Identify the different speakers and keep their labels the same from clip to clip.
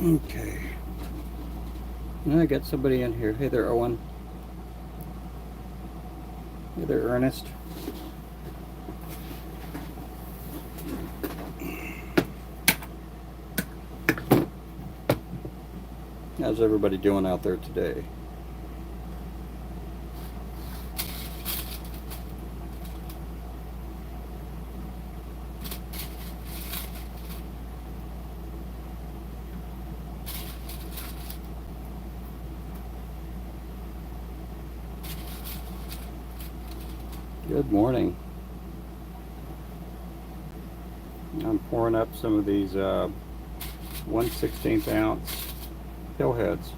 Speaker 1: Okay. I got somebody in here. Hey there, Owen. Hey there, Ernest. How's everybody doing out there today? Good morning. I'm pouring up some of these 1/16 ounce pill heads.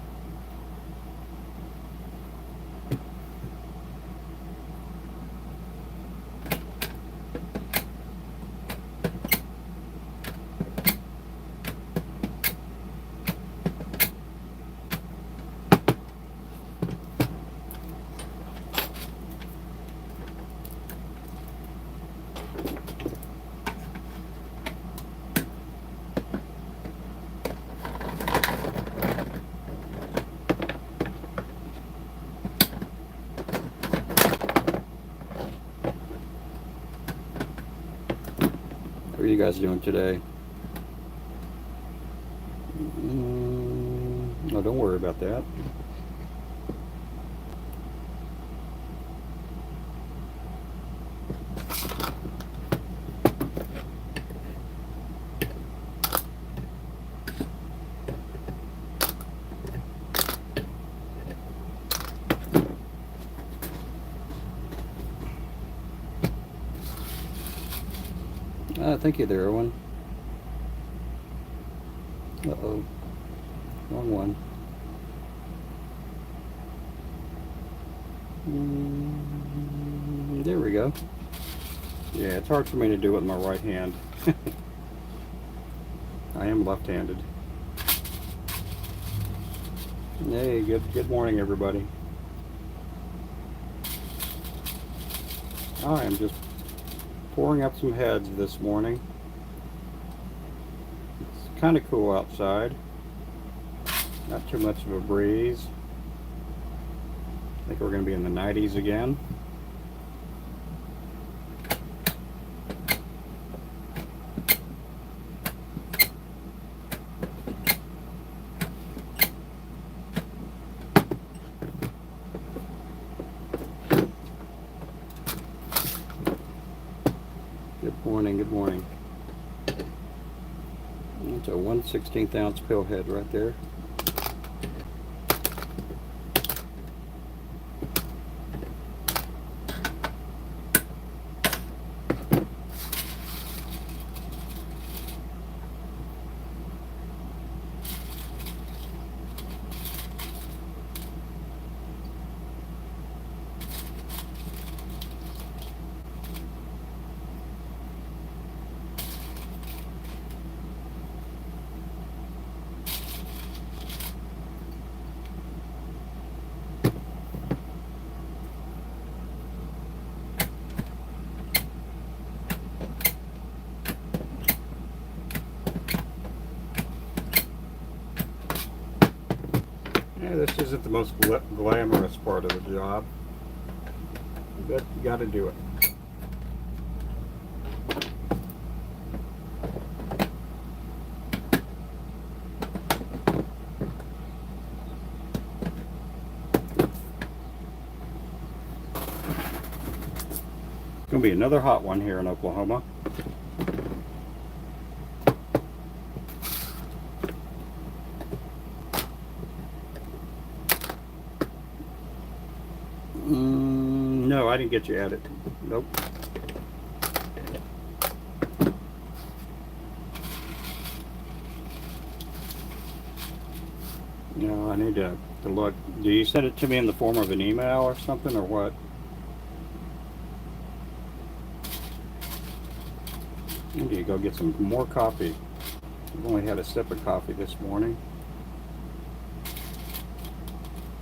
Speaker 1: How are you guys doing today? No, don't worry about that. Thank you there, Owen. Uh-oh. Wrong one. There we go. Yeah, it's hard for me to do it with my right hand. I am left-handed. Hey, good morning, everybody. I am just pouring up some heads this morning. It's kind of cool outside. Not too much of a breeze. I think we're going to be in the 90s again. Good morning. It's a 1/16 ounce pill head right there. Yeah, this isn't the most glamorous part of the job, but you got to do it. It's going to be another hot one here in Oklahoma. No, I didn't get you at it. Nope. No, I need to look. Do you send it to me in the form of an email or something, or what? I need to go get some more coffee. I've only had a sip of coffee this morning.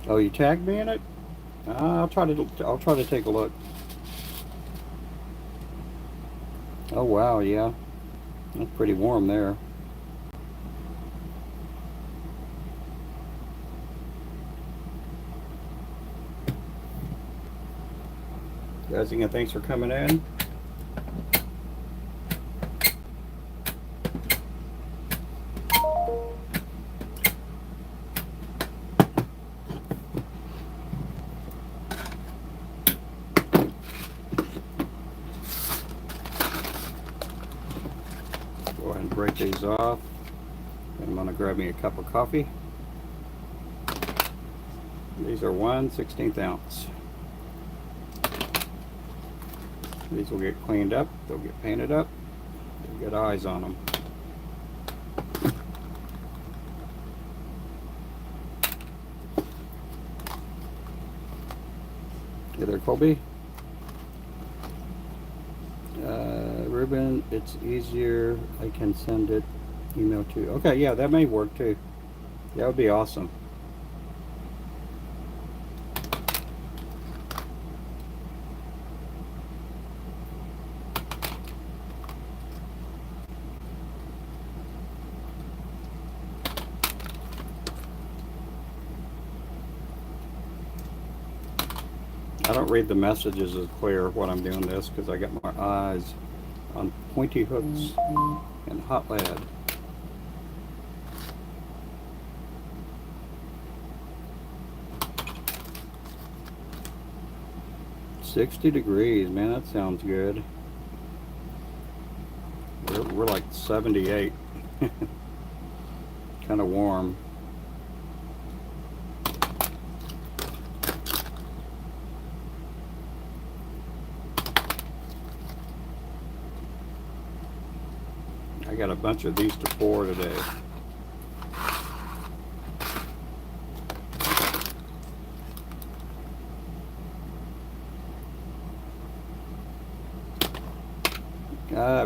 Speaker 1: Oh, you tagged me in it? I'll try to take a look. Oh wow, yeah, that's pretty warm there. Guys, again, thanks for coming in. Go ahead and break these off. I'm going to grab me a cup of coffee. These are 1/16 ounce. These will get cleaned up, they'll get painted up, they'll get eyes on them. Hey there, Colby. Ruben, it's easier, I can send it email to. Okay, yeah, that may work too. That would be awesome. I don't read the messages as clear when I'm doing this because I got my eyes on pointy hooks and hot lead. $60, man, that sounds good. We're like 78. Kind of warm. I got a bunch of these to pour today.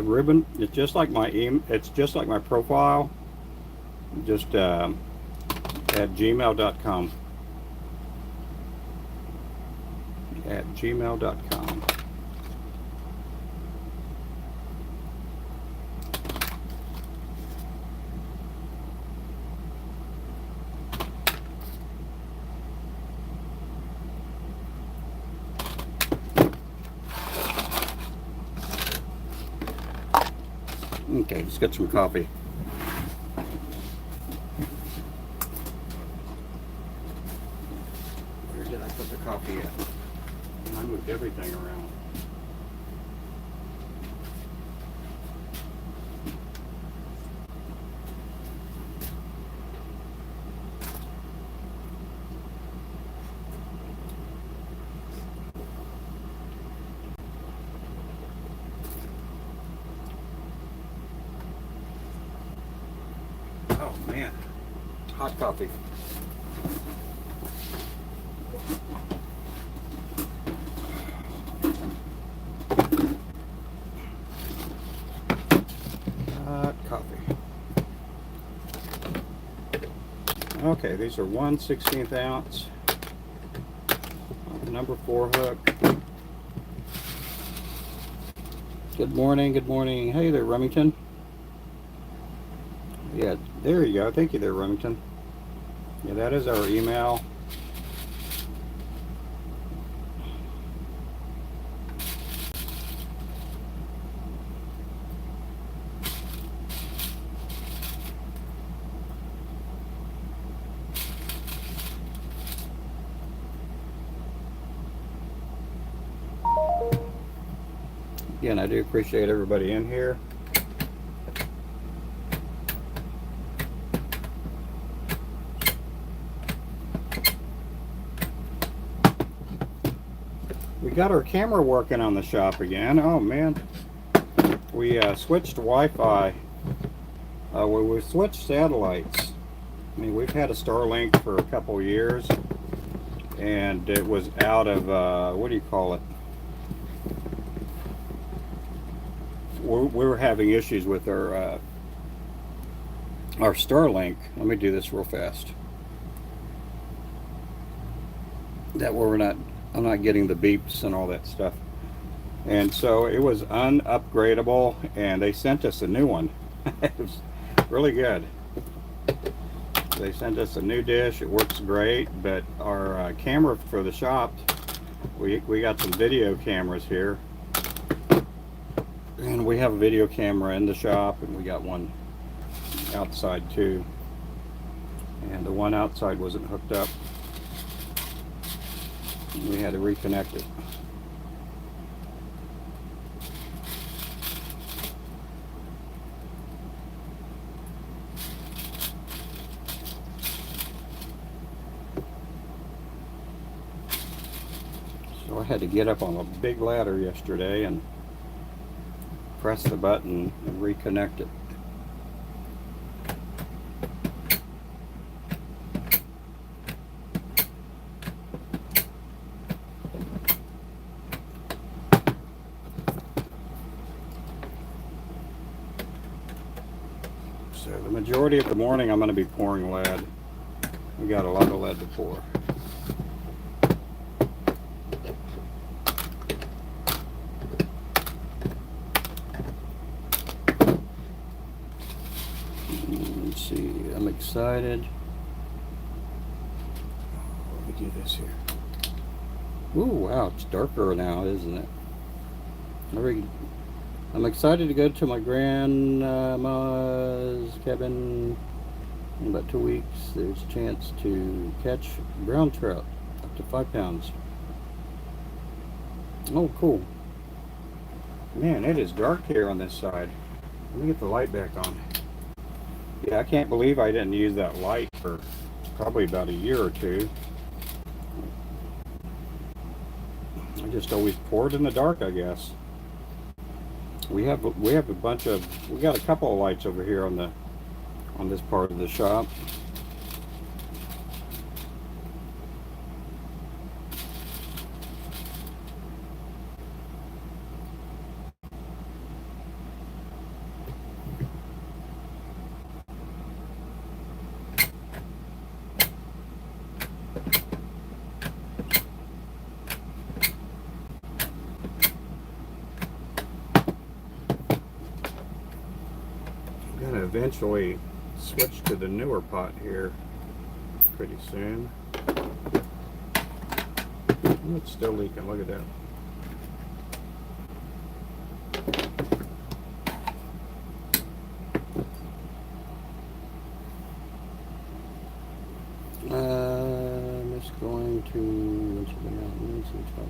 Speaker 1: Ruben, it's just like my profile, just at gmail.com. At gmail.com. Okay, let's get some coffee. Where did I put the coffee at? I moved everything around. Oh man, hot coffee. Hot coffee. Okay, these are 1/16 ounce. Number 4 hook. Good morning, good morning. Hey there, Remington. Yeah, there you go. Thank you there, Remington. Yeah, that is our email. Again, I do appreciate everybody in here. We got our camera working on the shop again. Oh man, we switched Wi-Fi. We switched satellites. I mean, we've had a Starlink for a couple years, and it was out of what do you call it? We were having issues with our Starlink. Let me do this real fast. That way I'm not getting the beeps and all that stuff. And so it was unupgradable, and they sent us a new one. It was really good. They sent us a new dish. It works great, but our camera for the shop we got some video cameras here, and we have a video camera in the shop, and we got one outside too, and the one outside wasn't hooked up. We had to reconnect it. So I had to get up on a big ladder yesterday and press the button and reconnect it. So the majority of the morning I'm going to be pouring lead. We got a lot of lead to pour. Let's see, I'm excited. Let me do this here. Ooh, wow, it's darker now, isn't it? I'm excited to go to my grandma's cabin in about 2 weeks. There's a chance to catch brown trout up to 5 pounds. Oh, cool. Man, it is dark here on this side. Let me get the light back on. Yeah, I can't believe I didn't use that light for probably about a year or two. I just always poured in the dark, I guess. We have a bunch of, we got a couple of lights over here on this part of the shop. Eventually switch to the newer pot here pretty soon. Oh, it's still leaking, look at that. I'm just going to into the mountains and start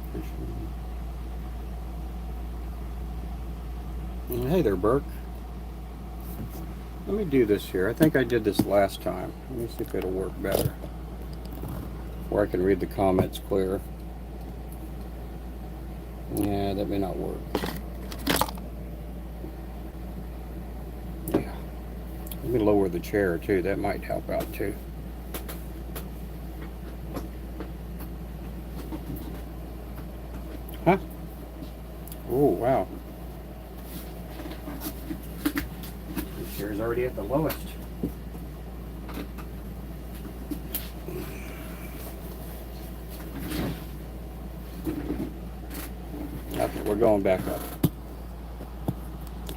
Speaker 1: fishing. Hey there, Burke. Let me do this here. I think I did this last time. Let me see if it'll work better, where I can read the comments clear. Yeah, that may not work. Yeah. Let me lower the chair too. That might help out too. Huh? Oh, wow. Is already at the lowest. Okay, we're going back up.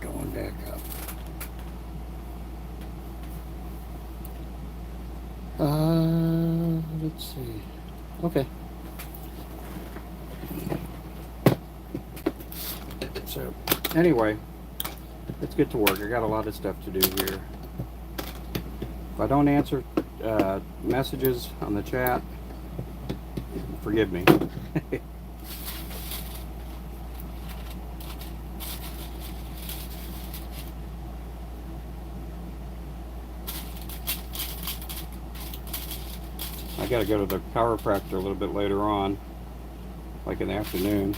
Speaker 1: Going back up. Let's see. Okay. So, anyway. Let's get to work. I got a lot of stuff to do here. If I don't answer messages on the chat, forgive me. I got to go to the chiropractor a little bit later on, like in the afternoon.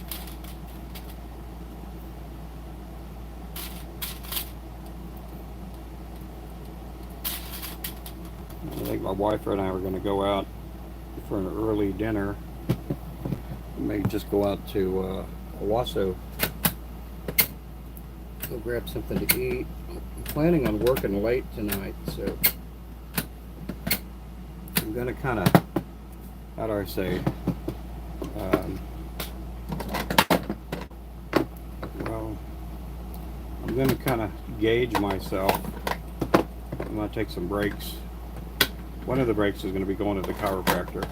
Speaker 1: I think my wife and I were going to go out for an early dinner. We may just go out to Owasso. Go grab something to eat. I'm planning on working late tonight, so I'm going to kind of, how do I say, well, I'm going to kind of gauge myself. I'm going to take some breaks. One of the breaks is going to be going to the chiropractor.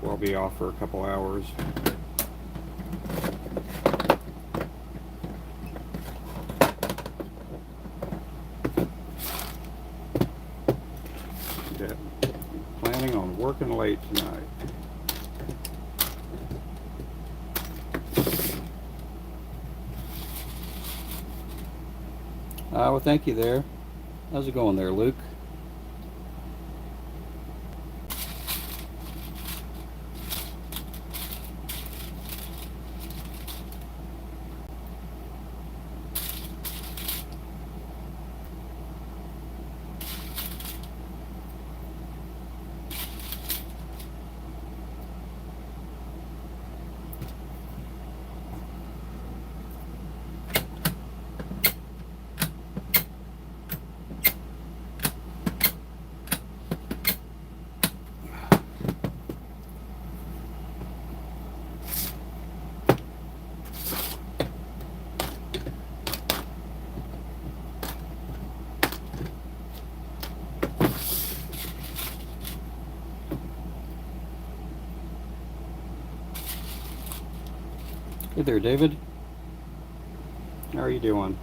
Speaker 1: We'll be off for a couple hours. Yeah. Planning on working late tonight. Well, thank you there. How's it going there, Luke? Hey there, David. How are you doing?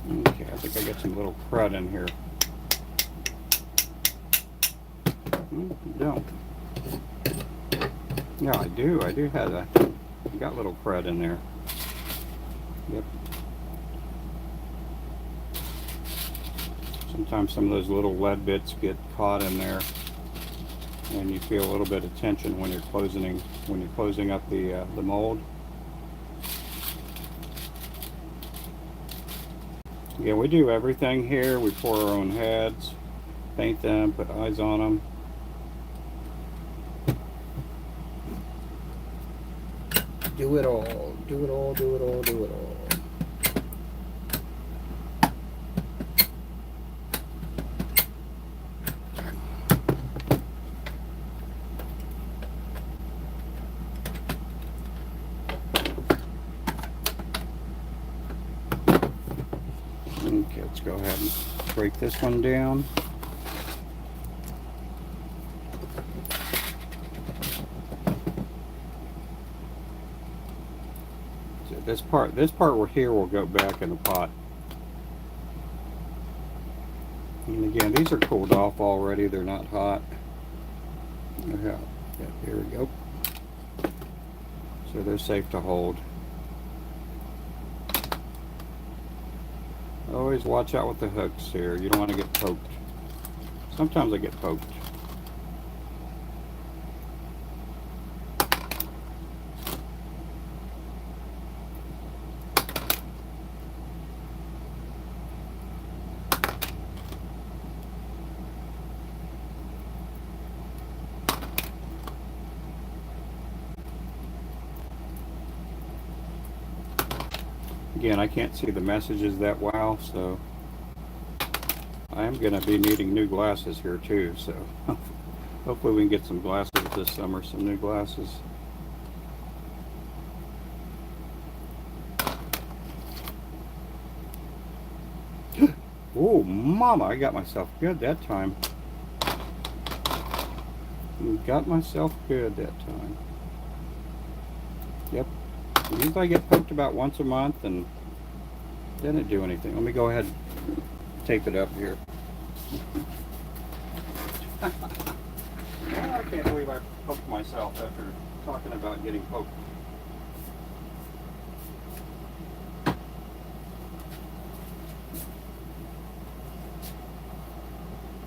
Speaker 1: Okay, I think I got some little crud in here. Don't. Yeah, I do have that. I got little crud in there. Yep. Sometimes some of those little lead bits get caught in there, and you feel a little bit of tension when you're closing up the mold. Yeah, we do everything here. We pour our own heads, paint them, put eyes on them. Do it all, do it all, do it all, do it all. Okay, let's go ahead and break this one down. So this part here will go back in the pot. And again, these are cooled off already. They're not hot. Yeah, here we go. So they're safe to hold. Always watch out with the hooks here. You don't want to get poked. Sometimes I get poked. Again, I can't see the messages that well, so I am going to be needing new glasses here too, so hopefully we can get some glasses this summer, some new glasses. Oh, mama, I got myself good that time. Got myself good that time. Yep. Usually I get poked about once a month and didn't do anything. Let me go ahead and tape it up here. I can't believe I poked myself after talking about getting poked.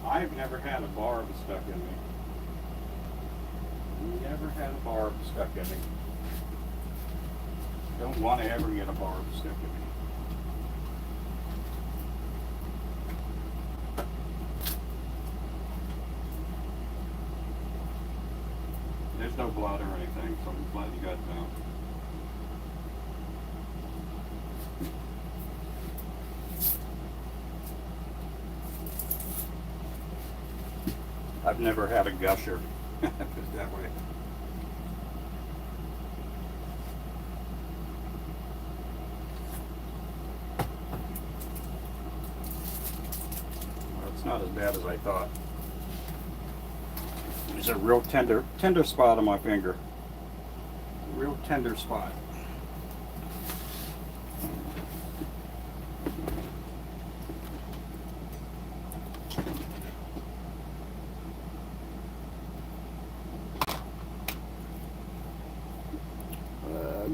Speaker 1: I've never had a barb stuck in me. Never had a barb stuck in me. Don't want to ever get a barb stick in me. There's no blood or anything, so I'm just letting you guys know. I've never had a gusher. Put it that way. Well, it's not as bad as I thought. There's a real tender spot on my finger. A real tender spot.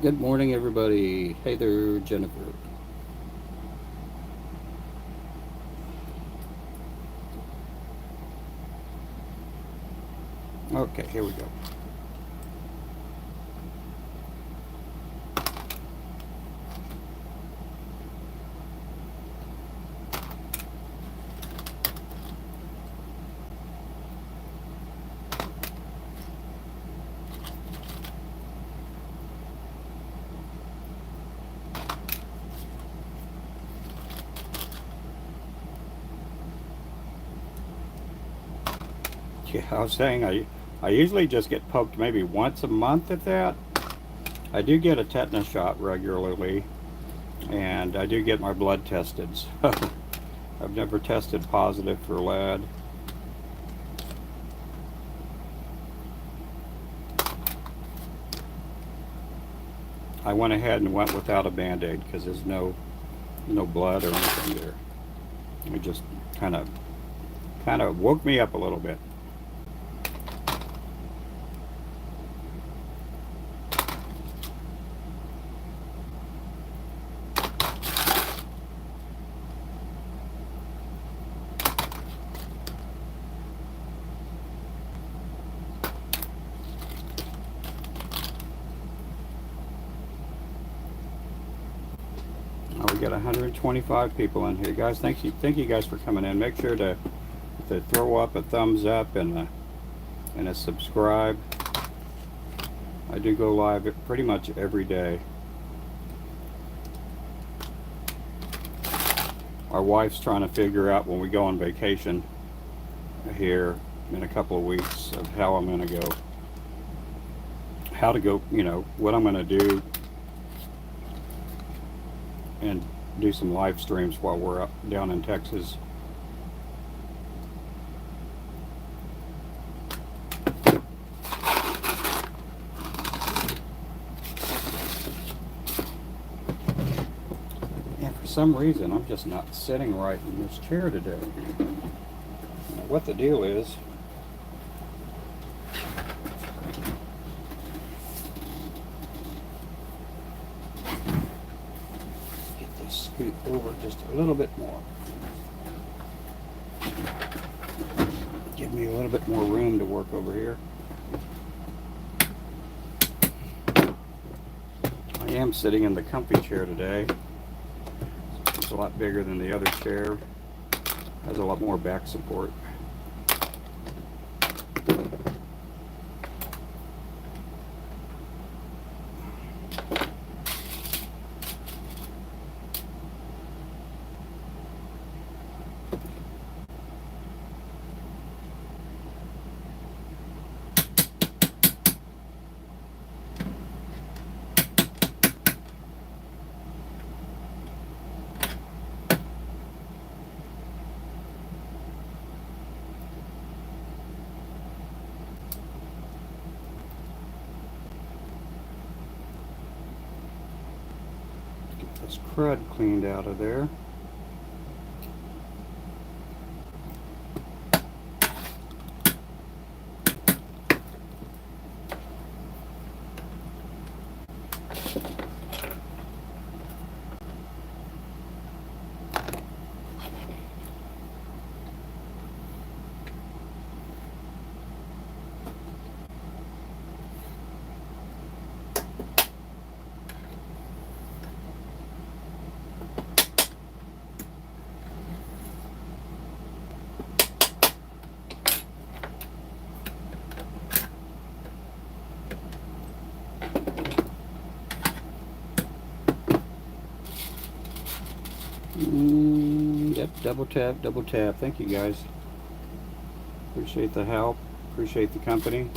Speaker 1: Good morning, everybody. Hey there, Jennifer. Okay, here we go. Yeah, I was saying I usually just get poked maybe once a month at that. I do get a tetanus shot regularly, and I do get my blood tested. So I've never tested positive for lead. I went ahead and went without a band-aid because there's no blood or anything there. It just kind of woke me up a little bit. We got 125 people in here, guys. Thank you guys for coming in. Make sure to throw up a thumbs up and a subscribe. I do go live pretty much every day. Our wife's trying to figure out when we go on vacation here in a couple of weeks of how I'm going to go, what I'm going to do, and do some live streams while we're up down in Texas. And for some reason, I'm just not sitting right in this chair today. What the deal is, scoot over just a little bit more. Give me a little bit more room to work over here. I am sitting in the comfy chair today. It's a lot bigger than the other chair. Has a lot more back support. This crud cleaned out of there. Double tap, double tap. Thank you guys. Appreciate the help. Appreciate the company.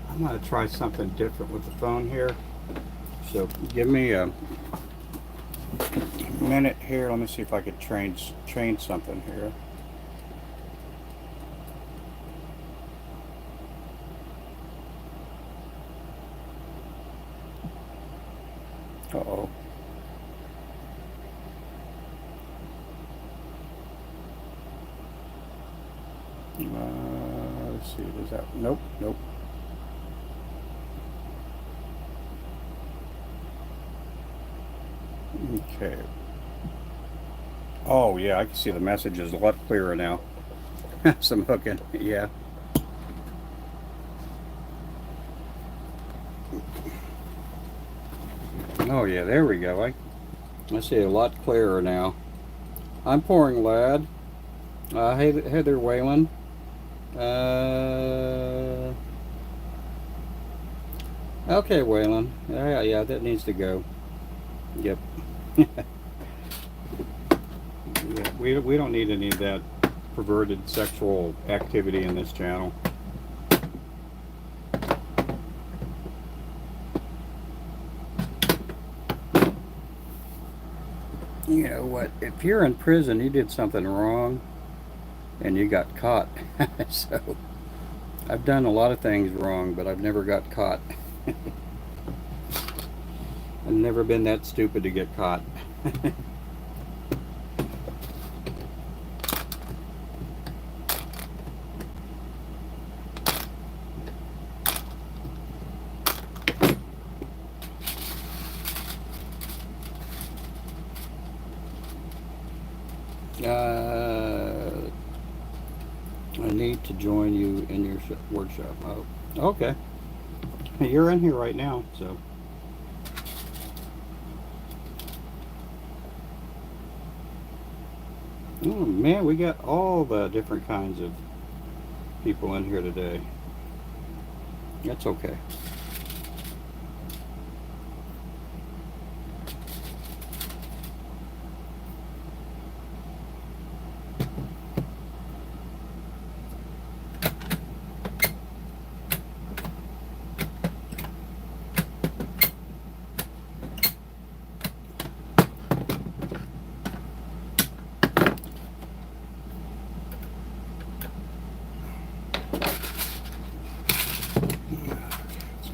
Speaker 1: I'm going to try something different with the phone here. So give me a minute here. Let me see if I could change something here. Uh-oh. Let's see, does that, nope, nope. Okay. Oh yeah, I can see the message is a lot clearer now. Some hooking, yeah. Oh yeah, there we go. I see a lot clearer now. I'm pouring lad. Hey there, Waylon. Okay, Waylon. Yeah, that needs to go. Yep. Yeah, we don't need any of that perverted sexual activity in this channel. You know what? If you're in prison, you did something wrong, and you got caught. So, I've done a lot of things wrong, but I've never got caught. I've never been that stupid to get caught. I need to join you in your workshop. Oh, okay. You're in here right now, so. Oh man, we got all the different kinds of people in here today. That's okay.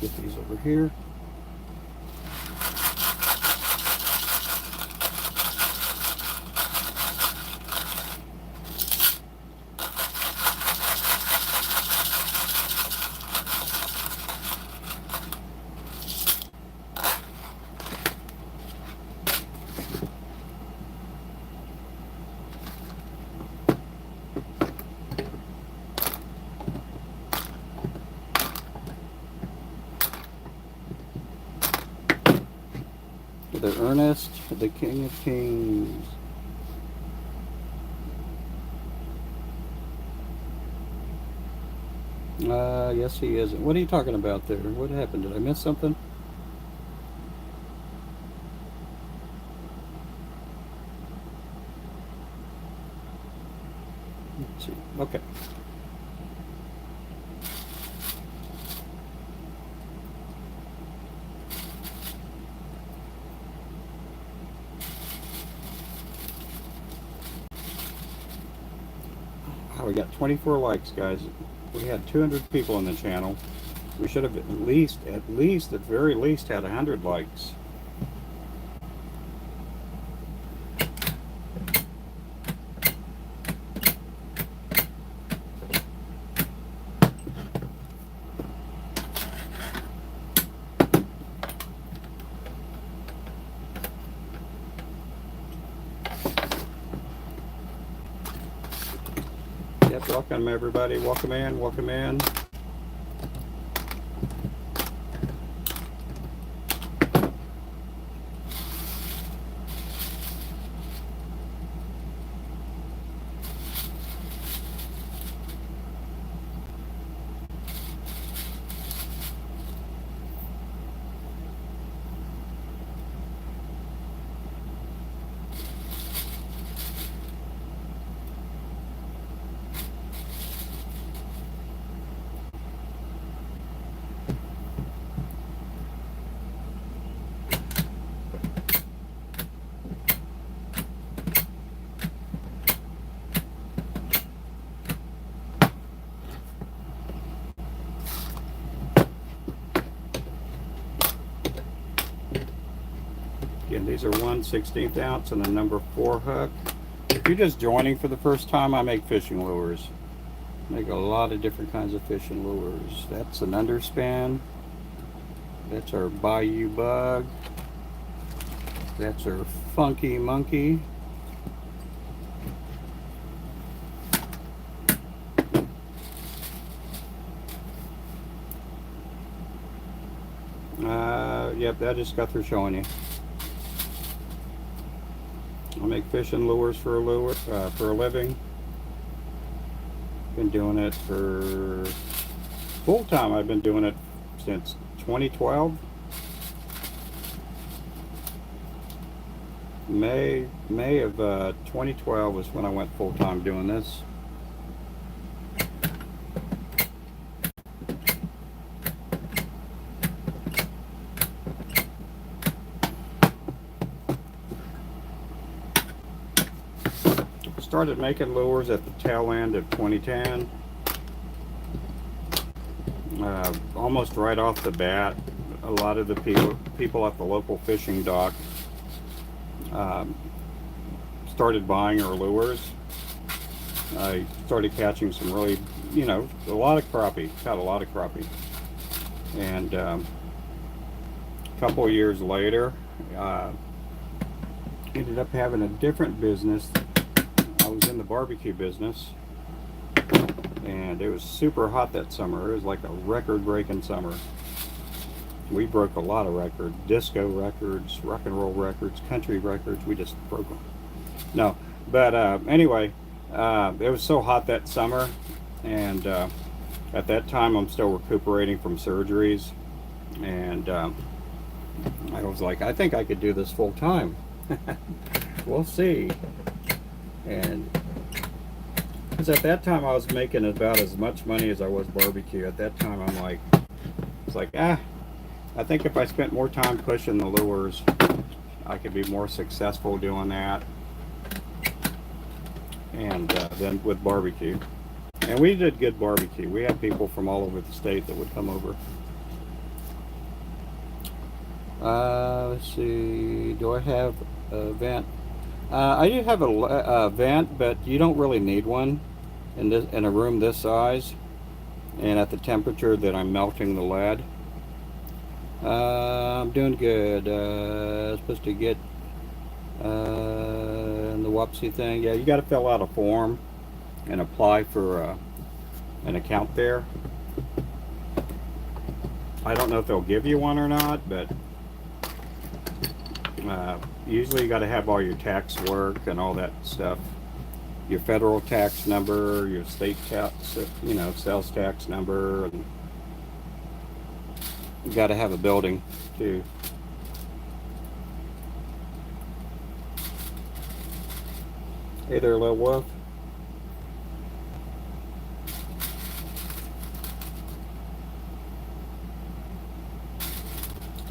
Speaker 1: Get these over here. The Ernest, the King of Kings. Yes he is. What are you talking about there? What happened? Did I miss something? Let's see. Okay. We got 24 likes, guys. We had 200 people in the channel. We should have at very least had 100 likes. Yep, Welcome everybody. Welcome in. Welcome in. Again, these are 1/16 ounce and a number 4 hook. If you're just joining for the first time, I make fishing lures. Make a lot of different kinds of fishing lures. That's an underspin. That's our Bayou Bug. That's our Funky Monkey. Yep, that just got through showing you. I make fishing lures for a living. Been doing it for full time. I've been doing it since 2012. May of 2012 was when I went full time doing this. Started making lures at the tail end of 2010. Almost right off the bat, a lot of the people at the local fishing dock started buying our lures. I started catching some really, a lot of crappie. Caught a lot of crappie. And a couple of years later, ended up having a different business. I was in the barbecue business, and it was super hot that summer. It was like a record-breaking summer. We broke a lot of records, disco records, rock and roll records, country records. We just broke them. No, but anyway, it was so hot that summer, and at that time I'm still recuperating from surgeries, and I was like, I think I could do this full time. We'll see. And because at that time I was making about as much money as I was barbecue. At that time I'm like, it's like, I think if I spent more time pushing the lures, I could be more successful doing that. And then with barbecue. And we did good barbecue. We had people from all over the state that would come over. Let's see, do I have a vent? I do have a vent, but you don't really need one in a room this size and at the temperature that I'm melting the lead. I'm doing good. Supposed to get the Wapsie thing. Yeah, you got to fill out a form and apply for an account there. I don't know if they'll give you one or not, but usually you got to have all your tax work and all that stuff. Your federal tax number, your state tax, sales tax number, and you got to have a building too. Hey there, little wolf.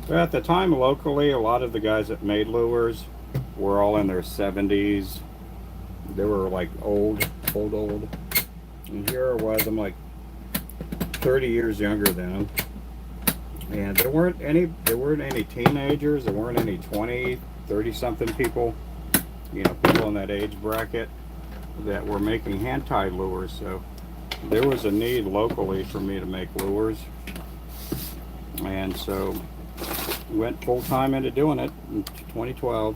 Speaker 1: But at the time, locally, a lot of the guys that made lures were all in their 70s. They were like old. And here I was, I'm like 30 years younger than them. And there weren't any teenagers. There weren't any 20, 30-something people. People in that age bracket that were making hand-tied lures. So there was a need locally for me to make lures. And so went full time into doing it in 2012.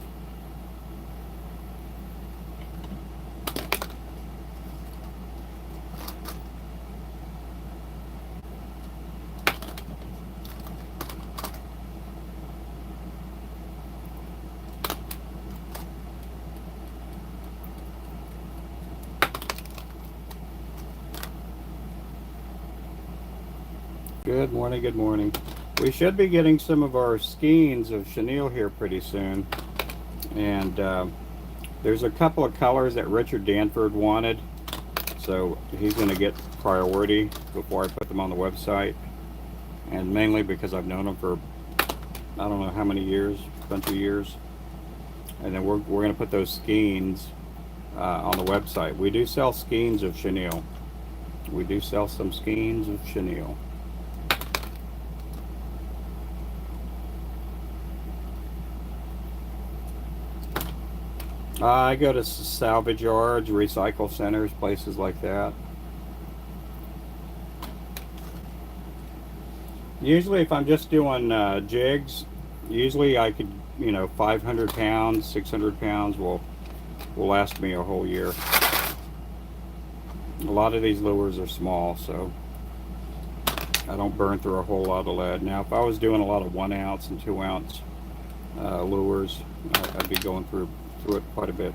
Speaker 1: Good morning, good morning. We should be getting some of our skeins of chenille here pretty soon. And there's a couple of colors that Richard Danford wanted. So he's going to get priority before I put them on the website. And mainly because I've known him for, I don't know how many years, a bunch of years. And then we're going to put those skeins on the website. We do sell skeins of chenille. We do sell some skeins of chenille. I go to salvage yards, recycle centers, places like that. Usually if I'm just doing jigs, usually I could, 500 pounds, 600 pounds will last me a whole year. A lot of these lures are small, so I don't burn through a whole lot of lead. Now, if I was doing a lot of 1 ounce and 2 ounce lures, I'd be going through it quite a bit.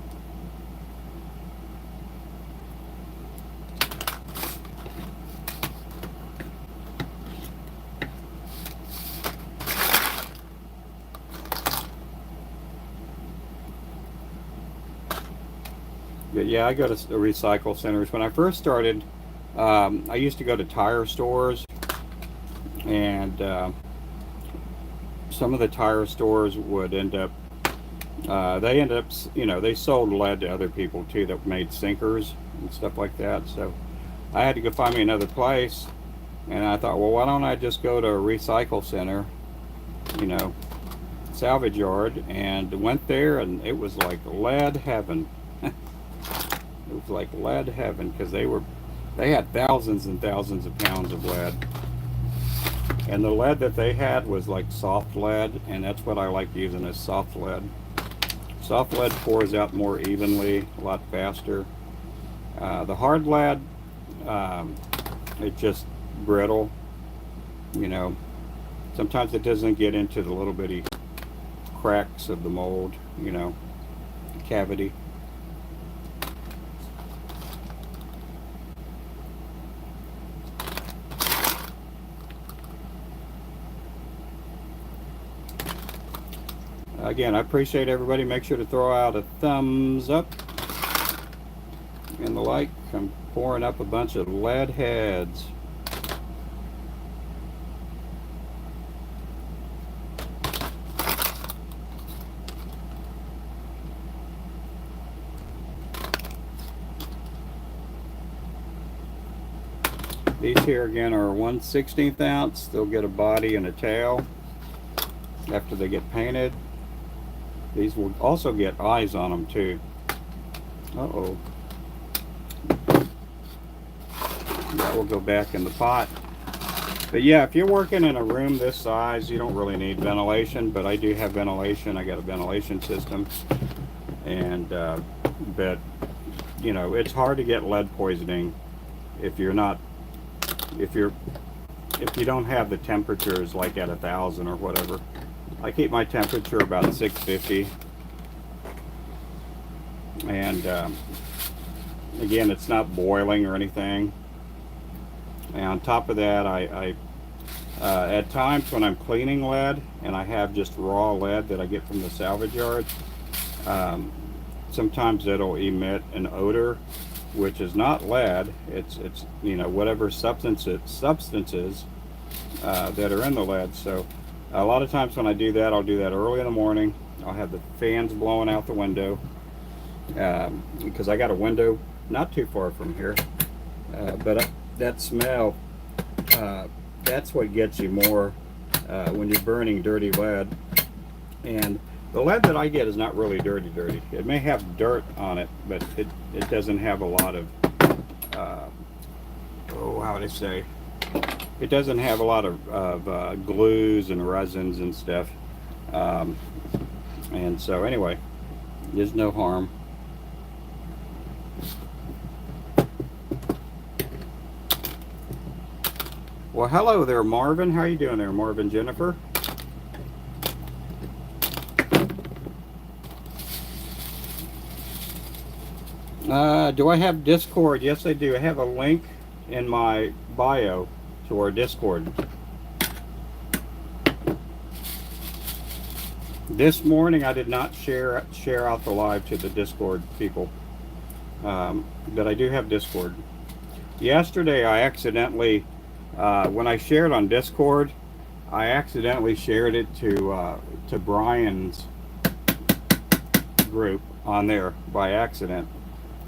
Speaker 1: But yeah, I go to recycle centers. When I first started, I used to go to tire stores, and some of the tire stores would end up, they sold lead to other people too that made sinkers and stuff like that. So I had to go find me another place, and I thought, well, why don't I just go to a recycle center, salvage yard, and went there, and it was like lead heaven. It was like lead heaven, because they had thousands and thousands of pounds of lead, and the lead that they had was like soft lead, and that's what I like using, is soft lead. Soft lead pours out more evenly, a lot faster. The hard lead, it's just brittle. Sometimes it doesn't get into the little bitty cracks of the mold, cavity. Again, I appreciate everybody. Make sure to throw out a thumbs up and the like. I'm pouring up a bunch of lead heads. These here again are 1/16 ounce. They'll get a body and a tail after they get painted. These will also get eyes on them too. Uh-oh. That will go back in the pot. But yeah, if you're working in a room this size, you don't really need ventilation, but I do have ventilation. I got a ventilation system. And, but, it's hard to get lead poisoning if you don't have the temperatures like at 1,000 or whatever. I keep my temperature about 650, and again, it's not boiling or anything. And on top of that, I at times when I'm cleaning lead and I have just raw lead that I get from the salvage yard, sometimes it'll emit an odor, which is not lead. It's whatever substances that are in the lead. So a lot of times when I do that, I'll do that early in the morning. I'll have the fans blowing out the window, because I got a window not too far from here. But that smell, that's what gets you more when you're burning dirty lead. And the lead that I get is not really dirty. It may have dirt on it, but it doesn't have a lot of, how would I say? It doesn't have a lot of glues and resins and stuff. And so anyway, there's no harm. Well, hello there, Marvin. How are you doing there, Marvin Jennifer? Do I have Discord? Yes, I do. I have a link in my bio to our Discord. This morning I did not share out the live to the Discord people, but I do have Discord. Yesterday I accidentally, when I shared on Discord, I accidentally shared it to Brian's group on there by accident.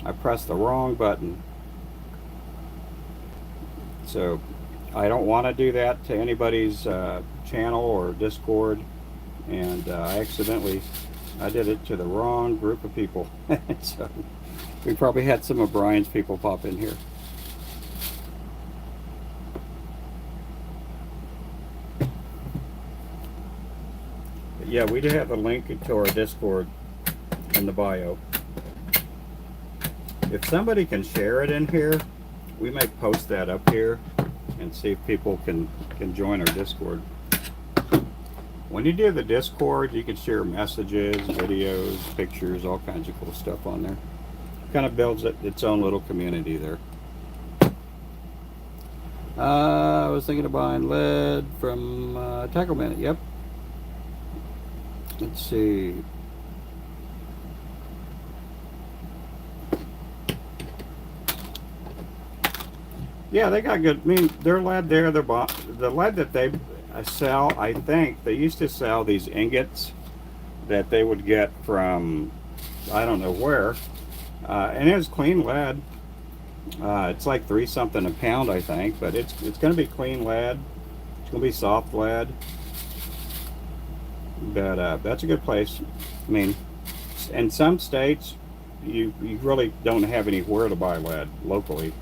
Speaker 1: I pressed the wrong button. So I don't want to do that to anybody's channel or Discord, and I did it to the wrong group of people. So we probably had some of Brian's people pop in here. But yeah, we do have a link to our Discord in the bio. If somebody can share it in here, we may post that up here and see if people can join our Discord. When you do the Discord, you can share messages, videos, pictures, all kinds of cool stuff on there. Kind of builds its own little community there. I was thinking of buying lead from Tackle Minute. Yep. Let's see. Yeah, they got good. I mean, their lead there, the lead that they sell, I think they used to sell these ingots that they would get from I don't know where, and it was clean lead. It's like 3 something a pound, I think, but it's going to be clean lead. It's going to be soft lead, but that's a good place. I mean, in some states, you really don't have anywhere to buy lead locally.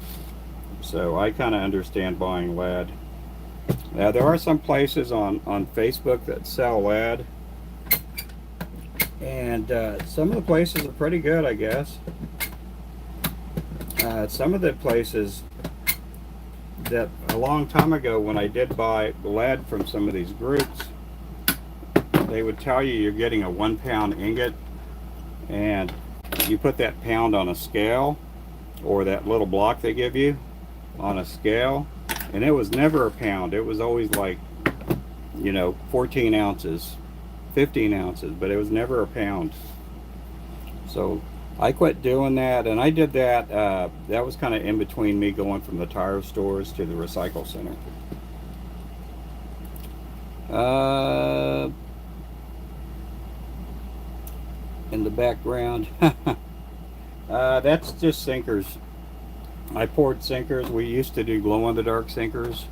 Speaker 1: So I kind of understand buying lead. Now there are some places on Facebook that sell lead, and some of the places are pretty good, I guess. Some of the places that a long time ago when I did buy lead from some of these groups, they would tell you you're getting a 1 pound ingot, and you put that pound on a scale, or that little block they give you on a scale, and it was never a pound. It was always like, 14 ounces, 15 ounces, but it was never a pound. So I quit doing that, and I did that. That was kind of in between me going from the tire stores to the recycle center. In the background, that's just sinkers. I poured sinkers. We used to do glow-in-the-dark sinkers.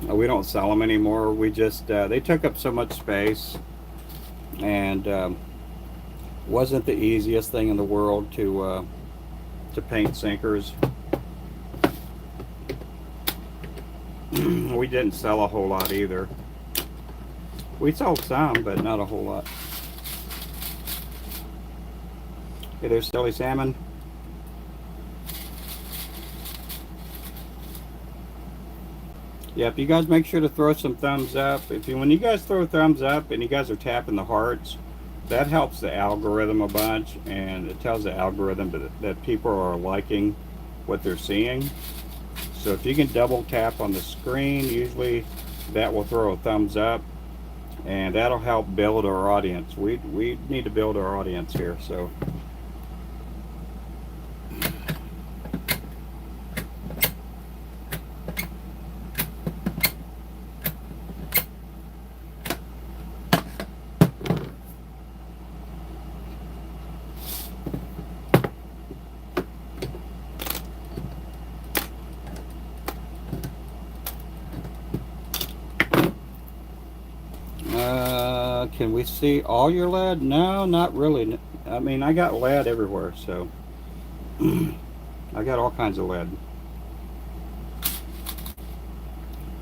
Speaker 1: We don't sell them anymore. We just they took up so much space, and wasn't the easiest thing in the world to paint sinkers. We didn't sell a whole lot either. We sold some, but not a whole lot. Hey, there's Silly Salmon. Yeah, if you guys make sure to throw some thumbs up. When you guys throw thumbs up and you guys are tapping the hearts, that helps the algorithm a bunch, and it tells the algorithm that people are liking what they're seeing. So if you can double tap on the screen, usually that will throw a thumbs up, and that'll help build our audience. We need to build our audience here, so. Can we see all your lead? No, not really. I mean, I got lead everywhere, so I got all kinds of lead.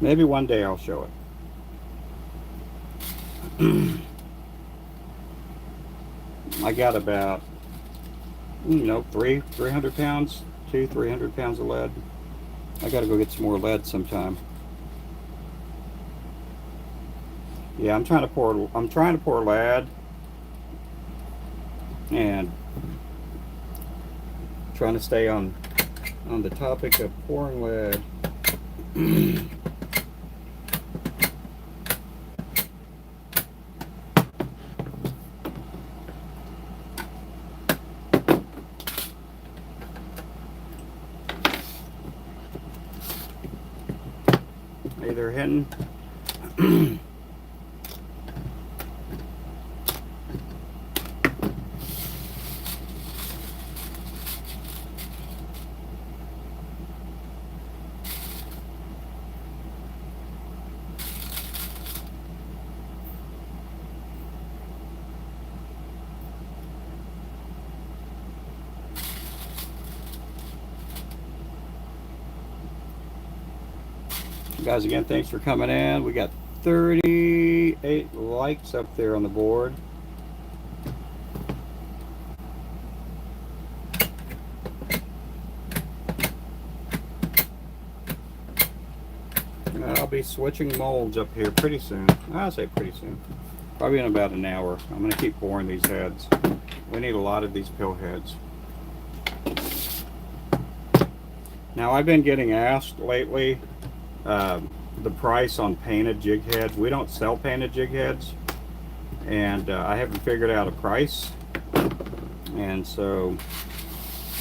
Speaker 1: Maybe one day I'll show it. I got about 300 pounds, 300 pounds of lead. I got to go get some more lead sometime. Yeah, I'm trying to pour lead, and trying to stay on the topic of pouring lead. they're hitting. Guys, again, thanks for coming in. We got 38 likes up there on the board. I'll be switching molds up here pretty soon. I'll say pretty soon. Probably in about an hour. I'm going to keep boring these heads. We need a lot of these pill heads. Now, I've been getting asked lately the price on painted jig heads. We don't sell painted jig heads, and I haven't figured out a price, and so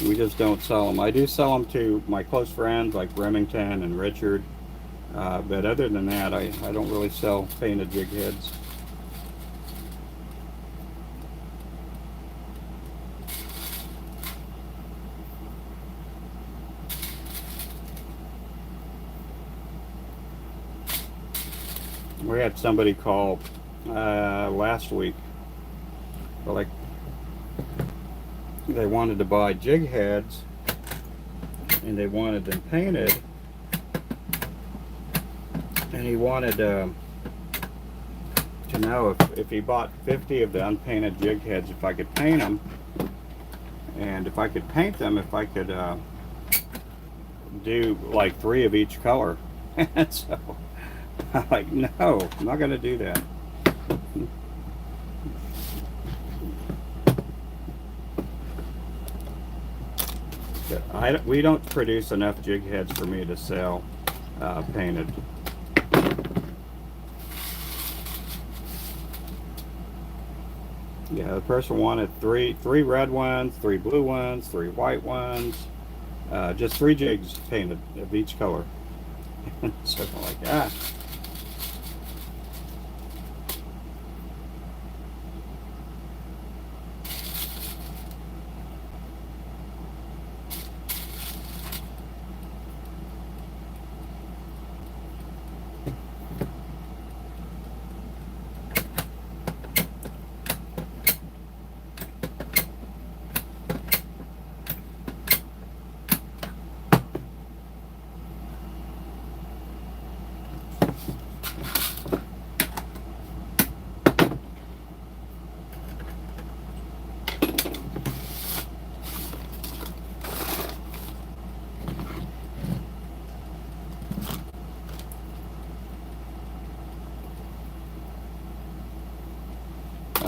Speaker 1: we just don't sell them. I do sell them to my close friends like Remington and Richard, but other than that, I don't really sell painted jig heads. We had somebody call last week, like they wanted to buy jig heads and they wanted them painted, and he wanted to know if he bought 50 of the unpainted jig heads, if I could paint them, and if I could paint them, if I could do like 3 of each color. And so I'm like, no, I'm not going to do that. We don't produce enough jig heads for me to sell painted. Yeah, the person wanted three red ones, 3 blue ones, 3 white ones, just 3 jigs painted of each color. So I'm like, ah.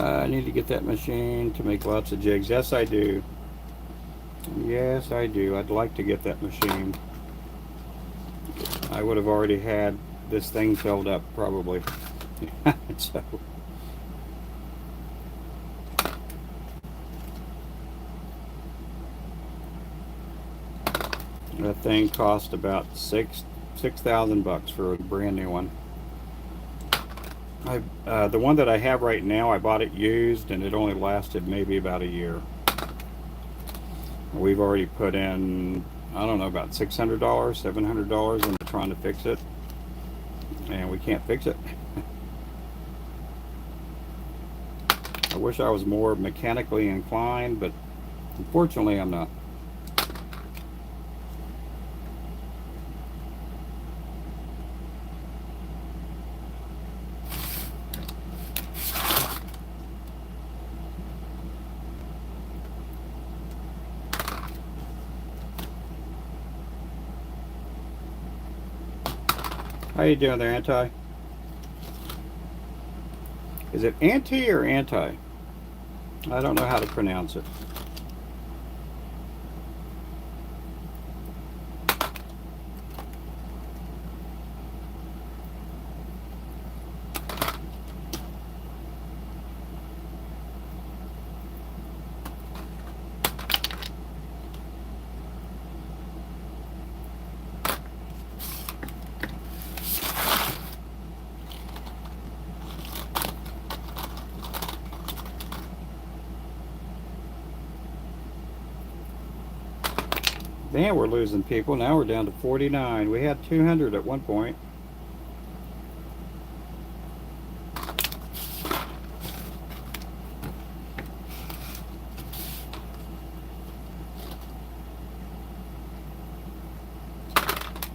Speaker 1: I need to get that machine to make lots of jigs. Yes, I do. Yes, I do. I'd like to get that machine. I would have already had this thing filled up, probably. So. That thing cost about $6,000 for a brand new one. The one that I have right now, I bought it used, and it only lasted maybe about a year. We've already put in, I don't know, about $600, $700 into trying to fix it, and we can't fix it. I wish I was more mechanically inclined, but unfortunately I'm not. How you doing there, Anti? Is it anti or anti? I don't know how to pronounce it. Man, we're losing people. Now we're down to 49. We had 200 at one point.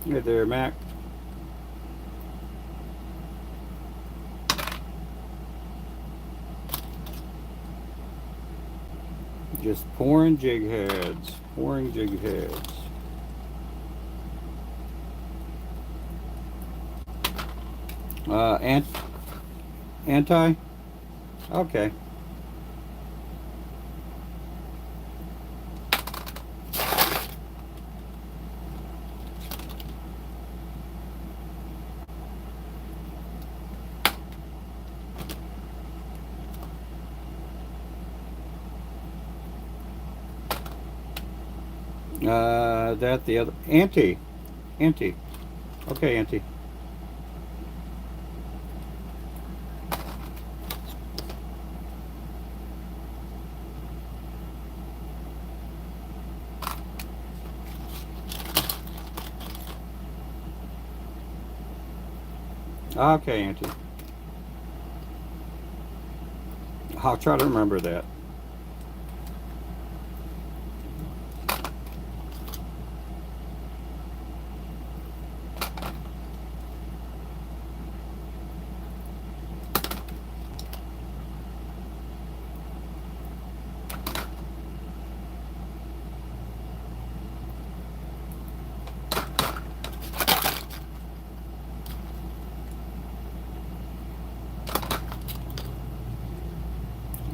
Speaker 1: Hey there, Mac. Just pouring jig heads. Pouring jig heads. Anti? Okay. That the other anti. Okay, anti. Okay, anti. I'll try to remember that.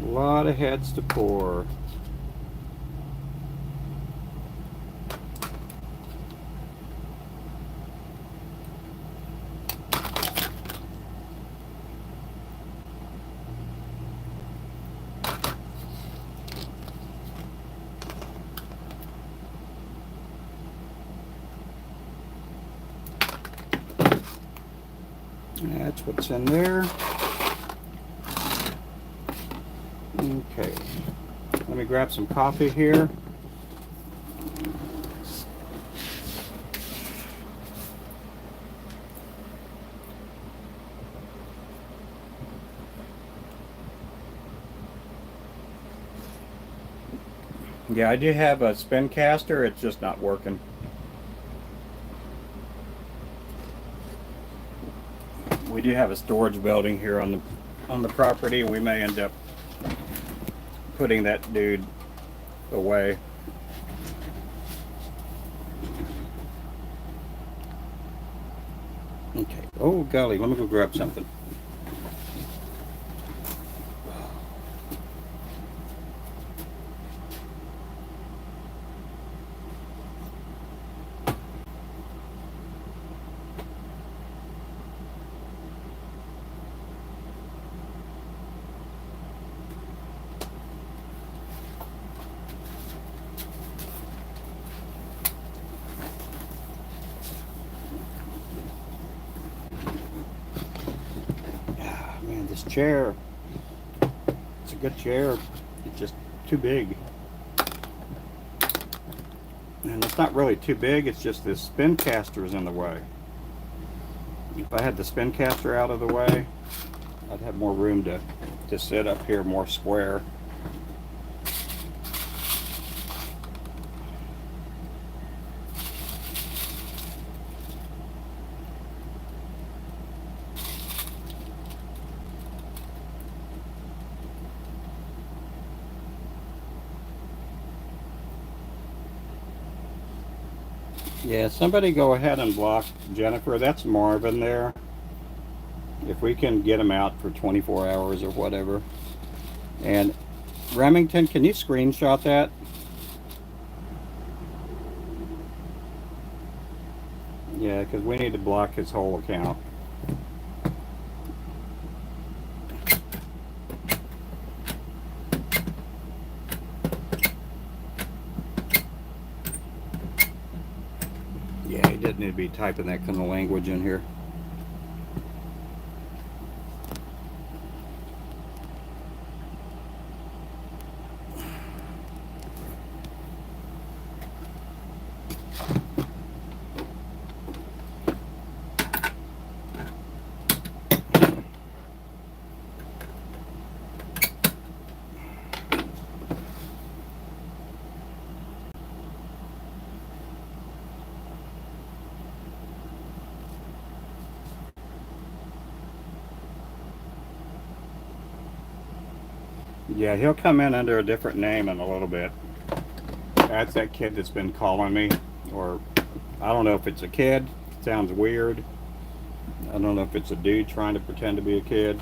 Speaker 1: A lot of heads to pour. That's what's in there. Okay, let me grab some coffee here. Yeah, I do have a spin caster, it's just not working. We do have a storage building here on the property, and we may end up putting that dude away. Okay. Oh golly, let me go grab something. Man, this chair, it's a good chair, it's just too big. And it's not really too big, it's just this spin caster is in the way. If I had the spin caster out of the way, I'd have more room to sit up here more square. Yeah, somebody go ahead and block Jennifer. That's Marvin there. If we can get him out for 24 hours or whatever. And Remington, can you screenshot that? Yeah, because we need to block his whole account. Yeah, he didn't need to be typing that kind of language in here. Yeah, he'll come in under a different name in a little bit. That's that kid that's been calling me. Or, I don't know if it's a kid. It sounds weird. I don't know if it's a dude trying to pretend to be a kid.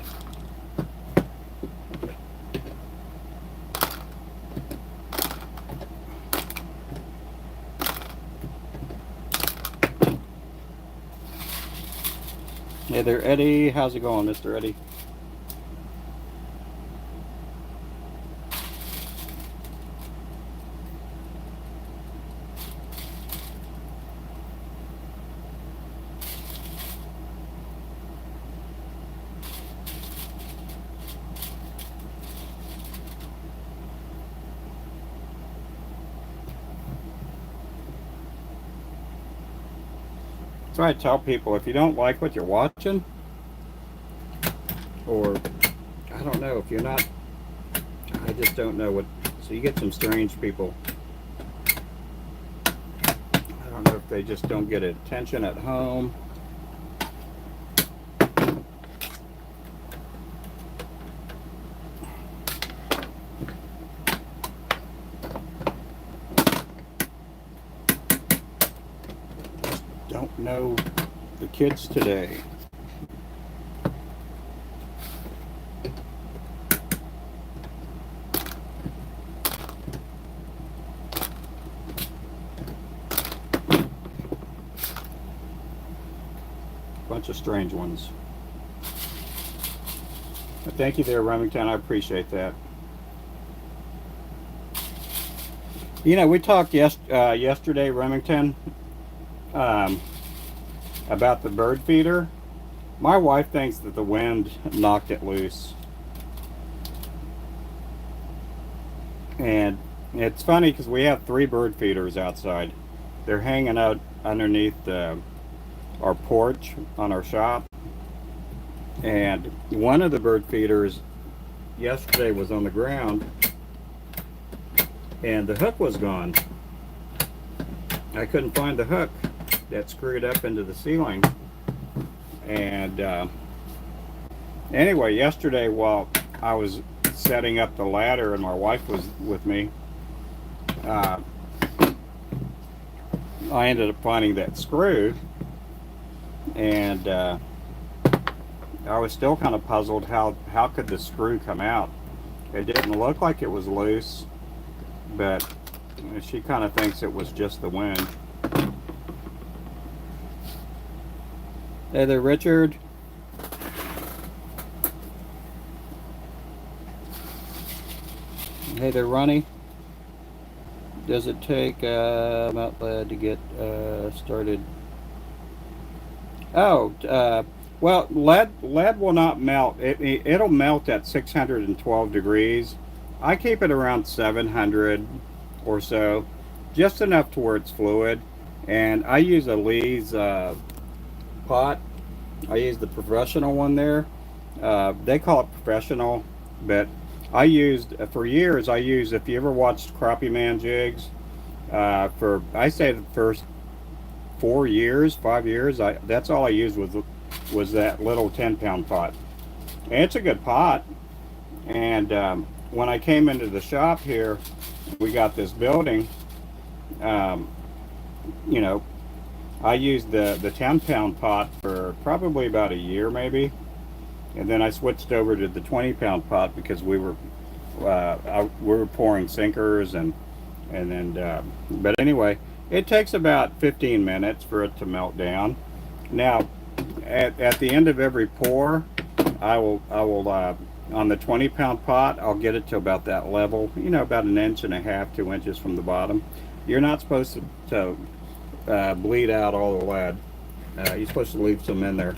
Speaker 1: Hey there, Eddie. How's it going, Mr. Eddie? So I tell people, if you don't like what you're watching, or I don't know, if you're not, I just don't know what, so you get some strange people. I don't know if they just don't get attention at home. Don't know the kids today. Bunch of strange ones. But thank you there, Remington. I appreciate that. You know, we talked yesterday, Remington, um, about the bird feeder. My wife thinks that the wind knocked it loose. And it's funny because we have 3 bird feeders outside. They're hanging out underneath our porch on our shop. And one of the bird feeders yesterday was on the ground and the hook was gone. I couldn't find the hook that screwed up into the ceiling. And anyway, yesterday while I was setting up the ladder and my wife was with me, I ended up finding that screw, and I was still kind of puzzled how could the screw come out. It didn't look like it was loose, but she kind of thinks it was just the wind. Hey there, Richard. Hey there, Ronnie. Does it take melt lead to get started? Oh, well, lead will not melt. It'll melt at 612 degrees. I keep it around 700 or so, just enough to where it's fluid. And I use a Lee's pot. I use the professional one there. They call it professional, but I used for years. If you ever watched Crappie Man jigs, for I say the first 4 years, 5 years, that's all I used was that little 10-pound pot. And it's a good pot. And when I came into the shop here, we got this building. You know, I used the 10-pound pot for probably about a year, maybe. And then I switched over to the 20-pound pot because we were pouring sinkers and then. But anyway, it takes about 15 minutes for it to melt down. Now, at the end of every pour, I will on the 20-pound pot, I'll get it to about that level. You know, about 1.5 inches, 2 inches from the bottom. You're not supposed to bleed out all the lead. You're supposed to leave some in there.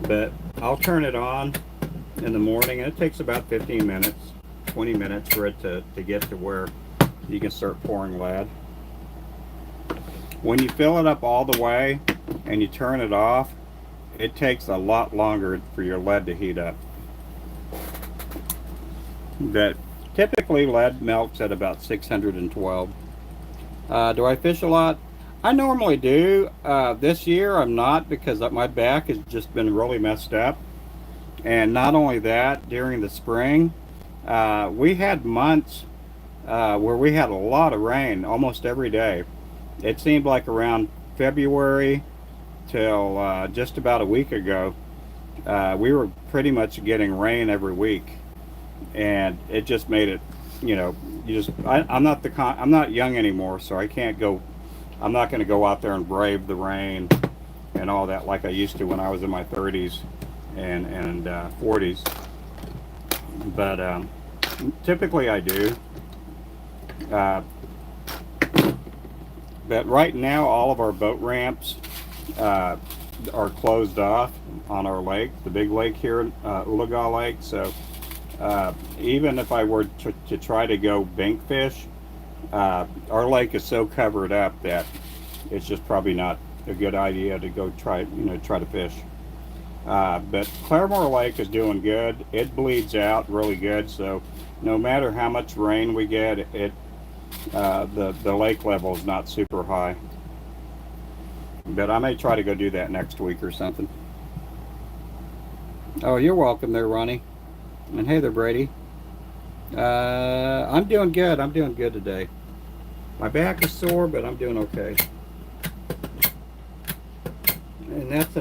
Speaker 1: But I'll turn it on in the morning, and it takes about 15 minutes, 20 minutes for it to get to where you can start pouring lead. When you fill it up all the way and you turn it off, it takes a lot longer for your lead to heat up. But typically lead melts at about 612. Do I fish a lot? I normally do. This year I'm not, because my back has just been really messed up. And not only that, during the spring, We had months where we had a lot of rain almost every day. It seemed like around February till just about a week ago, we were pretty much getting rain every week, and it just made it, you know, I'm not young anymore, so I can't go. I'm not going to go out there and brave the rain and all that like I used to when I was in my 30s and 40s. But typically I do. Uh, but right now, all of our boat ramps uh, are closed off on our lake, the big lake here, Ulaga Lake. So even if I were to try to go bank fish, our lake is so covered up that it's just probably not a good idea to go try to fish. But Claremore Lake is doing good. It bleeds out really good, so no matter how much rain we get, the lake level is not super high. But I may try to go do that next week or something. Oh, you're welcome there, Ronnie. And hey there, Brady. I'm doing good. I'm doing good today. My back is sore, but I'm doing okay. And that's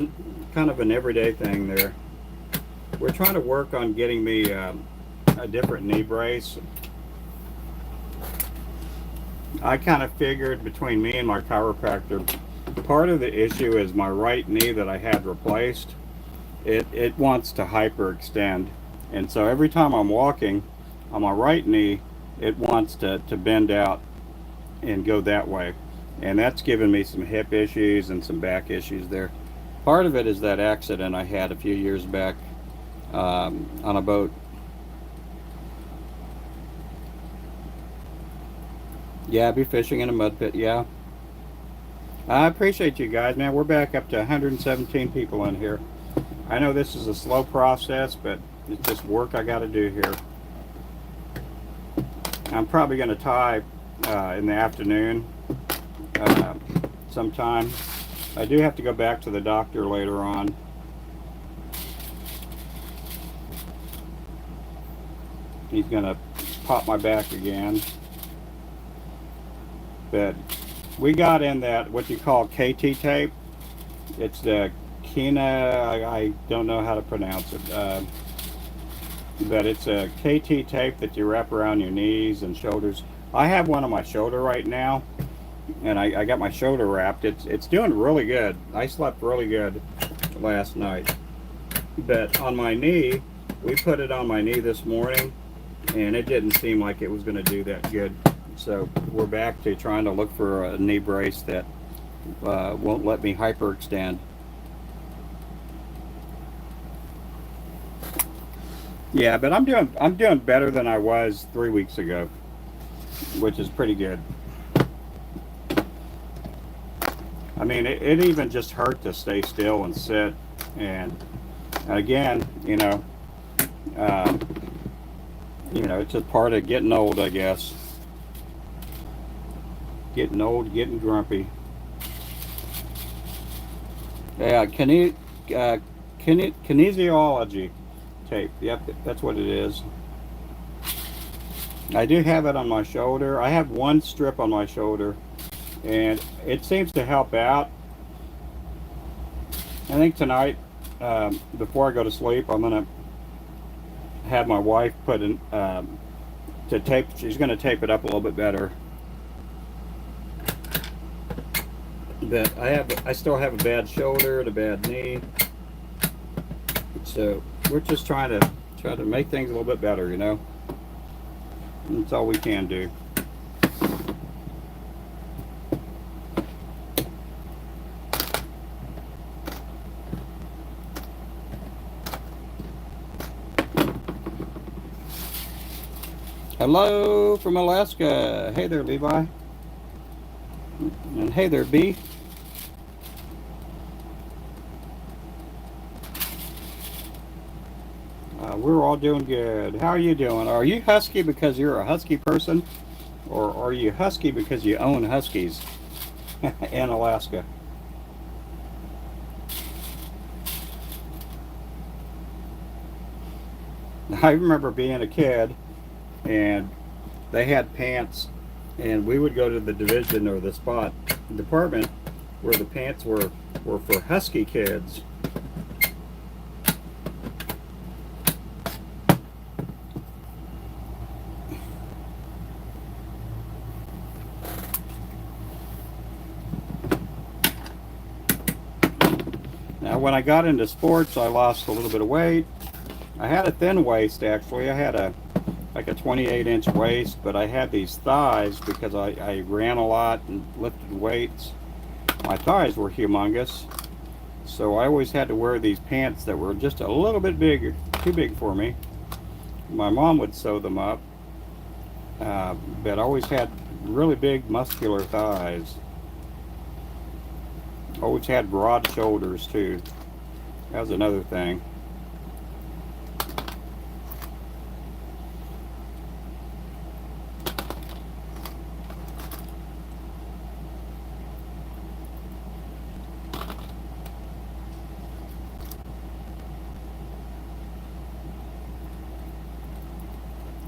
Speaker 1: kind of an everyday thing there. We're trying to work on getting me a different knee brace. I kind of figured between me and my chiropractor, part of the issue is my right knee that I had replaced. It wants to hyperextend. And so every time I'm walking on my right knee, it wants to bend out and go that way. And that's given me some hip issues and some back issues there. Part of it is that accident I had a few years back on a boat. Yeah, I'd be fishing in a mud pit, yeah. I appreciate you guys, man. We're back up to 117 people in here. I know this is a slow process, but it's just work I got to do here. I'm probably going to tie in the afternoon sometime. I do have to go back to the doctor later on. He's going to pop my back again. But we got in that, what you call KT tape. It's the Kina, I don't know how to pronounce it. But it's a KT tape that you wrap around your knees and shoulders. I have one on my shoulder right now, and I got my shoulder wrapped. It's doing really good. I slept really good last night. But on my knee, we put it on my knee this morning, and it didn't seem like it was going to do that good. So we're back to trying to look for a knee brace that won't let me hyperextend. Yeah, but I'm doing better than I was 3 weeks ago, which is pretty good. I mean, it even just hurt to stay still and sit. And again, it's a part of getting old, I guess. Getting old, getting grumpy. Yeah, kinesiology tape. Yep, that's what it is. I do have it on my shoulder. I have one strip on my shoulder, and it seems to help out. I think tonight, before I go to sleep, I'm gonna have my wife put in to tape. She's gonna tape it up a little bit better. But I still have a bad shoulder and a bad knee, so we're just trying to make things a little bit better, That's all we can do. Hello from Alaska. Hey there, Levi. And hey there, B. We're all doing good. How are you doing? Are you husky because you're a husky person? Or are you husky because you own huskies in Alaska? I remember being a kid and they had pants, and we would go to the division or the spot department where the pants were for husky kids. Now, when I got into sports, I lost a little bit of weight. I had a thin waist, actually. I had like a 28-inch waist, but I had these thighs because I ran a lot and lifted weights. My thighs were humongous, so I always had to wear these pants that were just a little bit bigger, too big for me. My mom would sew them up, but I always had really big muscular thighs. Always had broad shoulders too. That was another thing.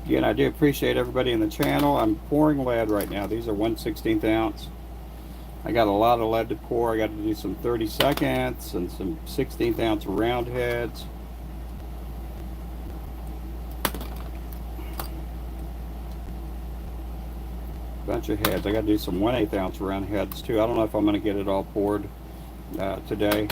Speaker 1: Again, I do appreciate everybody in the channel. I'm pouring lead right now. These are 1/16 ounce. I got a lot of lead to pour. I got to do some 32nds and some 16th ounce round heads. Bunch of heads. I got to do some 1/8 ounce round heads too. I don't know if I'm going to get it all poured today.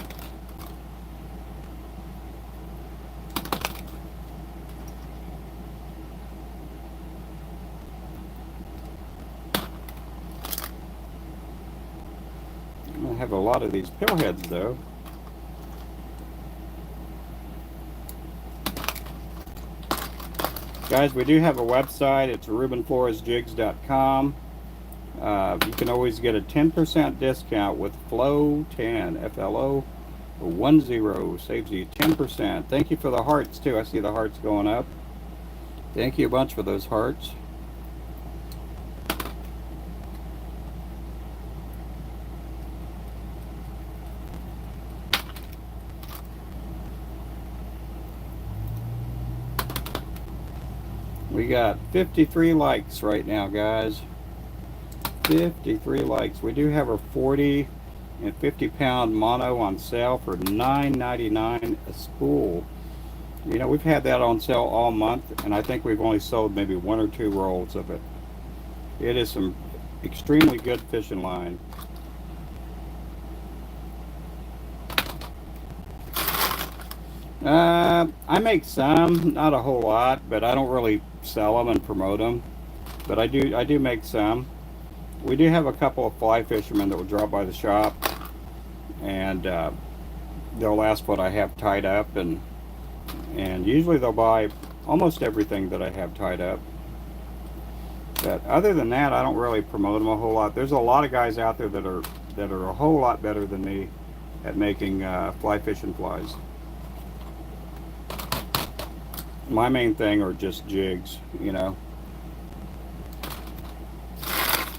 Speaker 1: I have a lot of these pill heads though. Guys, we do have a website. It's rubenfloresjigs.com. You can always get a 10% discount with FLO10, FLO10, saves you 10%. Thank you for the hearts too. I see the hearts going up. Thank you a bunch for those hearts. We got 53 likes right now, guys. 53 likes. We do have our 40 and 50-pound mono on sale for $9.99 a spool. You know, we've had that on sale all month, and I think we've only sold maybe 1 or 2 rolls of it. It is some extremely good fishing line. I make some, not a whole lot, but I don't really sell them and promote them. But I do make some. We do have a couple of fly fishermen that will drop by the shop, and they'll ask what I have tied up, and usually they'll buy almost everything that I have tied up. But other than that, I don't really promote them a whole lot. There's a lot of guys out there that are a whole lot better than me at making fly fishing flies. My main thing are just jigs, you know.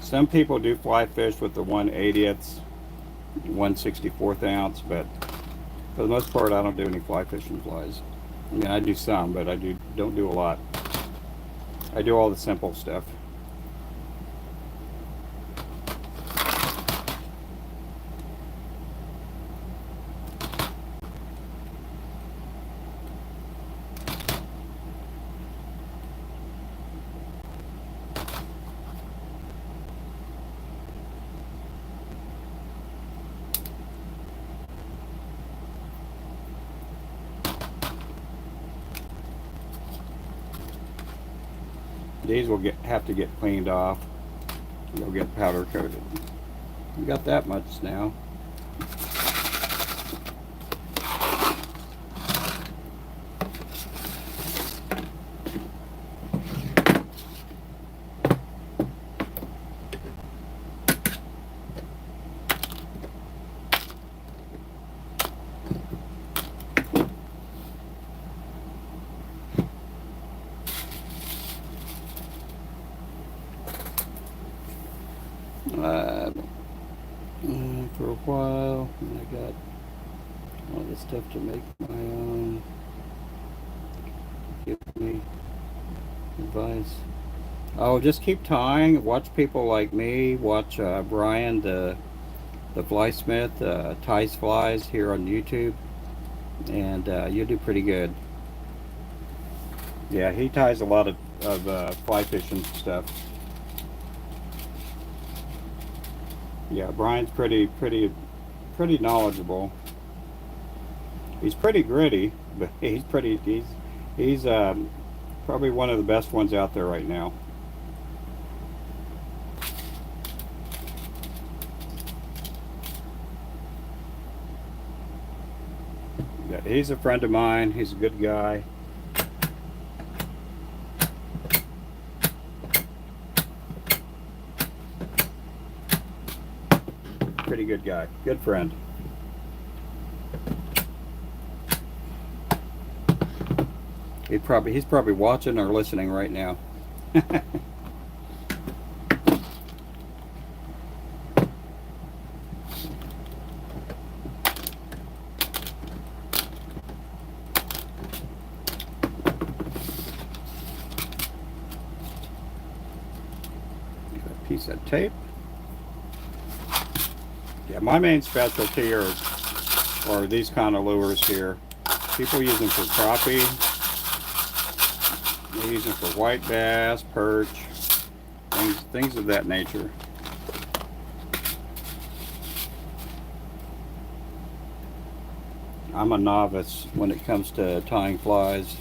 Speaker 1: Some people do fly fish with the 1/80th, 1/64th ounce, but for the most part, I don't do any fly fishing flies. I mean, I do some, but I don't do a lot. I do all the simple stuff. These will have to get cleaned off. They'll get powder coated. We got that much now. For a while, and I got all this stuff to make my own. Give me advice. Oh, just keep tying. Watch people like me. Watch Brian, the fly smith, ties flies here on YouTube, and you'll do pretty good. Yeah, he ties a lot of fly fishing stuff. Yeah, Brian's pretty knowledgeable. He's pretty gritty, but he's probably one of the best ones out there right now. Yeah, he's a friend of mine. He's a good guy. Pretty good guy. Good friend. He's probably watching or listening right now. A piece of tape. Yeah, my main specialty are these kind of lures here. People use them for crappie. They use them for white bass, perch, things of that nature. I'm a novice when it comes to tying flies.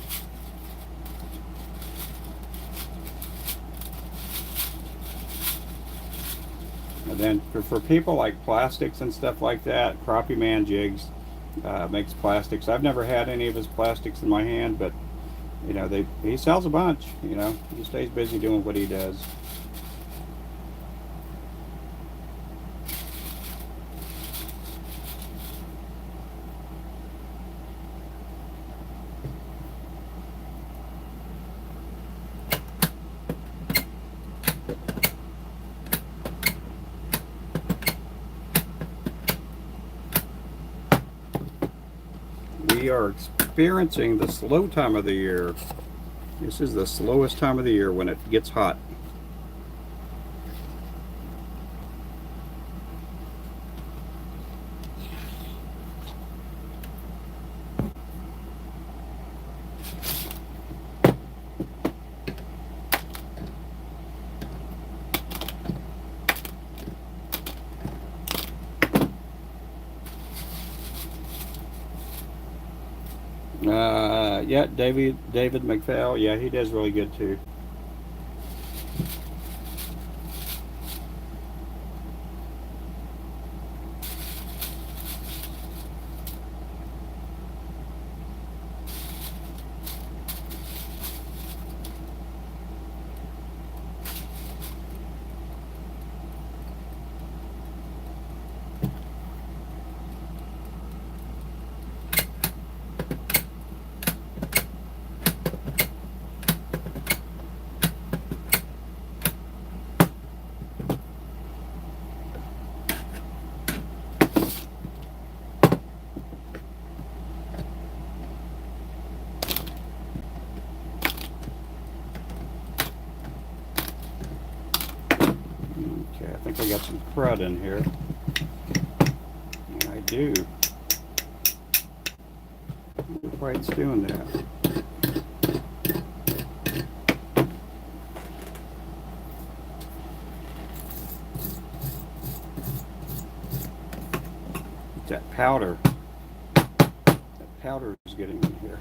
Speaker 1: And then for people like plastics and stuff like that, Crappie Man Jigs makes plastics. I've never had any of his plastics in my hand, but you know he sells a bunch. You know, he stays busy doing what he does. We are experiencing the slow time of the year. This is the slowest time of the year when it gets hot. Yeah, David McPhail. Yeah, he does really good too. Okay, I think I got some crud in here. Yeah, I do. Why it's doing that? It's that powder. That powder is getting in here.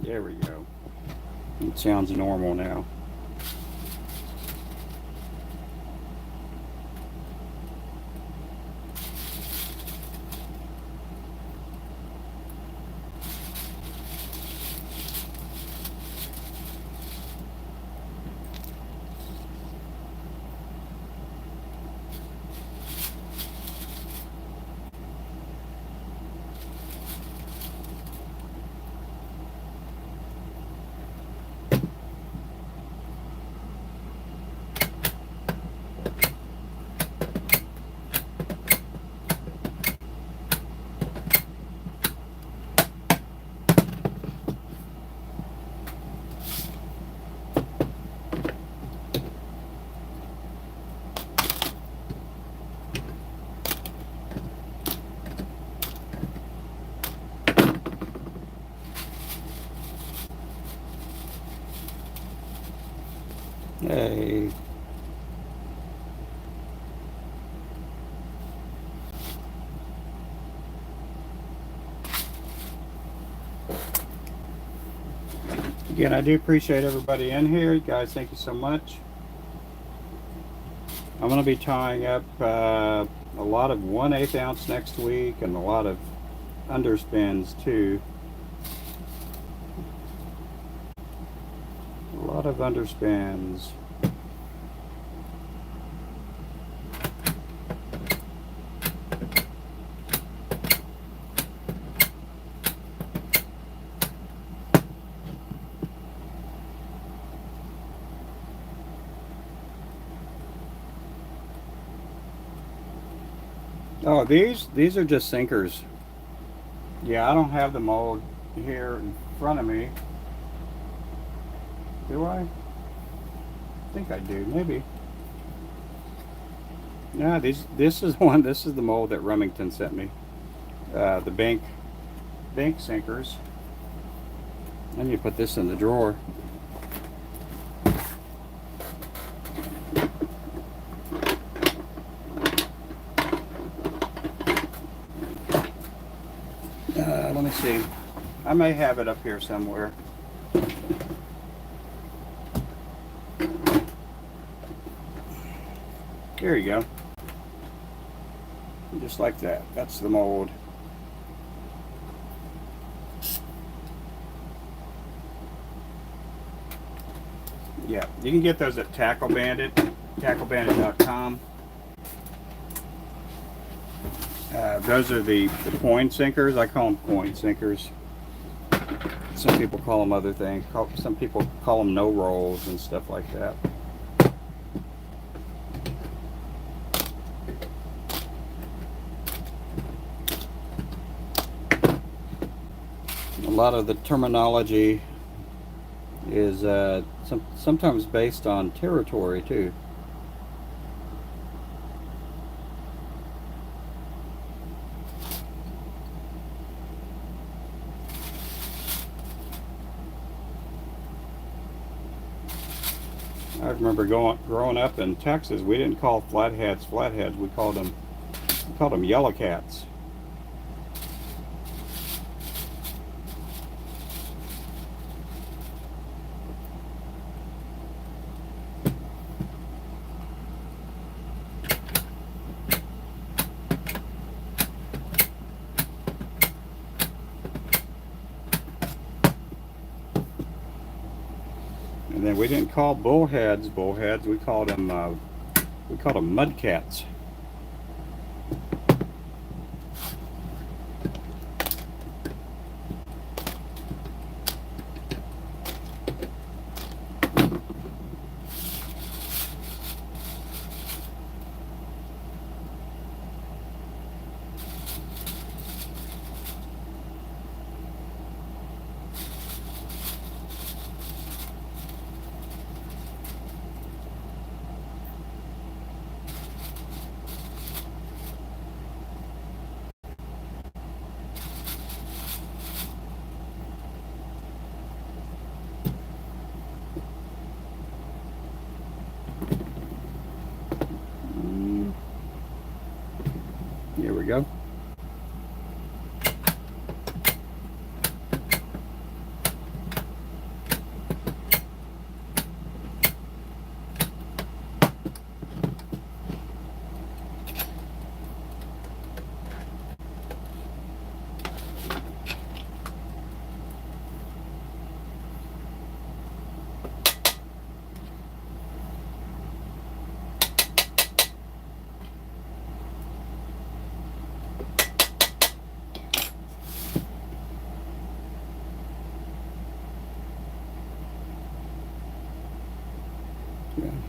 Speaker 1: There we go. It sounds normal now. Hey. Again, I do appreciate everybody in here. You guys, thank you so much. I'm going to be tying up a lot of 1/8 ounce next week and a lot of underspins too. A lot of underspins. Oh, these are just sinkers. Yeah, I don't have the mold here in front of me. Do I? I think I do, maybe. Yeah, this is one. This is the mold that Remington sent me. The bank sinkers. I need to put this in the drawer. Let me see. I may have it up here somewhere. There you go. Just like that. That's the mold. Yeah, you can get those at Tackle Bandit, tacklebandit.com. Those are the coin sinkers. I call them coin sinkers. Some people call them other things. Some people call them no rolls and stuff like that. A lot of the terminology is sometimes based on territory too. I remember growing up in Texas, we didn't call flatheads flatheads. We called them yellow cats. And then we didn't call bullheads. We called them mudcats. Here we go.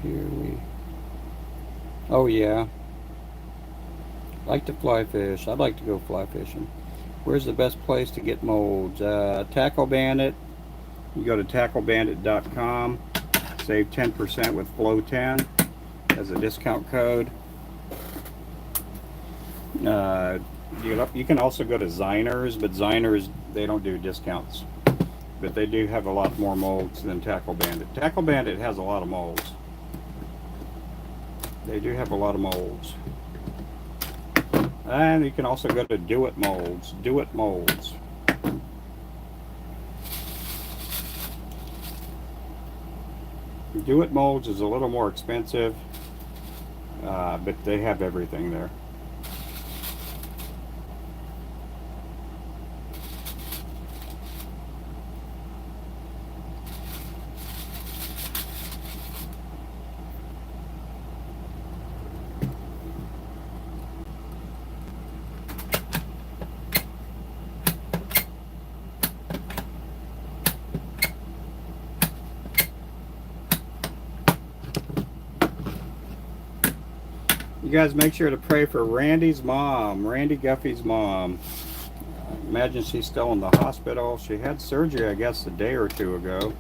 Speaker 1: Here we. Oh yeah. Like to fly fish. I'd like to go fly fishing. Where's the best place to get molds? Tackle Bandit. You go to tacklebandit.com. Save 10% with Flow10 as a discount code. You can also go to Ziners, but Ziners, they don't do discounts. But they do have a lot more molds than Tackle Bandit. Tackle Bandit has a lot of molds. They do have a lot of molds. And you can also go to Do It Molds. Do It Molds. Do It Molds is a little more expensive, but they have everything there. You guys make sure to pray for Randy's mom, Randy Guffey's mom. Imagine she's still in the hospital. She had surgery, I guess, a day or two ago.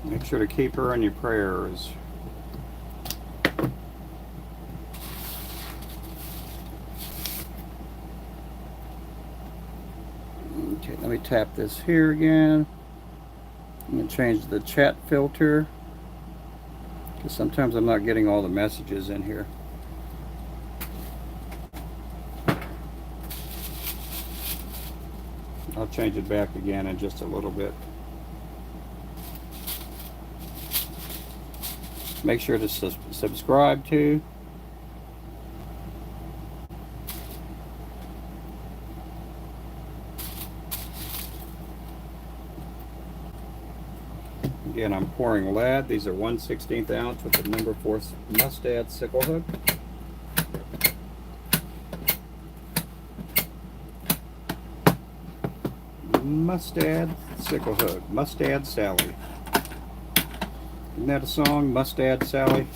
Speaker 1: Make sure to keep her in your prayers. Okay, let me tap this here again. I'm going to change the chat filter, because sometimes I'm not getting all the messages in here. I'll change it back again in just a little bit. Make sure to subscribe to. Again, I'm pouring lead. These are 1/16 ounce with the number 4 mustad sickle hook. Mustad sickle hook. Mustad Sally. Isn't that a song? Mustad Sally?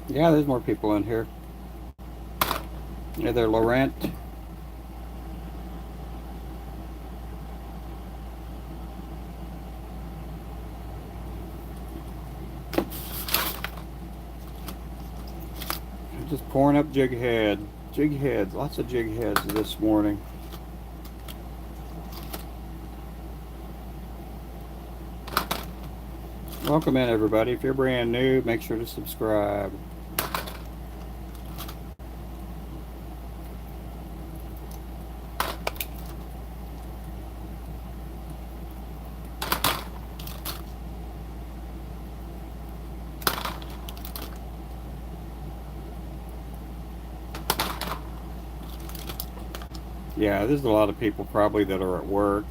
Speaker 1: Yeah, there's more people in here. Yeah, they're Laurent. I'm just pouring up jig heads, lots of jig heads this morning. Welcome in, everybody. If you're brand new, make sure to subscribe. Yeah, there's a lot of people probably that are at work.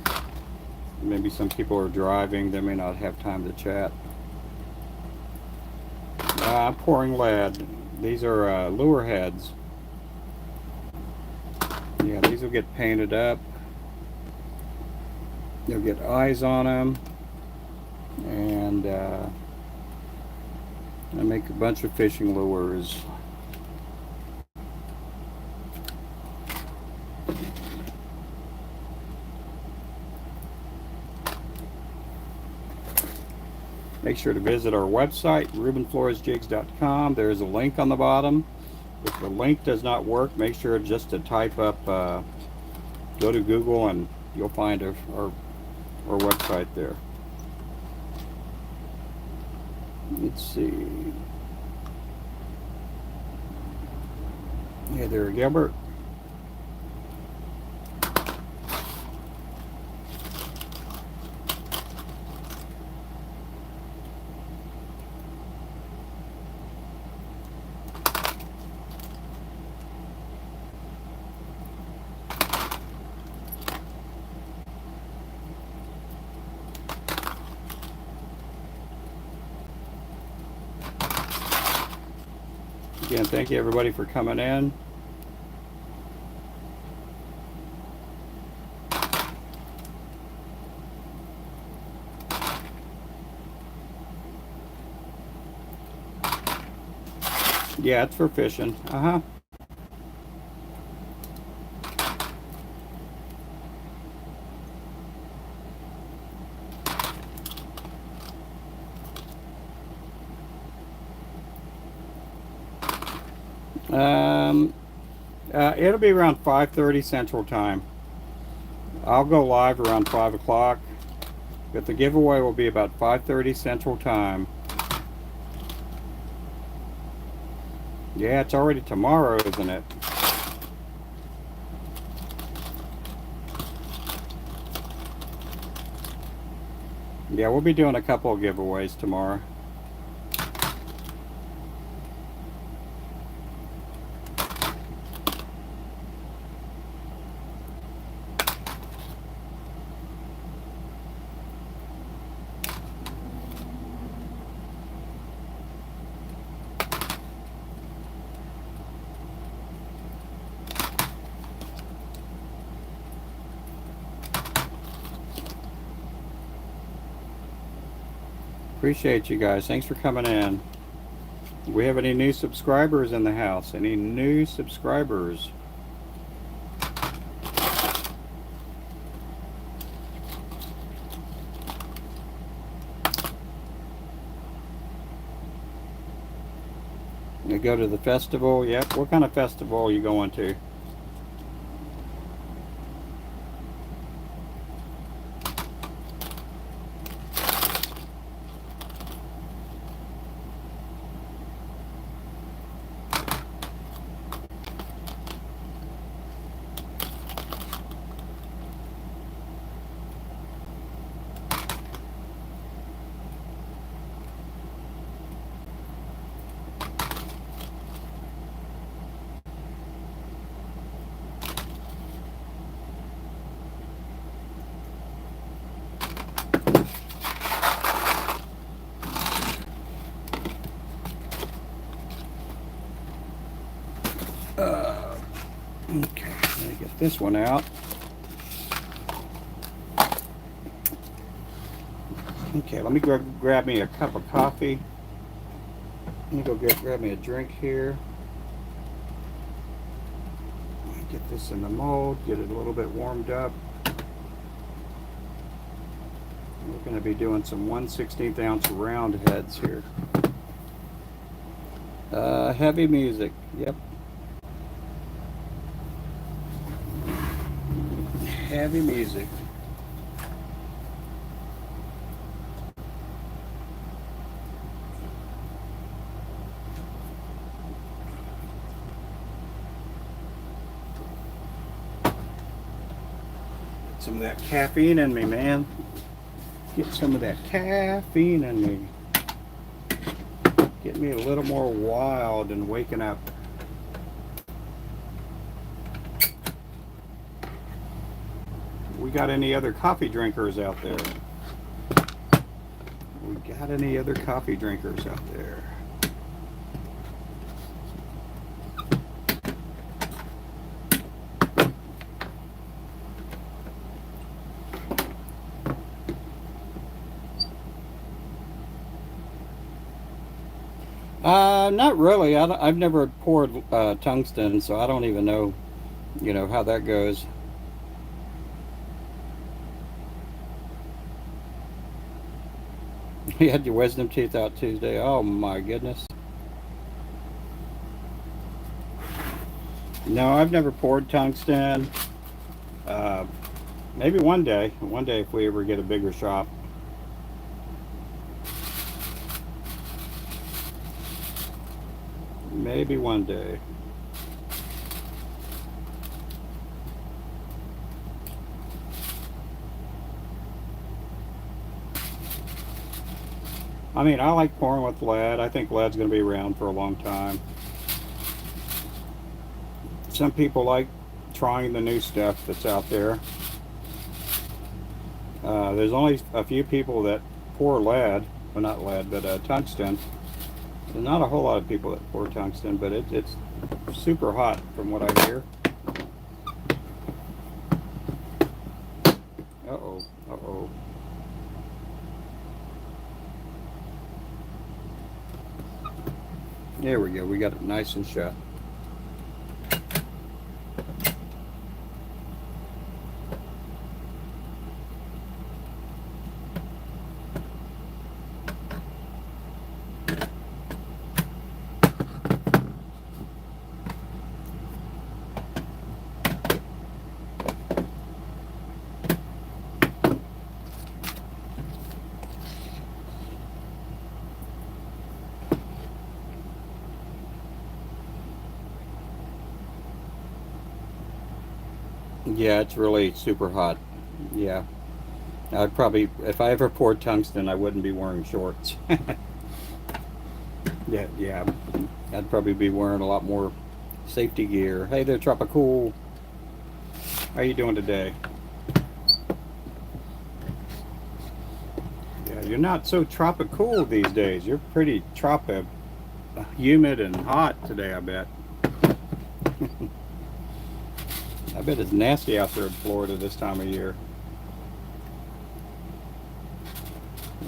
Speaker 1: Maybe some people are driving. They may not have time to chat. I'm pouring lead. These are lure heads. Yeah, these will get painted up. You'll get eyes on them. And I make a bunch of fishing lures. Make sure to visit our website, rubenfloresjigs.com. There is a link on the bottom. If the link does not work, make sure just to type up, go to Google and you'll find our website there. Let's see. Hey there, Gilbert. Again, thank you everybody for coming in. Yeah, it's for fishing. Uh-huh. It'll be around 5:30 Central Time. I'll go live around 5 o'clock, but the giveaway will be about 5:30 Central Time. Yeah, it's already tomorrow, isn't it? Yeah, we'll be doing a couple of giveaways tomorrow. Appreciate you guys. Thanks for coming in. Do we have any new subscribers in the house? Any new subscribers? You go to the festival? Yep. What kind of festival are you going to? Okay, let me get this one out. Okay, let me grab me a cup of coffee. Let me go grab me a drink here. Get this in the mold, get it a little bit warmed up. We're going to be doing some 1/16 ounce round heads here. Heavy music, yep. Heavy music. Some of that caffeine in me, man. Get some of that caffeine in me. Get me a little more wild and waking up. We got any other coffee drinkers out there? We got any other coffee drinkers out there? Not really. I've never poured tungsten, so I don't even know, how that goes. You had your wisdom teeth out Tuesday. Oh my goodness. No, I've never poured tungsten. Maybe one day if we ever get a bigger shop. Maybe one day. I mean, I like pouring with lead. I think lead's going to be around for a long time. Some people like trying the new stuff that's out there. There's only a few people that pour lead, well not lead, but tungsten. There's not a whole lot of people that pour tungsten, but it's super hot from what I hear. Uh-oh, uh-oh. There we go, we got it nice and shut. Yeah, it's really super hot. Yeah. I'd probably, if I ever poured tungsten, I wouldn't be wearing shorts. Yeah, yeah. I'd probably be wearing a lot more safety gear. Hey there, Tropicool. How you doing today? Yeah, you're not so tropical these days. You're pretty humid and hot today, I bet. I bet it's nasty out there in Florida this time of year.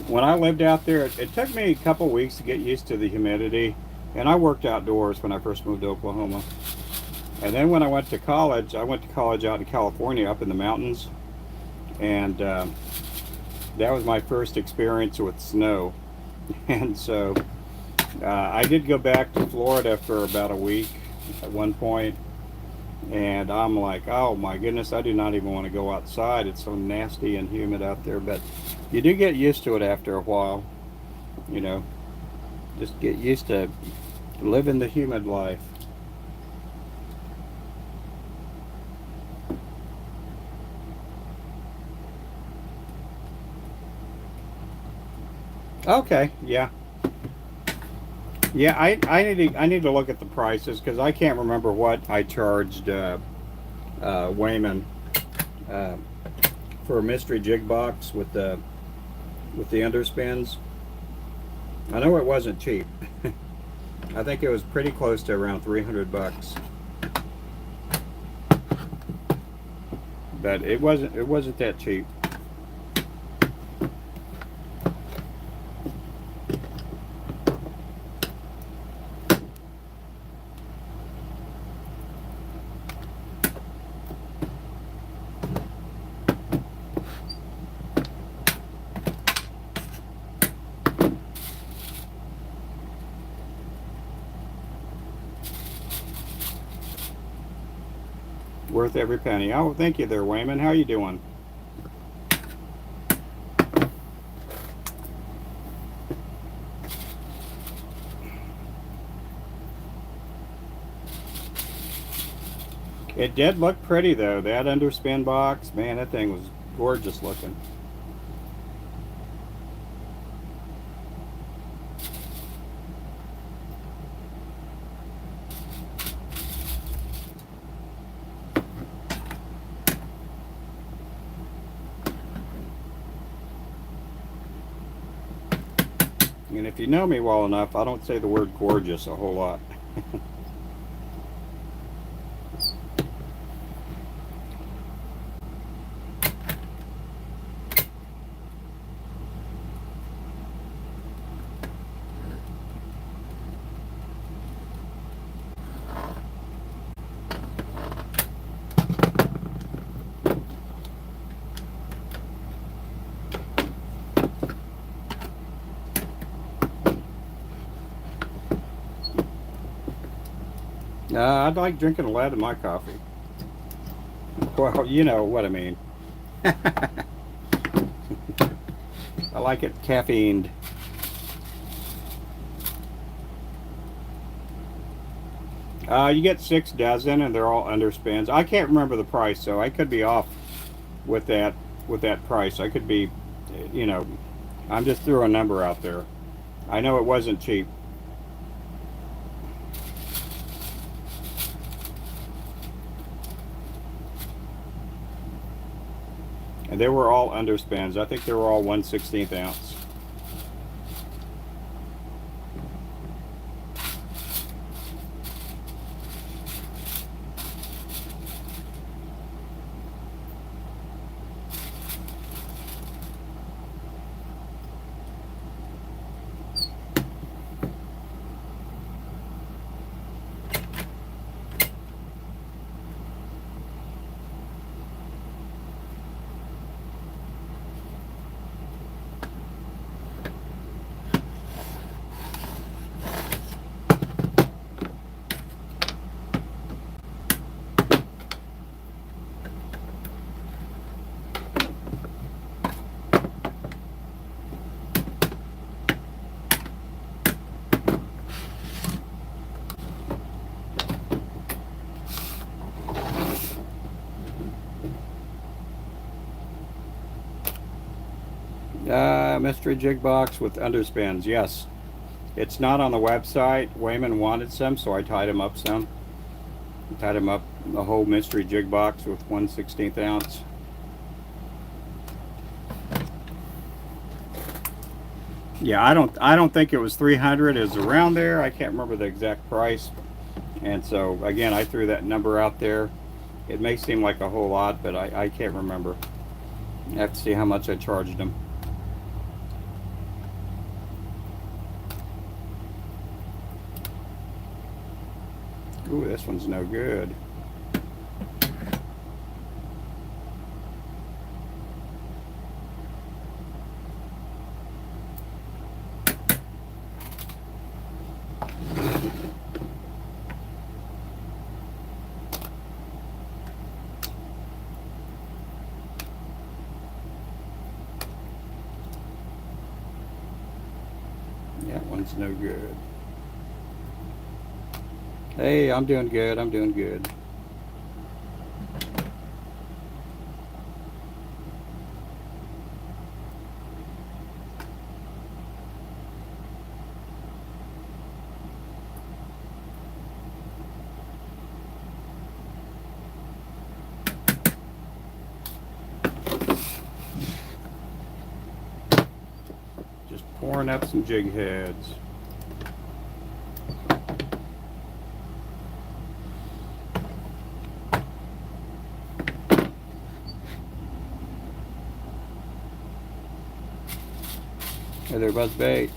Speaker 1: When I lived out there, it took me a couple weeks to get used to the humidity, and I worked outdoors when I first moved to Oklahoma. And then when I went to college out in California, up in the mountains, and that was my first experience with snow. And so I did go back to Florida for about a week at one point, and I'm like, oh my goodness, I do not even want to go outside. It's so nasty and humid out there. But you do get used to it after a while, you know. Just get used to living the humid life. Okay, yeah. Yeah, I need to look at the prices because I can't remember what I charged Wayman uh, for a mystery jig box with the underspins. I know it wasn't cheap. I think it was pretty close to around 300 bucks. But it wasn't that cheap. Worth every penny. Oh, thank you there, Wayman. How you doing? It did look pretty though. That underspin box, man, that thing was gorgeous looking. And if you know me well enough, I don't say the word gorgeous a whole lot. I'd like drinking a lot of my coffee. Well, you know what I mean. I like it caffeined. You get 6 dozen, and they're all underspins. I can't remember the price, so I could be off with that price. I could be, you know, I'm just throwing a number out there. I know it wasn't cheap. And they were all underspins. I think they were all 1/16 ounce. Mystery jig box with underspins. Yes. It's not on the website. Wayman wanted some, so I tied him up some. Tied him up the whole mystery jig box with 1/16 ounce. Yeah, I don't think it was 300. It was around there. I can't remember the exact price. And so again, I threw that number out there. It may seem like a whole lot, but I can't remember. I have to see how much I charged him. Ooh, this one's no good. That one's no good. Hey, I'm doing good. I'm doing good. Just pouring up some jig heads. Hey there, Buzzbait.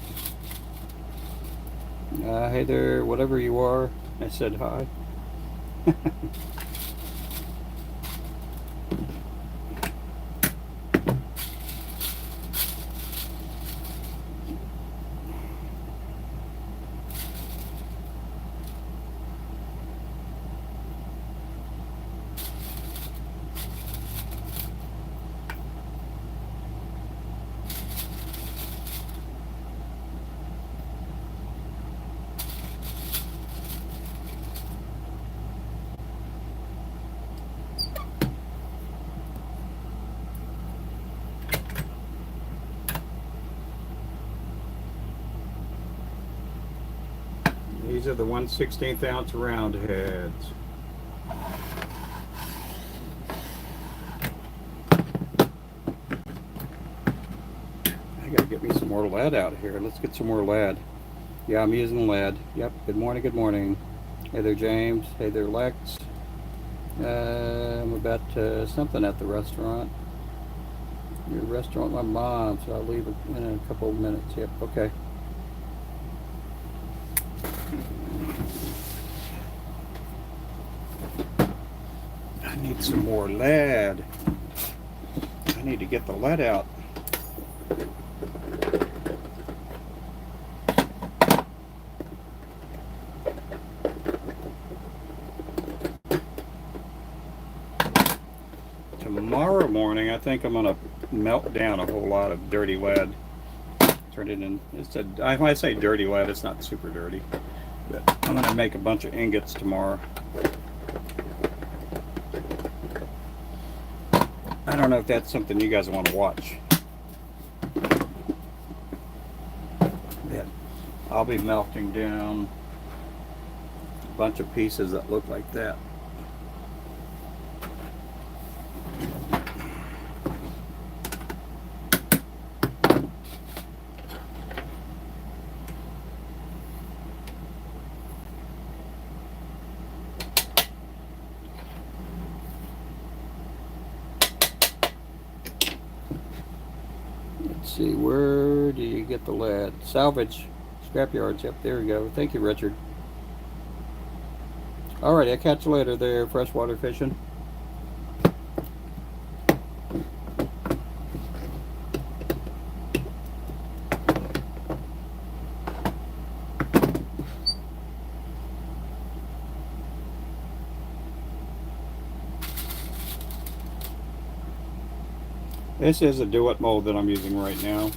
Speaker 1: Hey there, whatever you are. I said hi. These are the 1/16 ounce round heads. I gotta get me some more lead out here. Let's get some more lead. Yeah, I'm using lead. Yep. Good morning. Good morning. Hey there, James. Hey there, Lex. I'm about something at the restaurant. Your restaurant, my mom. So I'll leave in a couple of minutes. Yep. Okay. I need some more lead. I need to get the lead out. Tomorrow morning, I think I'm going to melt down a whole lot of dirty lead. Turn it in. When I say dirty lead, it's not super dirty. But I'm going to make a bunch of ingots tomorrow. I don't know if that's something you guys want to watch. Yeah, I'll be melting down a bunch of pieces that look like that. Let's see, where do you get the lead? Salvage, scrapyards. Yep, there we go. Thank you, Richard. Alright, I'll catch you later there, freshwater fishing. This is a do-it mold that I'm using right now.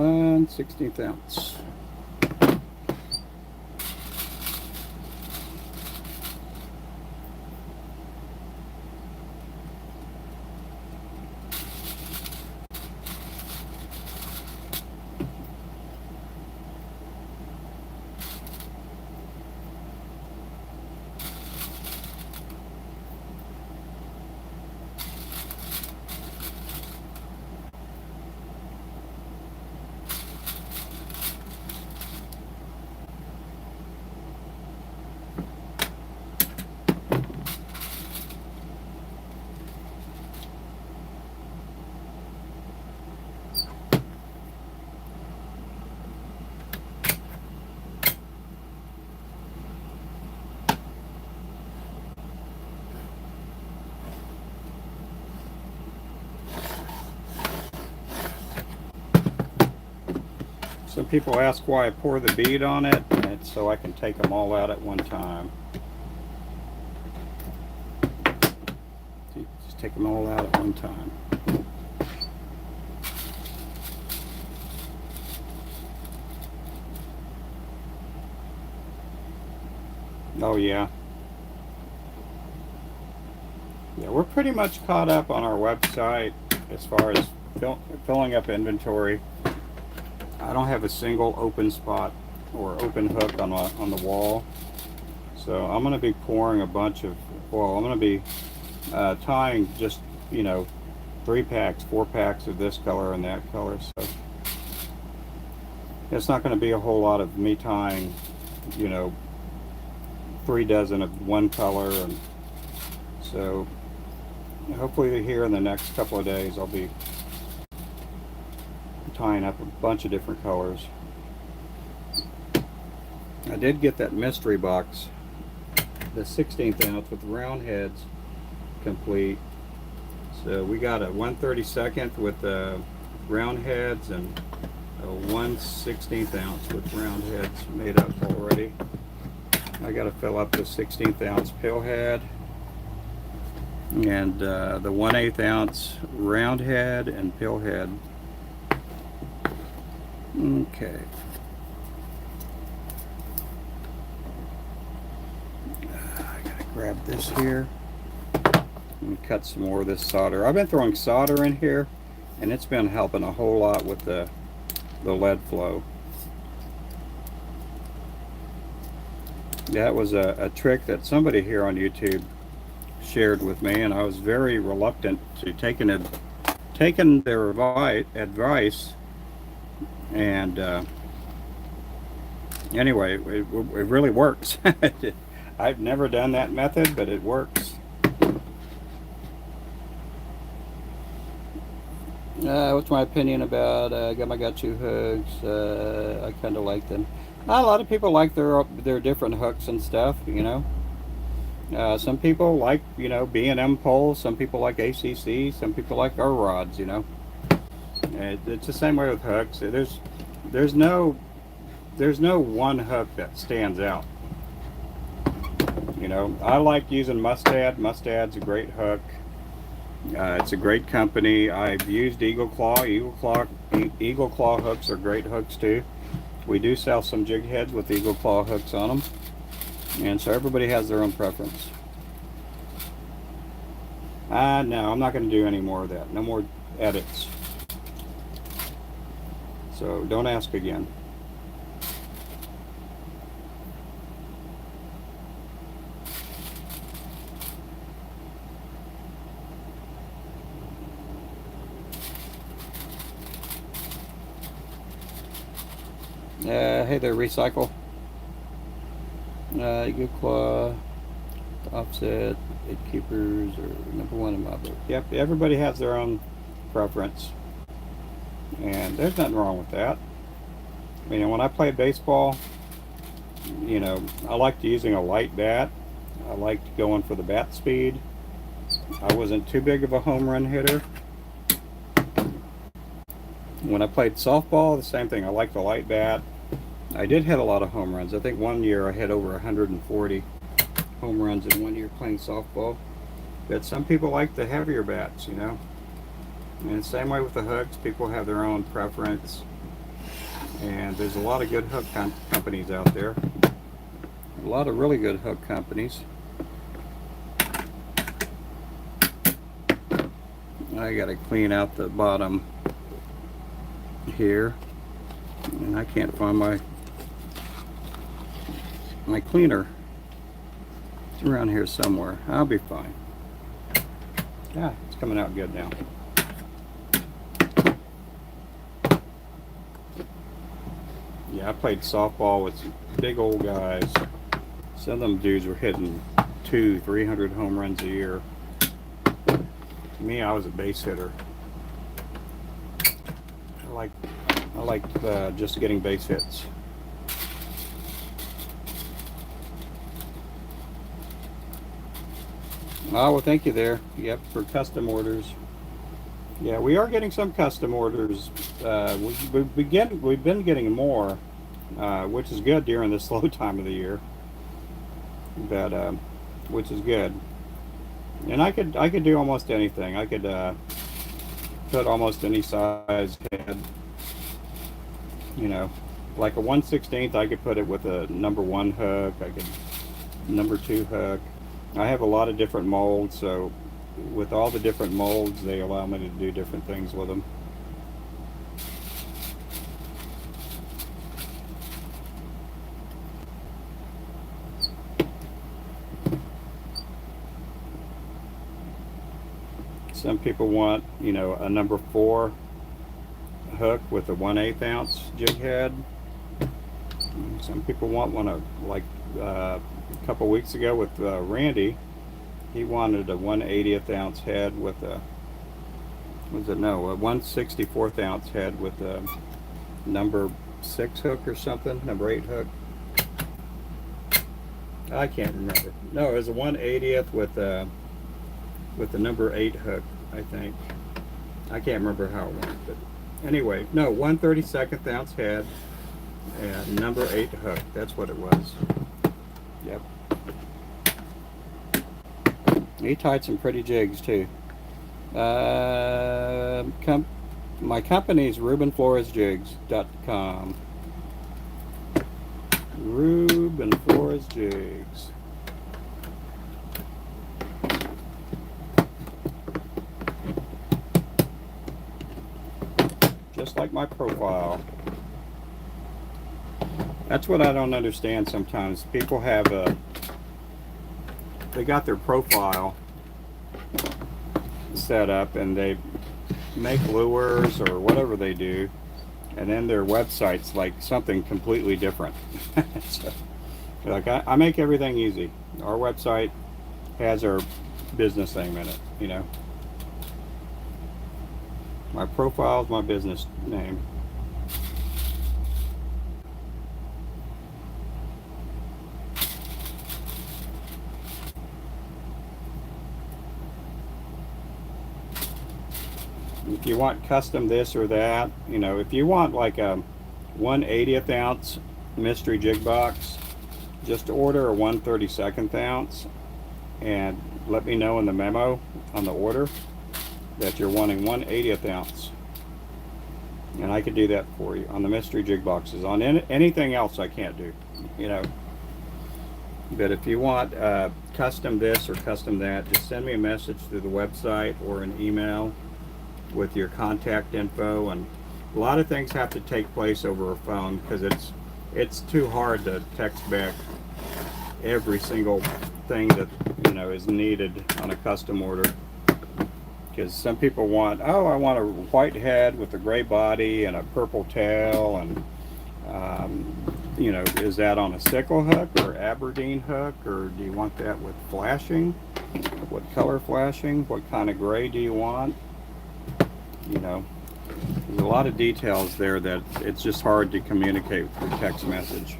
Speaker 1: 1/16 ounce. Some people ask why I pour the bead on it, and it's so I can take them all out at one time. Just take them all out at one time. Oh yeah. Yeah, we're pretty much caught up on our website as far as filling up inventory. I don't have a single open spot or open hook on the wall, so I'm going to be pouring a bunch of, well, I'm going to be tying just, 3 packs, 4 packs of this color and that color, so it's not going to be a whole lot of me tying, 3 dozen of one color, and so hopefully here in the next couple of days I'll be tying up a bunch of different colors. I did get that mystery box, the 16th ounce with round heads complete. So we got a 1/32 with round heads and a 1/16 ounce with round heads made up already. I got to fill up the 16th ounce pill head and the 1/8 ounce round head and pill head. Okay. I gotta grab this here and cut some more of this solder. I've been throwing solder in here, and it's been helping a whole lot with the lead flow. That was a trick that somebody here on YouTube shared with me, and I was very reluctant to taking their advice. And anyway, it really works. I've never done that method, but it works. What's my opinion about got 2 hooks? I kind of like them. A lot of people like their different hooks and stuff, some people like, B&M poles. Some people like ACC. Some people like our rods, It's the same way with hooks. There's no one hook that stands out. I like using Mustad. Mustad's a great hook. It's a great company. I've used Eagle Claw. Eagle Claw hooks are great hooks too. We do sell some jig heads with Eagle Claw hooks on them, and so everybody has their own preference. No, I'm not going to do any more of that. No more edits. So don't ask again. Hey there, Recycle. Eagle Claw, Offset, 8 Keepers, or #1 in my book. Yep, everybody has their own preference, and there's nothing wrong with that. When I play baseball, I liked using a light bat. I liked going for the bat speed. I wasn't too big of a home run hitter. When I played softball, the same thing. I liked the light bat. I did hit a lot of home runs. I think one year I hit over 140 home runs in one year playing softball. But some people like the heavier bats, And the same way with the hooks, people have their own preference. And there's a lot of good hook companies out there. A lot of really good hook companies. I gotta clean out the bottom here, and I can't find my cleaner. It's around here somewhere. I'll be fine. Yeah, it's coming out good now. Yeah, I played softball with big old guys. Some of them dudes were hitting 200-300 home runs a year. Me, I was a base hitter. I liked just getting base hits. Oh, well, thank you there. Yep, for custom orders. Yeah, we are getting some custom orders. We've been getting more, which is good during the slow time of the year. But which is good. And I could do almost anything. I could put almost any size head. You know, like a 1/16, I could put it with a number 1 hook. I could number 2 hook. I have a lot of different molds, so with all the different molds, they allow me to do different things with them. Some people want, you know, a number 4 hook with a 1/8 ounce jig head. Some people want one of, like a couple weeks ago with Randy. He wanted a 1/80th ounce head with a, a 1/64th ounce head with a number 6 hook or something, number 8 hook. I can't remember. No, it was a 1/80th with the number 8 hook, I think. I can't remember how it went, but anyway, no, 1/32nd ounce head and number 8 hook. That's what it was. Yep. He tied some pretty jigs too. My company is RubenFloresJigs.com. Ruben Flores Jigs. Just like my profile. That's what I don't understand sometimes. People have they got their profile set up and they make lures or whatever they do, and then their website's like something completely different. So, like I make everything easy. Our website has our business name in it, you know. My profile is my business name. If you want custom this or that, you know, if you want like a 1/80th ounce mystery jig box, just order a 1/32nd ounce and let me know in the memo on the order that you're wanting 1/80th ounce, and I could do that for you on the mystery jig boxes. On anything else I can't do, you know. But if you want custom this or custom that, just send me a message through the website or an email with your contact info. And a lot of things have to take place over a phone because it's too hard to text back every single thing that, you know, is needed on a custom order. Because some people want, oh, I want a white head with a gray body and a purple tail, and you know, is that on a sickle hook or Aberdeen hook, or do you want that with flashing? What color flashing? What kind of gray do you want? You know, there's a lot of details there that it's just hard to communicate through text message.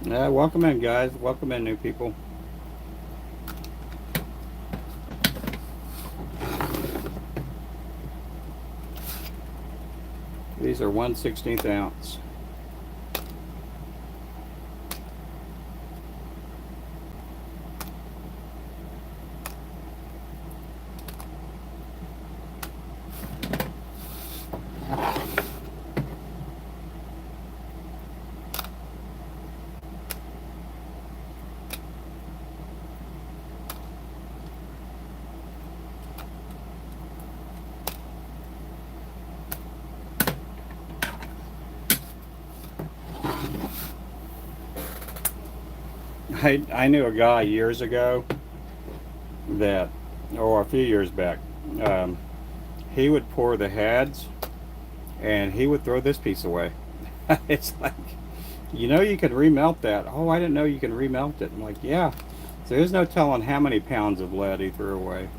Speaker 1: Welcome in, guys. Welcome in, new people. These are 1/16 ounce. I knew a guy years ago that, or a few years back, um, he would pour the heads and he would throw this piece away. It's like, you can remelt that. Oh, I didn't know you can remelt it. I'm like, yeah. So there's no telling how many pounds of lead he threw away.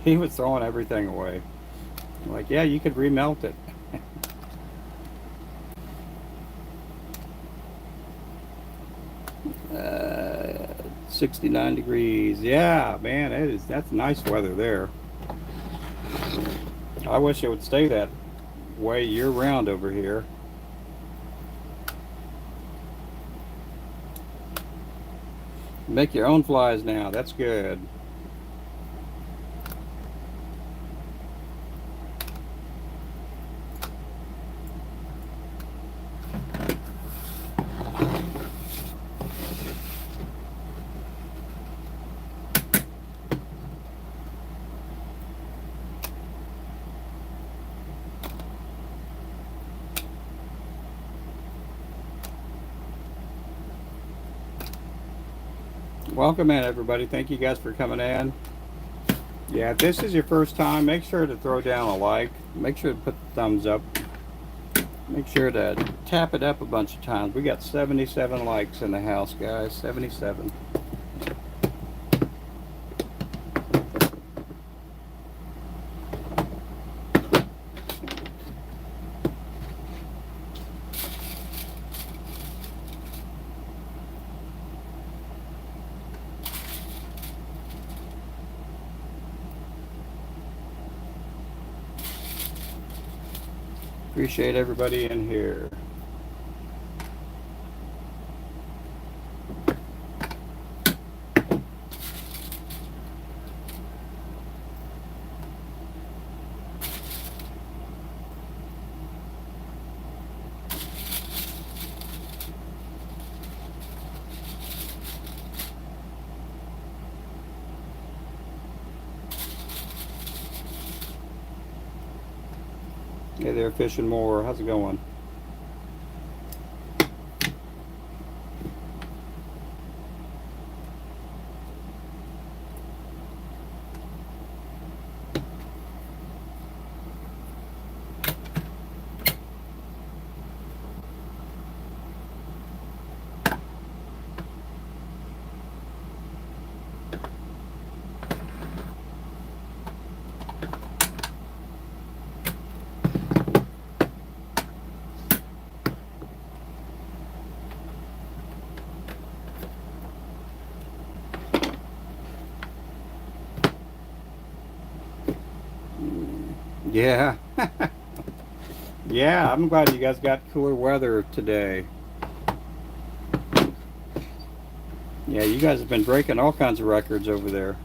Speaker 1: He was throwing everything away. I'm like, yeah, you could remelt it. 69 degrees. Yeah, man, that's nice weather there. I wish it would stay that way year round over here. Make your own flies now. That's good. Welcome in, everybody. Thank you guys for coming in. Yeah, if this is your first time, make sure to throw down a like. Make sure to put the thumbs up. Make sure to tap it up a bunch of times. We got 77 likes in the house, guys. 77. Appreciate everybody in here. Hey there, fishing more. How's it going? Yeah. Yeah, I'm glad you guys got cooler weather today. Yeah, you guys have been breaking all kinds of records over there.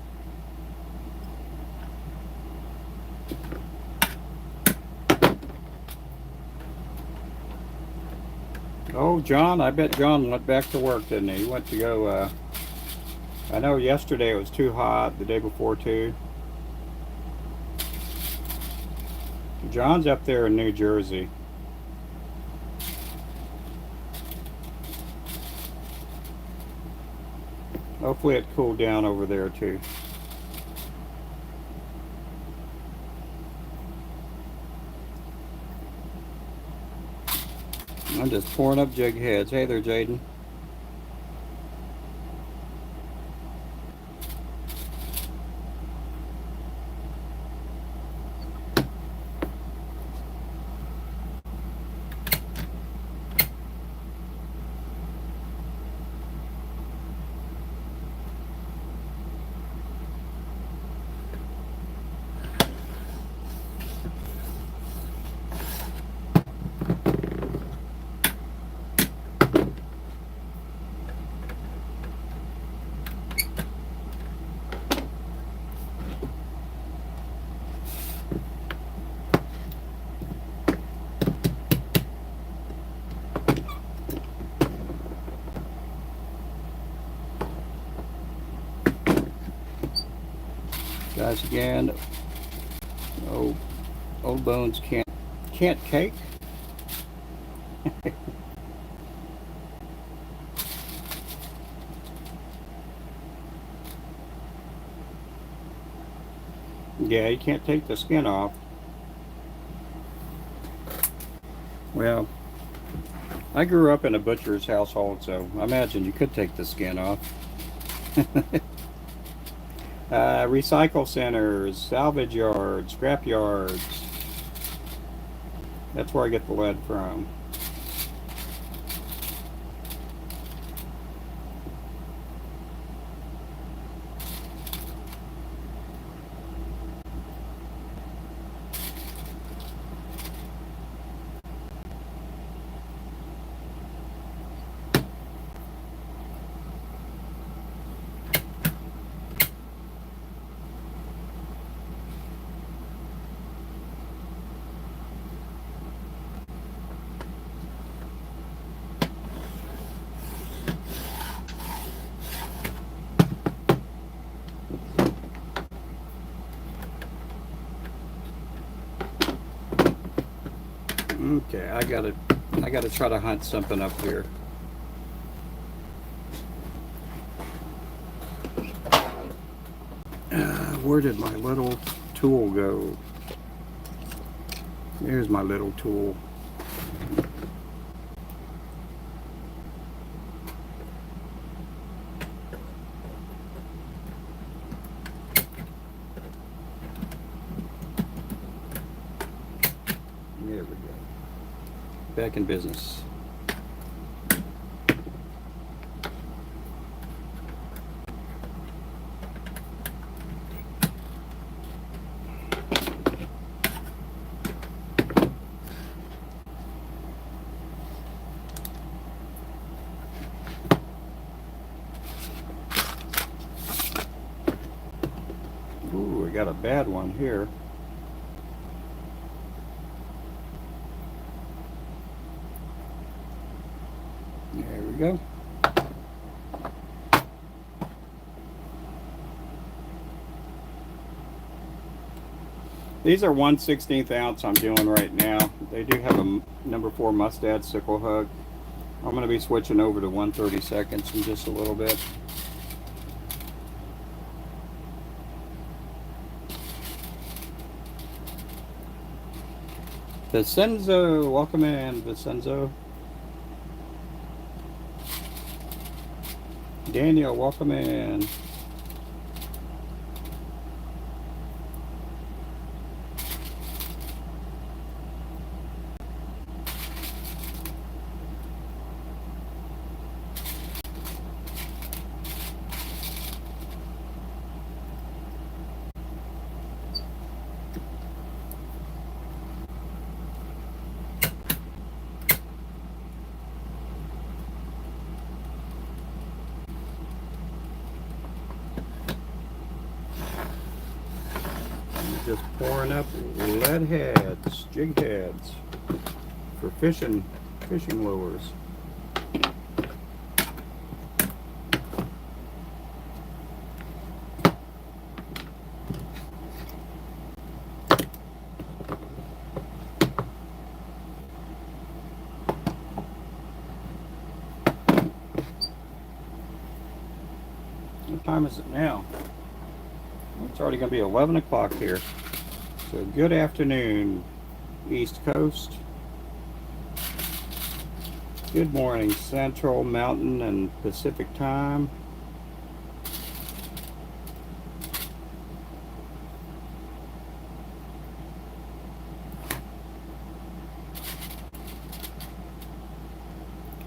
Speaker 1: Oh, John, I bet John went back to work, didn't he? He went to go, I know yesterday it was too hot, the day before too. John's up there in New Jersey. Hopefully it cooled down over there too. I'm just pouring up jig heads. Hey there, Jaden. Guys, again, old bones can't cake. Yeah, you can't take the skin off. Well, I grew up in a butcher's household, so I imagine you could take the skin off. Recycle centers, salvage yards, scrap yards. That's where I get the lead from. Okay, I gotta try to hunt something up here. Where did my little tool go? There's my little tool. There we go. Back in business. Ooh, we got a bad one here. There we go. These are 1/16 ounce I'm doing right now. They do have a number 4 mustad sickle hook. I'm going to be switching over to 1/32 in just a little bit. Vincenzo, welcome in, Vincenzo. Daniel, welcome in. Just pouring up lead heads, jig heads for fishing lures. What time is it now? It's already going to be 11 o'clock here. So good afternoon, East Coast. Good morning, Central, Mountain, and Pacific time.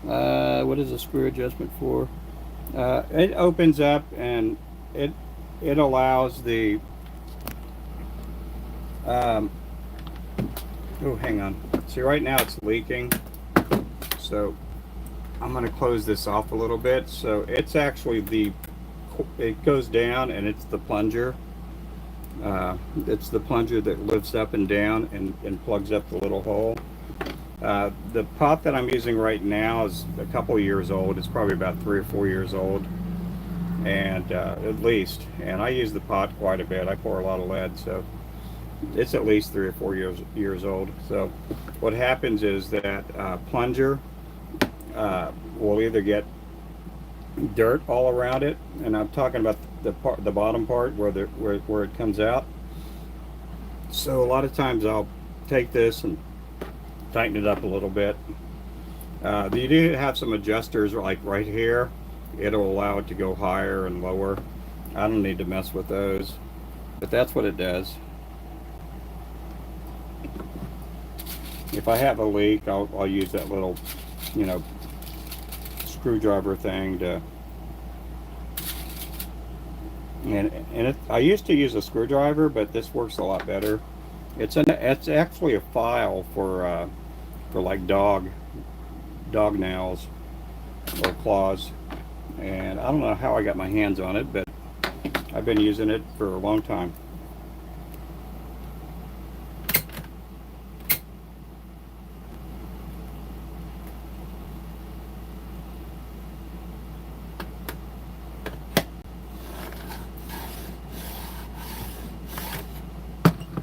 Speaker 1: What is the screw adjustment for? It opens up and it allows the oh, hang on. See, right now it's leaking, so I'm going to close this off a little bit. So it's actually it goes down, and it's the plunger. It's the plunger that lifts up and down and plugs up the little hole. The pot that I'm using right now is a couple years old. It's probably about 3 or 4 years old. and at least. And I use the pot quite a bit. I pour a lot of lead, so it's at least 3 or 4 years old. So what happens is that plunger will either get dirt all around it, and I'm talking about the bottom part where it comes out. So a lot of times I'll take this and tighten it up a little bit. You do have some adjusters like right here. It'll allow it to go higher and lower. I don't need to mess with those, but that's what it does. If I have a leak, I'll use that little, you know, screwdriver thing to. I used to use a screwdriver, but this works a lot better. It's actually a file for like dog nails or claws, and I don't know how I got my hands on it, but I've been using it for a long time.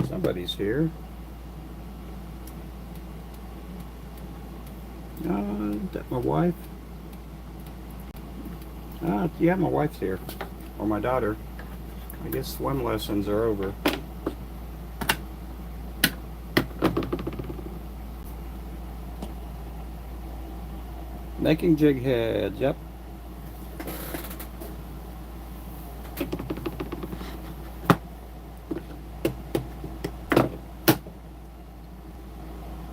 Speaker 1: Somebody's here. Is that my wife? Yeah, my wife's here. Or my daughter. I guess swim lessons are over. Making jig heads, yep.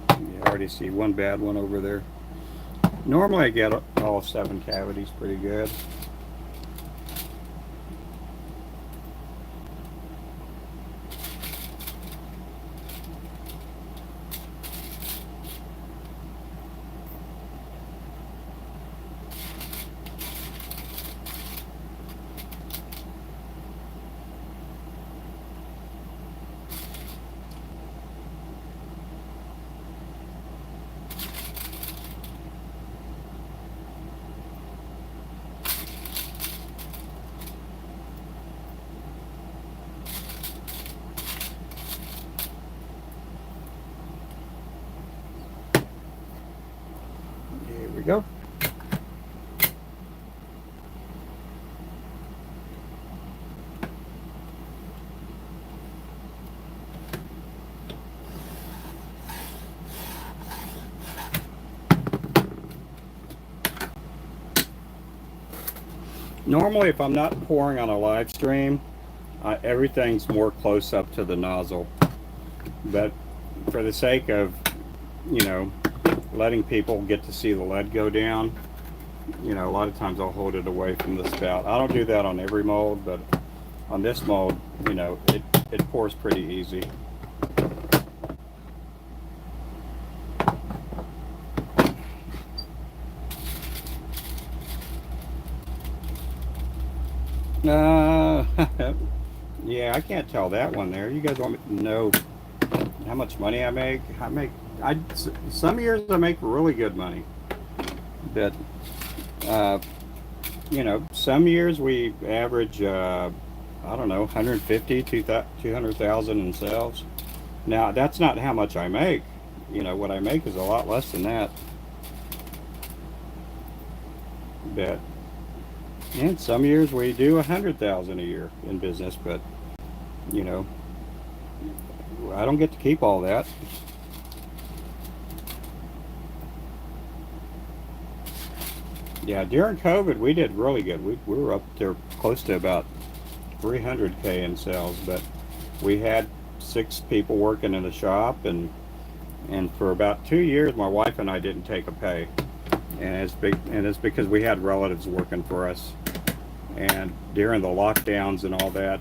Speaker 1: You already see one bad one over there. Normally I get all 7 cavities pretty good. Here we go. Normally, if I'm not pouring on a live stream, everything's more close up to the nozzle. But for the sake of, you know, letting people get to see the lead go down, you know, a lot of times I'll hold it away from the spout. I don't do that on every mold, but on this mold, you know, it pours pretty easy. Yeah, I can't tell that one there. You guys want me to know how much money I make? Some years I make really good money, but you know, some years we average I don't know, 150 to 200,000 in sales. Now that's not how much I make. You know, what I make is a lot less than that. But and some years we do 100,000 a year in business, but you know, I don't get to keep all that. Yeah, during COVID we did really good. We were up there close to about 300K in sales, but we had 6 people working in the shop, and for about 2 years my wife and I didn't take a pay, and it's because we had relatives working for us, and during the lockdowns and all that,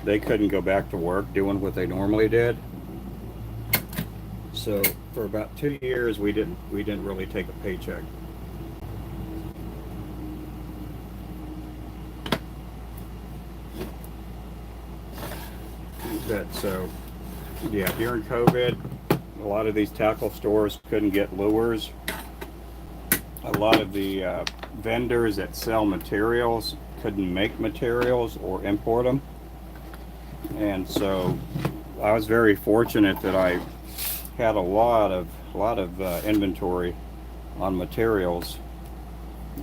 Speaker 1: they couldn't go back to work doing what they normally did. So for about 2 years we didn't really take a paycheck. But so yeah, during COVID, a lot of these tackle stores couldn't get lures. A lot of the vendors that sell materials couldn't make materials or import them. And so I was very fortunate that I had a lot of inventory on materials,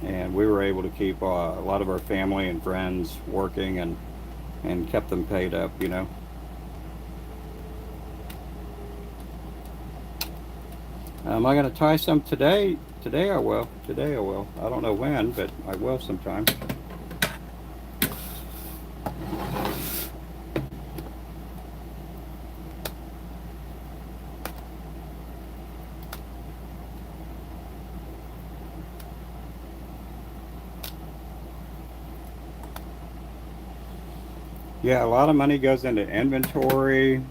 Speaker 1: and we were able to keep a lot of our family and friends working and kept them paid up, you know. Am I going to tie some today? Today I will. Today I will. I don't know when, but I will sometime. Yeah, a lot of money goes into inventory,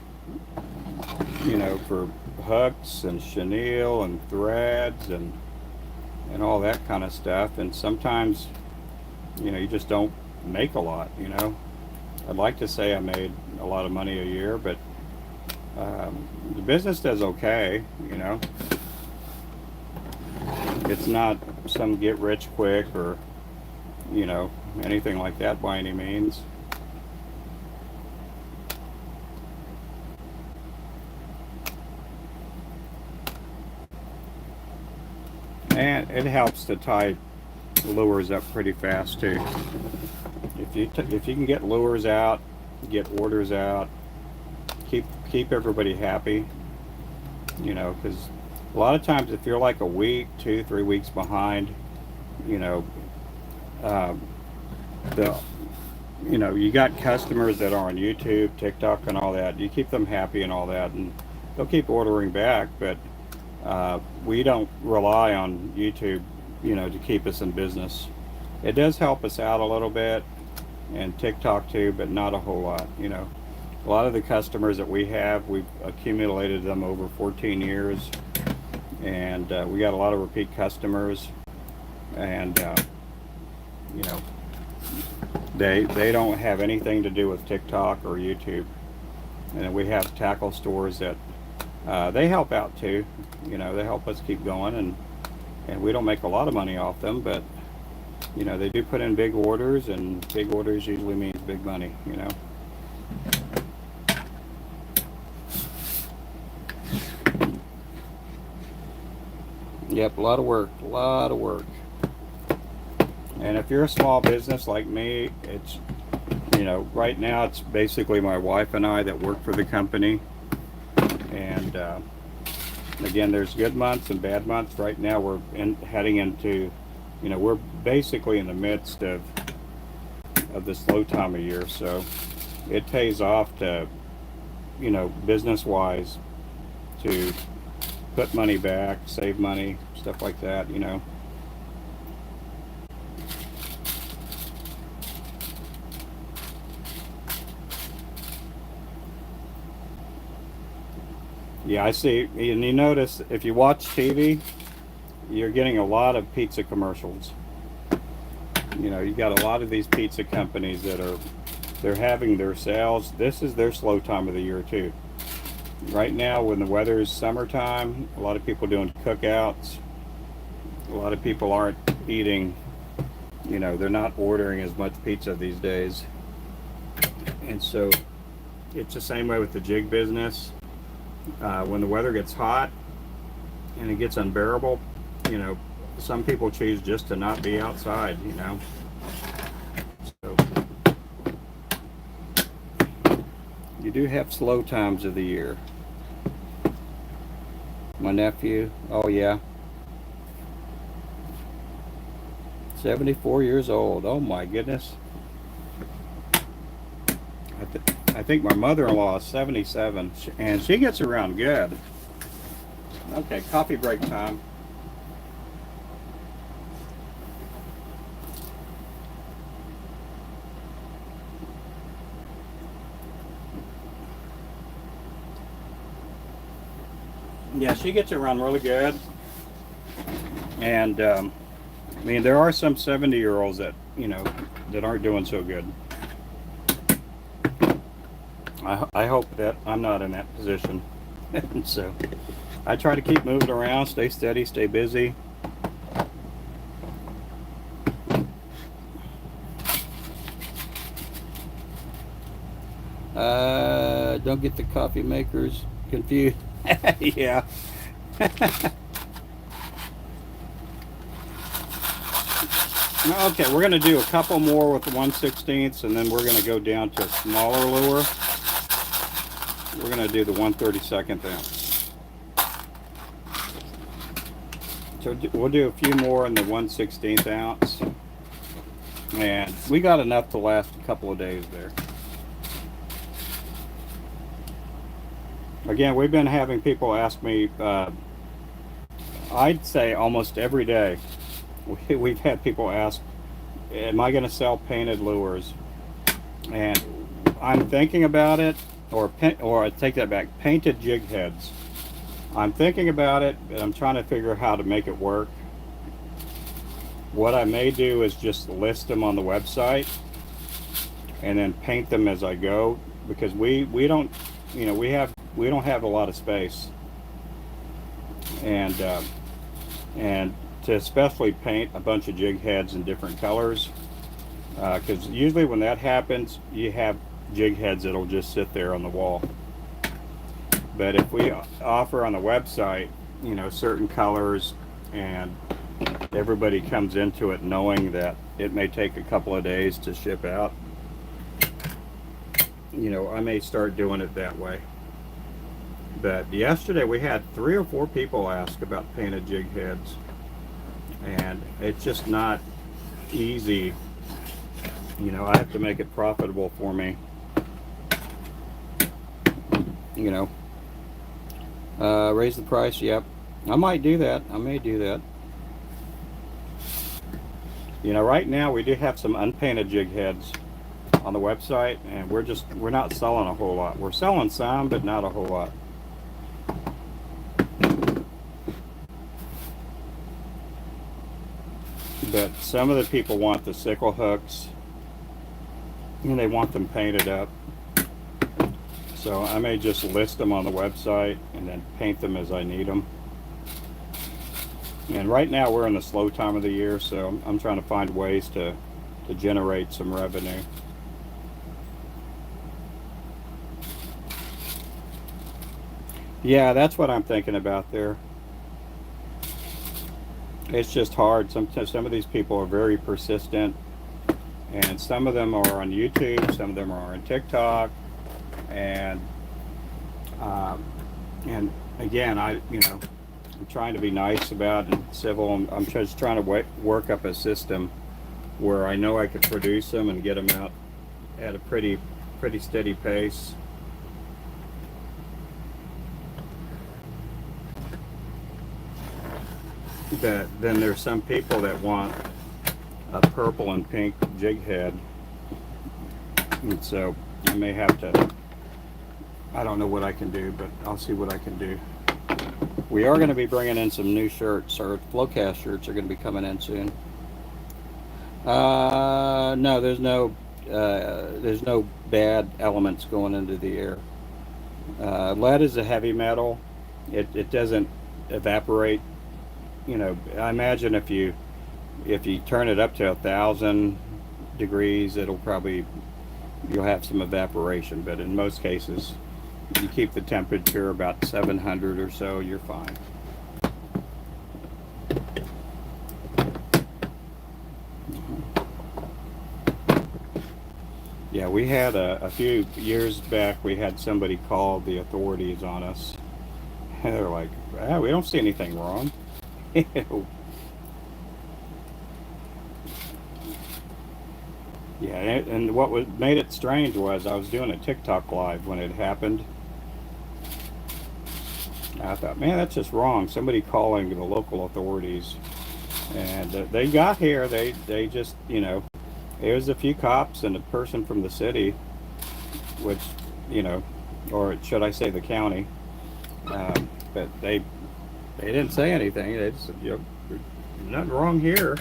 Speaker 1: you know, for hooks and chenille and threads and all that kind of stuff. And sometimes, you know, you just don't make a lot, you know. I'd like to say I made a lot of money a year, but the business does okay, you know. It's not some get rich quick or, you know, anything like that by any means. And it helps to tie lures up pretty fast too. If you can get lures out, get orders out, keep everybody happy, you know, because a lot of times if you're like a week, 2-3 weeks behind, you know, the you know, you got customers that are on YouTube, TikTok, and all that. You keep them happy and all that, and they'll keep ordering back. But we don't rely on YouTube, you know, to keep us in business. It does help us out a little bit, and TikTok too, but not a whole lot. You know, a lot of the customers that we have, we've accumulated them over 14 years, and we got a lot of repeat customers, and you know, they don't have anything to do with TikTok or YouTube. And we have tackle stores that they help out too. You know, they help us keep going, and we don't make a lot of money off them, but you know, they do put in big orders, and big orders usually means big money, you know. Yep, a lot of work, a lot of work. And if you're a small business like me, it's, you know, right now it's basically my wife and I that work for the company. And again, there's good months and bad months. Right now we're heading into, you know, we're basically in the midst of the slow time of year. So it pays off to, you know, business-wise, to put money back, save money, stuff like that, you know. Yeah, I see. And you notice if you watch TV, you're getting a lot of pizza commercials. You know, you got a lot of these pizza companies that they're having their sales. This is their slow time of the year too. Right now, when the weather is summertime, a lot of people doing cookouts. A lot of people aren't eating, you know, they're not ordering as much pizza these days. And so it's the same way with the jig business. When the weather gets hot and it gets unbearable, you know, some people choose just to not be outside, you know. So you do have slow times of the year. My nephew, oh yeah, 74 years old. Oh my goodness. I think my mother-in-law is 77, and she gets around good. Okay, coffee break time. Yeah, she gets around really good. And I mean, there are some 70-year-olds that, you know, that aren't doing so good. I hope that I'm not in that position. And so I try to keep moving around, stay steady, stay busy. Don't get the coffee makers confused. Yeah. Okay, we're going to do a couple more with the 1/16, and then we're going to go down to a smaller lure. We're going to do the 1/32 ounce. So we'll do a few more in the 1/16 ounce. And we got enough to last a couple of days there. Again, we've been having people ask me, I'd say almost every day, we've had people ask, am I going to sell painted lures? And I'm thinking about it, or I take that back, painted jig heads. I'm thinking about it, and I'm trying to figure how to make it work. What I may do is just list them on the website and then paint them as I go, because we don't, you know, we don't have a lot of space, and to especially paint a bunch of jig heads in different colors, because usually when that happens, you have jig heads that'll just sit there on the wall. But if we offer on the website, you know, certain colors, and everybody comes into it knowing that it may take a couple of days to ship out, you know, I may start doing it that way. But yesterday we had 3 or 4 people ask about painted jig heads, and it's just not easy. You know, I have to make it profitable for me, you know. Raise the price. Yep, I might do that. I may do that. You know, right now we do have some unpainted jig heads on the website, and we're not selling a whole lot. We're selling some, but not a whole lot. But some of the people want the sickle hooks, and they want them painted up. So I may just list them on the website and then paint them as I need them. And right now we're in the slow time of the year, so I'm trying to find ways to generate some revenue. Yeah, that's what I'm thinking about there. It's just hard. Some of these people are very persistent, and some of them are on YouTube, some of them are on TikTok, and again, I'm trying to be nice about it, civil. I'm just trying to work up a system where I know I could produce them and get them out at a pretty steady pace. But then there's some people that want a purple and pink jig head, and so I may have to, I don't know what I can do, but I'll see what I can do. We are going to be bringing in some new shirts. Our Flowcast shirts are going to be coming in soon. No, there's no bad elements going into the air. Lead is a heavy metal. It doesn't evaporate. You know, I imagine if you turn it up to 1,000 degrees, you'll have some evaporation. But in most cases, you keep the temperature about 700 or so, you're fine. Yeah, we had a few years back, we had somebody call the authorities on us. They're like, we don't see anything wrong. Yeah, and what made it strange was I was doing a TikTok live when it happened. I thought, man, that's just wrong. Somebody calling the local authorities, and they got here. They just, you know, there was a few cops and a person from the city, which, you know, or should I say the county, but they didn't say anything. They just said, you know, there's nothing wrong here.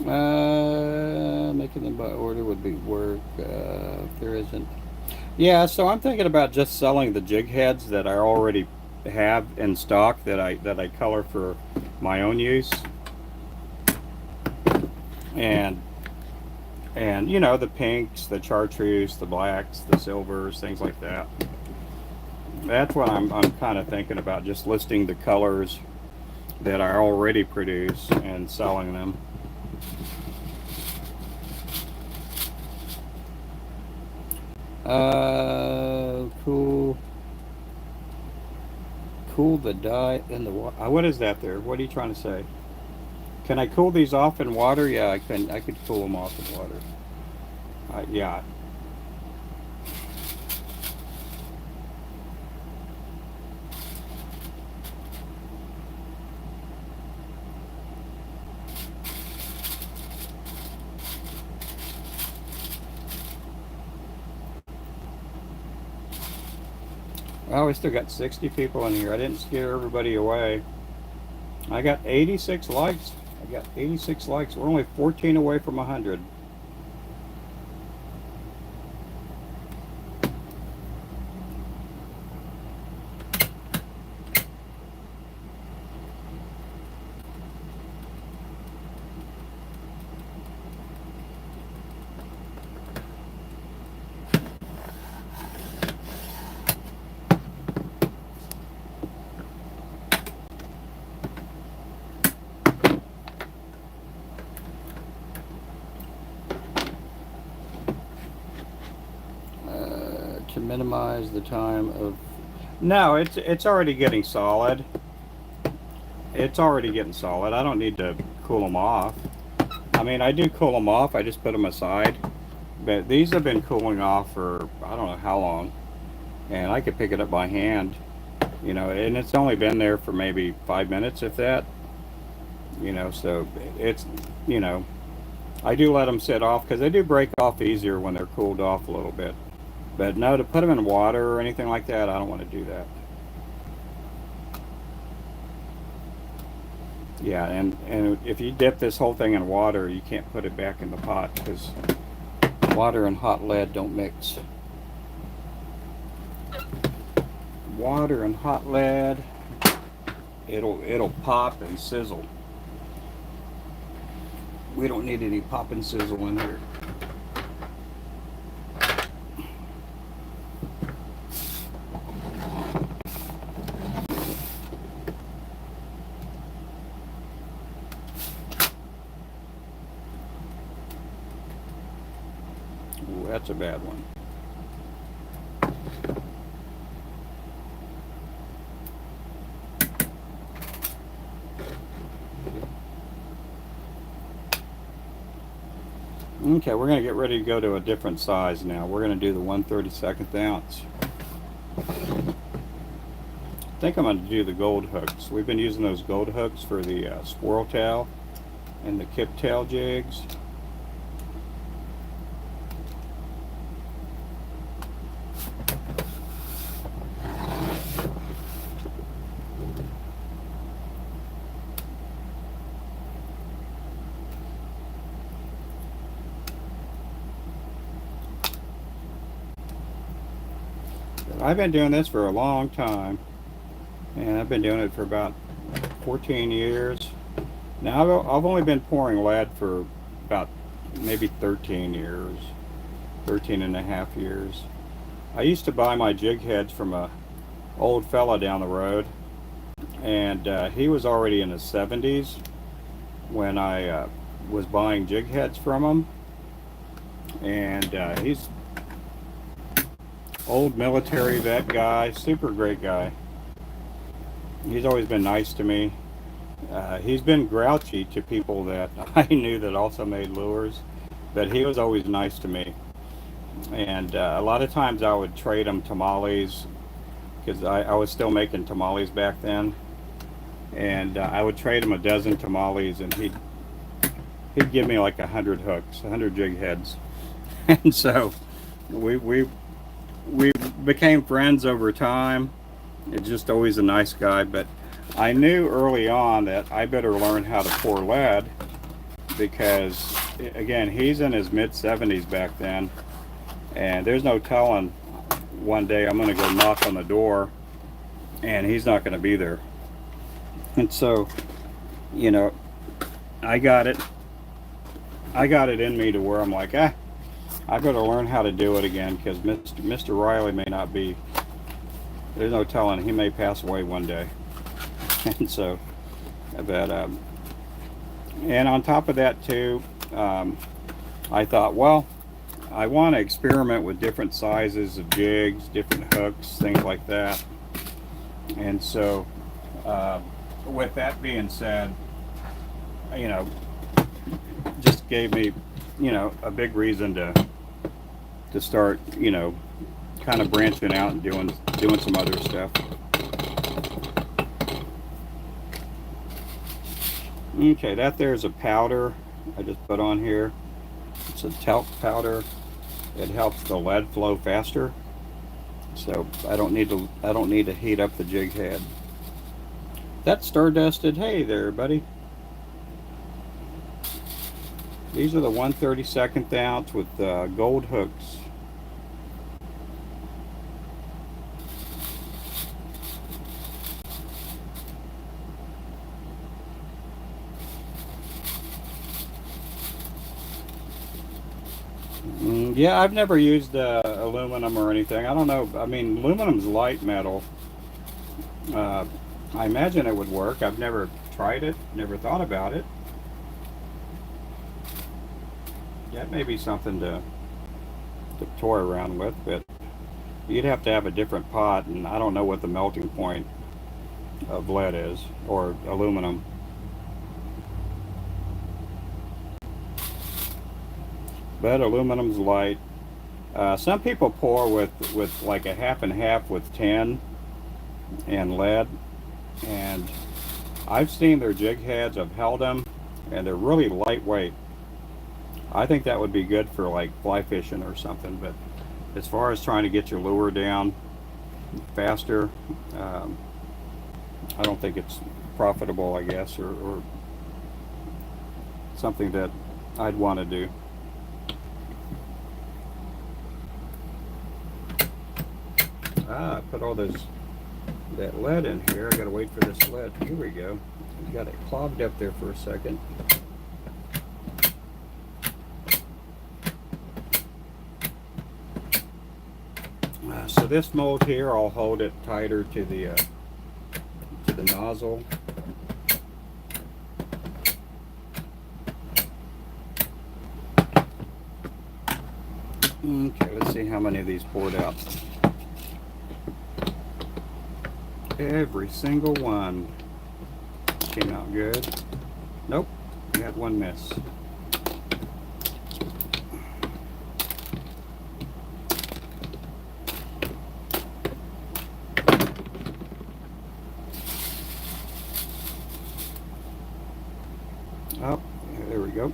Speaker 1: Making them by order would be work if there isn't. Yeah, so I'm thinking about just selling the jig heads that I already have in stock that I color for my own use, and you know, the pinks, the chartreuse, the blacks, the silvers, things like that. That's what I'm kind of thinking about, just listing the colors that I already produce and selling them. Cool. Cool the dye in the water. What is that there? What are you trying to say? Can I cool these off in water? Yeah, I can. I could cool them off in water. Yeah. Oh, we still got 60 people in here. I didn't scare everybody away. I got 86 likes. I got 86 likes. We're only 14 away from 100. To minimize the time of... No, it's already getting solid. It's already getting solid. I don't need to cool them off. I mean, I do cool them off. I just put them aside. But these have been cooling off for I don't know how long. And I could pick it up by hand. You know, and it's only been there for maybe 5 minutes, if that. You know, so it's, you know, I do let them sit off because they do break off easier when they're cooled off a little bit. But no, to put them in water or anything like that, I don't want to do that. Yeah, and if you dip this whole thing in water, you can't put it back in the pot because water and hot lead don't mix. Water and hot lead, it'll pop and sizzle. We don't need any pop and sizzle in here. Ooh, that's a bad one. Okay, we're going to get ready to go to a different size now. We're going to do the 1/32 ounce. I think I'm going to do the gold hooks. We've been using those gold hooks for the swirl tail and the kip tail jigs. I've been doing this for a long time, and I've been doing it for about 14 years. Now I've only been pouring lead for about maybe 13 years, 13 and a half years. I used to buy my jig heads from a old fella down the road, and he was already in his 70s when I was buying jig heads from him, and he's old military vet guy, super great guy. He's always been nice to me. He's been grouchy to people that I knew that also made lures, but he was always nice to me. And a lot of times I would trade him tamales because I was still making tamales back then, and I would trade him a dozen tamales, and he'd give me like 100 hooks, 100 jig heads, and so we became friends over time. It's just always a nice guy, but I knew early on that I better learn how to pour lead because, again, he's in his mid-70s back then, and there's no telling one day I'm going to go knock on the door and he's not going to be there. And so, you know, I got it in me to where I'm like, I better learn how to do it again, because Mr. Riley may not be, there's no telling, he may pass away one day. And so, but and on top of that too, I thought, well, I want to experiment with different sizes of jigs, different hooks, things like that. And so, with that being said, you know, just gave me, you know, a big reason to start, you know, kind of branching out and doing some other stuff. Okay, that there's a powder I just put on here. It's a talc powder. It helps the lead flow faster. So I don't need to heat up the jig head. That's star dusted. Hey there, buddy. These are the 1/32 ounce with gold hooks. Yeah, I've never used aluminum or anything. I don't know. I mean, aluminum's light metal. I imagine it would work. I've never tried it, never thought about it. That may be something to toy around with, but you'd have to have a different pot, and I don't know what the melting point of lead is, or aluminum. But aluminum's light. Some people pour with like a half and half with tin and lead, and I've seen their jig heads, I've held them, and they're really lightweight. I think that would be good for like fly fishing or something, but as far as trying to get your lure down faster, I don't think it's profitable, I guess, or something that I'd want to do. I put all that lead in here. I gotta wait for this lead. Here we go. Got it clogged up there for a second. So this mold here, I'll hold it tighter to the nozzle. Okay, let's see how many of these poured out. Every single one came out good. Nope, we had one miss. Oh, there we go.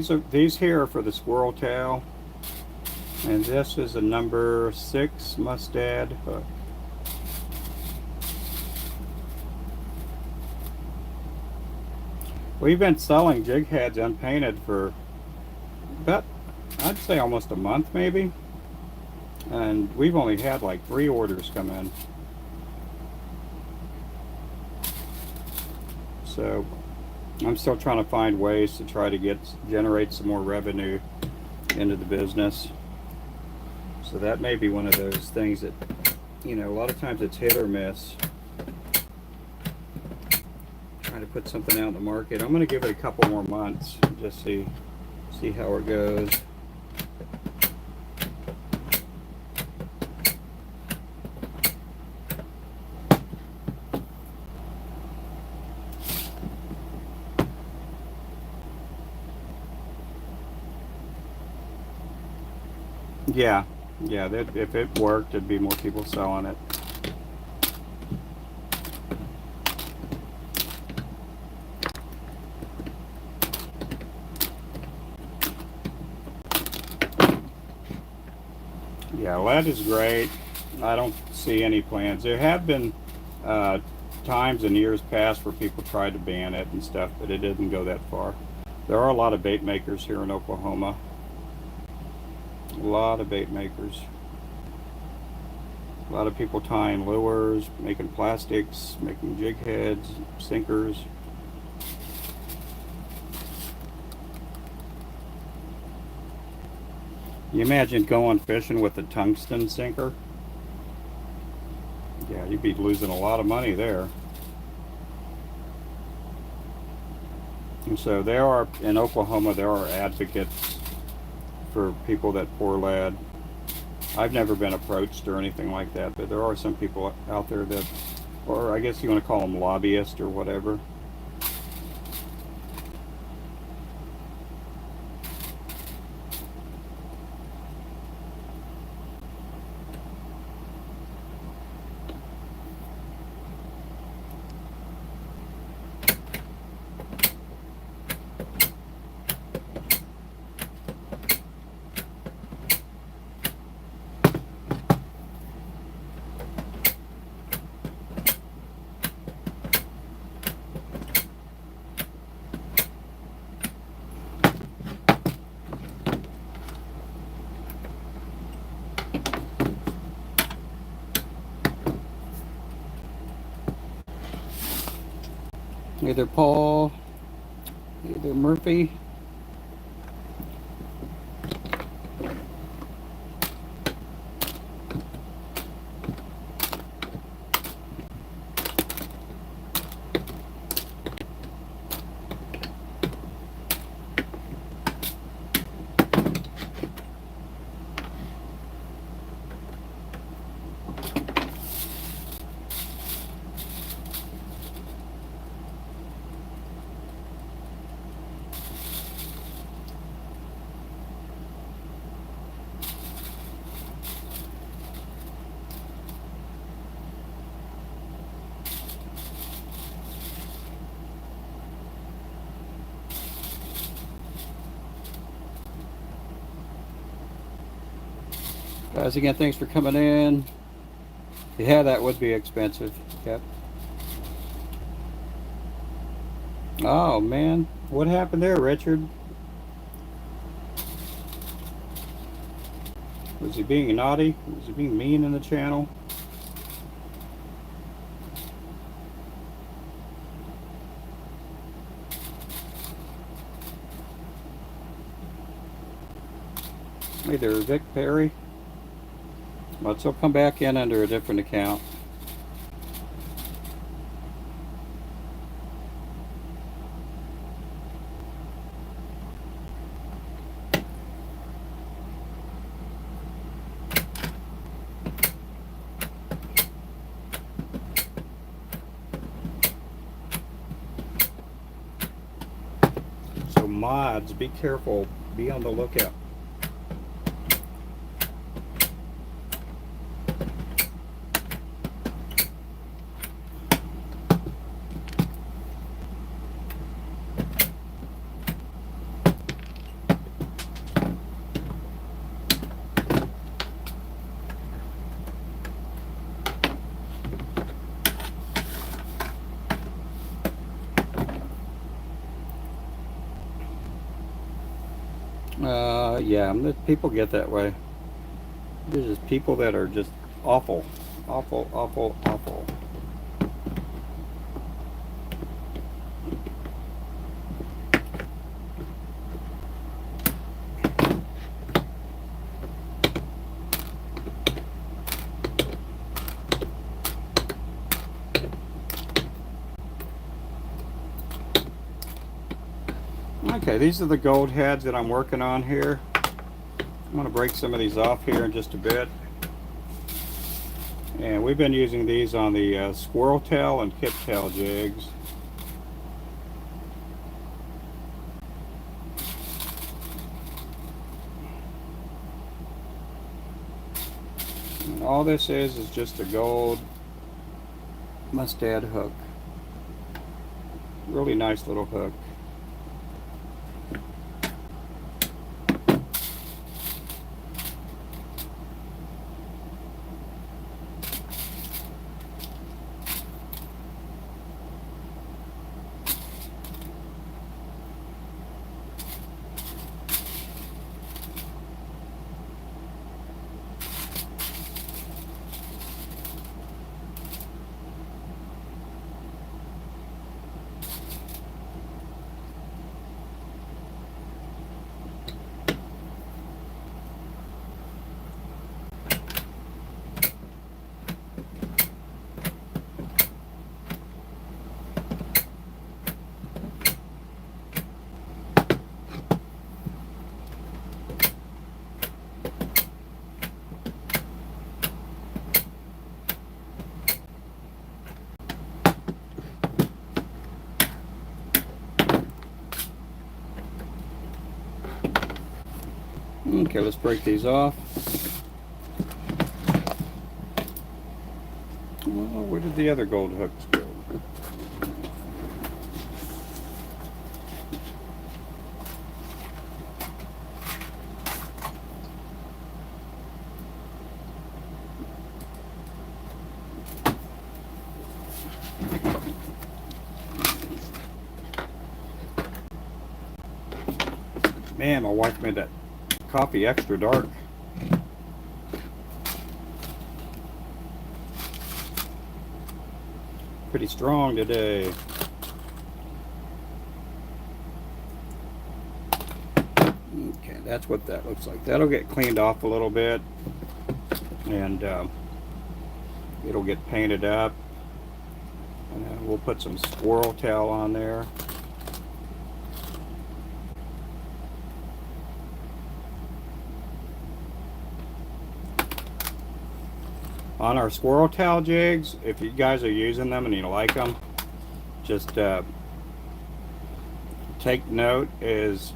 Speaker 1: So these here are for the squirrel tail, and this is a number 6 mustad hook. We've been selling jig heads unpainted for about, I'd say, almost a month maybe, and we've only had like 3 orders come in. So I'm still trying to find ways to try to generate some more revenue into the business. So that may be one of those things that, you know, a lot of times it's hit or miss. Trying to put something out in the market. I'm going to give it a couple more months, just see how it goes. Yeah, if it worked, there'd be more people selling it. Yeah, lead is great. I don't see any plans. There have been times in years past where people tried to ban it and stuff, but it didn't go that far. There are a lot of bait makers here in Oklahoma. A lot of bait makers. A lot of people tying lures, making plastics, making jig heads, sinkers. You imagine going fishing with a tungsten sinker? Yeah, you'd be losing a lot of money there. And so there are, in Oklahoma, there are advocates for people that pour lead. I've never been approached or anything like that, but there are some people out there that, or I guess you want to call them lobbyists or whatever. Either Paul, either Murphy. Guys, again, thanks for coming in. Yeah, that would be expensive. Yep. Oh, man. What happened there, Richard? Was he being naughty? Was he being mean in the channel? Either Vic Perry. Let's all come back in under a different account. So mods, be careful. Be on the lookout. Yeah, people get that way. There's just people that are just awful, awful, awful, awful. Okay, these are the gold heads that I'm working on here. I'm going to break some of these off here in just a bit. And we've been using these on the squirrel tail and kip tail jigs. And all this is just a gold mustad hook. Really nice little hook. Okay, let's break these off. Well, where did the other gold hooks go? Man, my wife made that coffee extra dark. Pretty strong today. Okay, that's what that looks like. That'll get cleaned off a little bit, and it'll get painted up. And then we'll put some squirrel tail on there. On our squirrel tail jigs, if you guys are using them and you like them, just take note is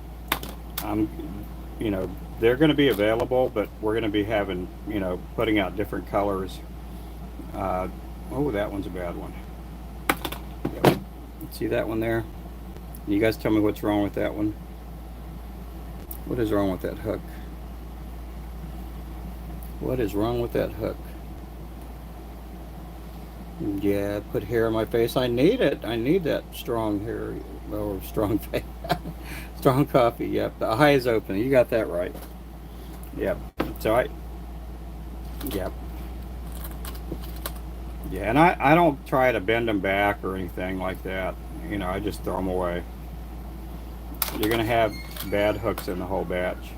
Speaker 1: you know, they're going to be available, but we're going to be having, you know, putting out different colors. Oh, that one's a bad one. Yep. See that one there? You guys tell me what's wrong with that one. What is wrong with that hook? What is wrong with that hook? Yeah, put hair on my face. I need it. I need that strong hair, or strong face. Strong coffee. Yep. The eye is open. You got that right. Yep. So yep. Yeah, and I don't try to bend them back or anything like that. You know, I just throw them away. You're gonna have bad hooks in the whole batch.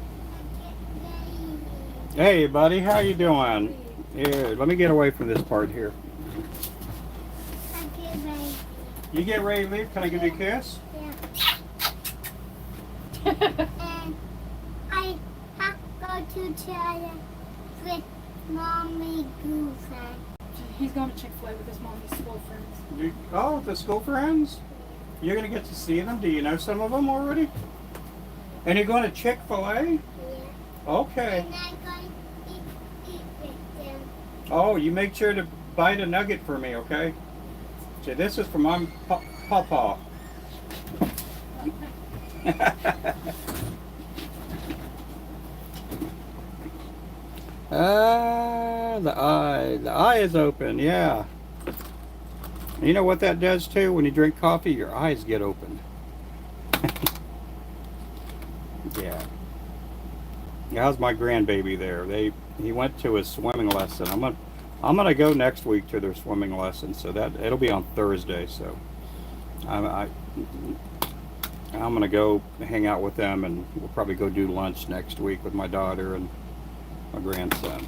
Speaker 1: Hey, buddy, how you doing? Here, let me get away from this part here. You get ready to leave? Can I give you a kiss?
Speaker 2: Yeah. And I have to go to China with Mommy Goofy.
Speaker 3: He's going to Chick-fil-A with his mommy's school friends.
Speaker 1: Oh, the school friends? You're going to get to see them? Do you know some of them already? And you're going to Chick-fil-A?
Speaker 2: Yeah.
Speaker 1: Okay.
Speaker 2: And I'm going to eat with them.
Speaker 1: Oh, you make sure to bite a nugget for me, okay? See, this is for my papa. The eye is open, yeah. You know what that does too? When you drink coffee, your eyes get open. Yeah. How's my grandbaby there? He went to his swimming lesson. I'm gonna go next week to their swimming lesson, so that it'll be on Thursday. So I'm gonna go hang out with them, and we'll probably go do lunch next week with my daughter and my grandson.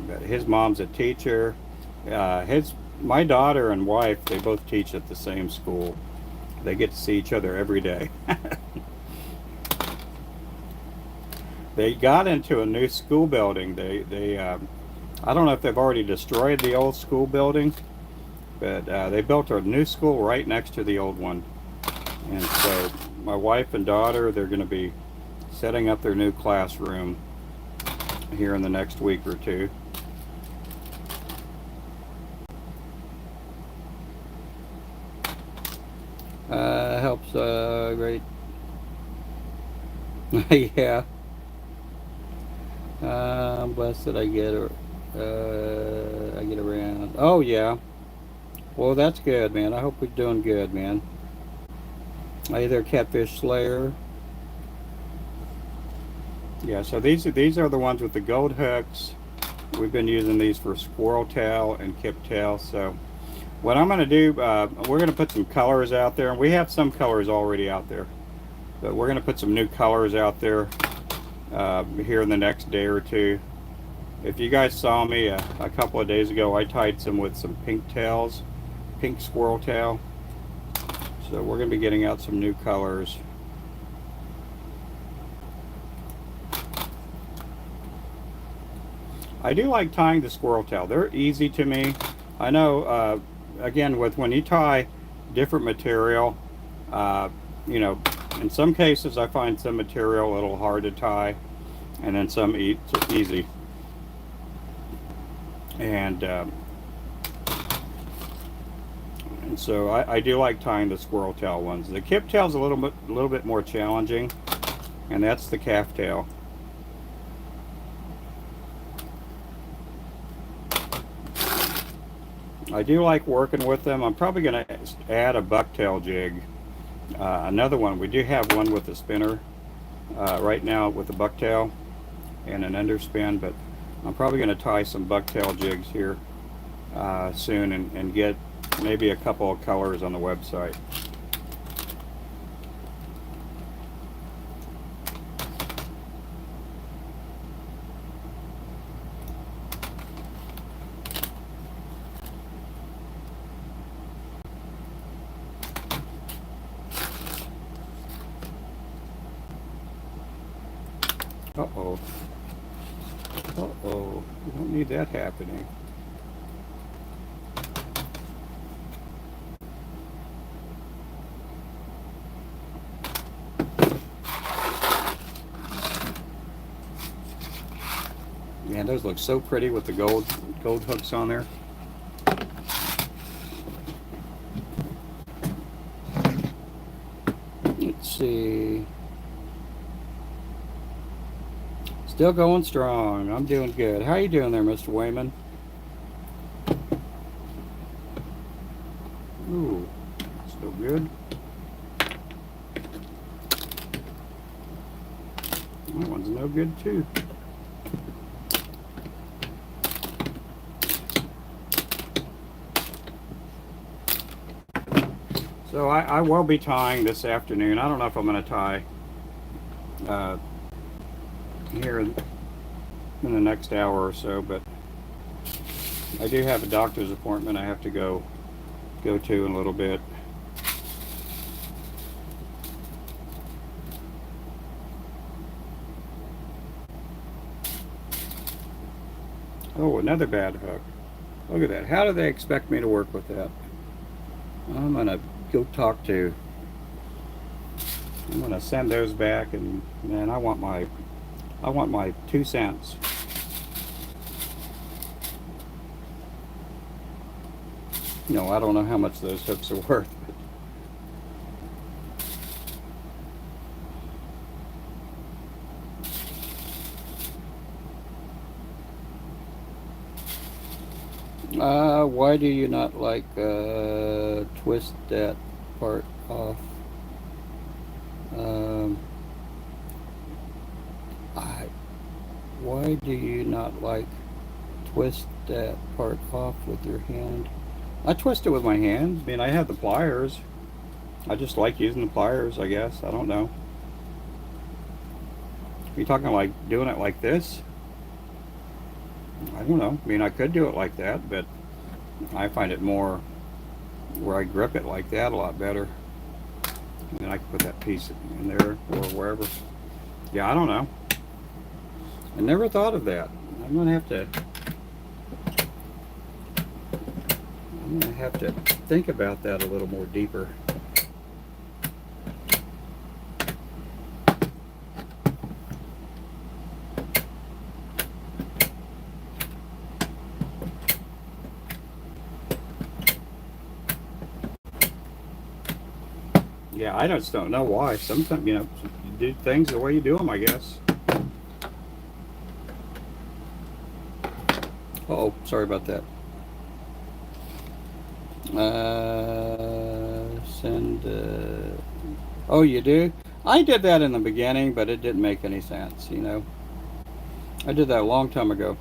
Speaker 1: But his mom's a teacher. My daughter and wife, they both teach at the same school. They get to see each other every day. They got into a new school building. I don't know if they've already destroyed the old school building, but they built a new school right next to the old one. And so my wife and daughter, they're going to be setting up their new classroom here in the next week or two. Helps great. Yeah. I'm blessed that I get around. Oh yeah. Well, that's good, man. I hope we're doing good, man. Hey there, Catfish Slayer. Yeah, so these are the ones with the gold hooks. We've been using these for squirrel tail and kip tail. So what I'm going to do, we're going to put some colors out there. We have some colors already out there, but we're going to put some new colors out there here in the next day or two. If you guys saw me a couple of days ago, I tied some with some pink tails, pink squirrel tail. So we're going to be getting out some new colors. I do like tying the squirrel tail. They're easy to me. I know, again, when you tie different material, you know, in some cases I find some material a little hard to tie, and then some easy. And so I do like tying the squirrel tail ones. The kip tail's a little bit more challenging, and that's the calf tail. I do like working with them. I'm probably going to add a bucktail jig. Another one, we do have one with a spinner right now with a bucktail and an underspin, but I'm probably going to tie some bucktail jigs here soon and get maybe a couple of colors on the website. Uh-oh. Uh-oh. We don't need that happening. Man, those look so pretty with the gold hooks on there. Let's see. Still going strong. I'm doing good. How you doing there, Mr. Wayman? Ooh, still good. That one's no good too. So I will be tying this afternoon. I don't know if I'm going to tie here in the next hour or so, but I do have a doctor's appointment I have to go to in a little bit. Oh, another bad hook. Look at that. How do they expect me to work with that? I'm gonna go talk to. I'm gonna send those back, and man, I want my 2 cents. No, I don't know how much those hooks are worth. Why do you not like twist that part off? Why do you not like twist that part off with your hand? I twist it with my hands. I mean, I have the pliers. I just like using the pliers, I guess. I don't know. Are you talking like doing it like this? I don't know. I mean, I could do it like that, but I find it more where I grip it like that a lot better. And then I can put that piece in there or wherever. Yeah, I don't know. I never thought of that. I'm gonna have to think about that a little more deeper. Yeah, I just don't know why. Sometimes, you do things the way you do them, I guess. Oh, sorry about that. Oh, you do? I did that in the beginning, but it didn't make any sense, I did that a long time ago.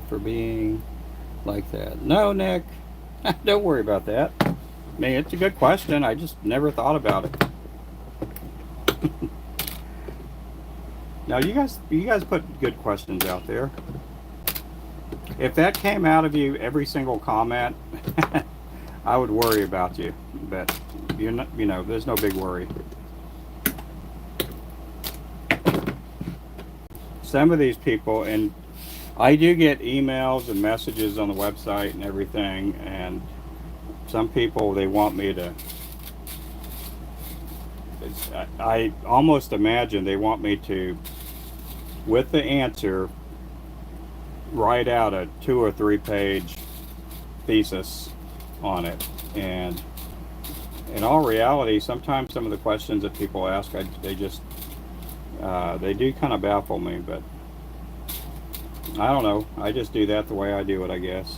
Speaker 1: For being like that. No, Nick. Don't worry about that. I mean, it's a good question. I just never thought about it. Now, you guys put good questions out there. If that came out of you every single comment, I would worry about you. But you're not. There's no big worry. Some of these people, and I do get emails and messages on the website and everything, and some people, they want me to, I almost imagine they want me to, with the answer, write out a 2 or 3 page thesis on it. And in all reality, sometimes some of the questions that people ask, they just, they do kind of baffle me, but I don't know. I just do that the way I do it, I guess.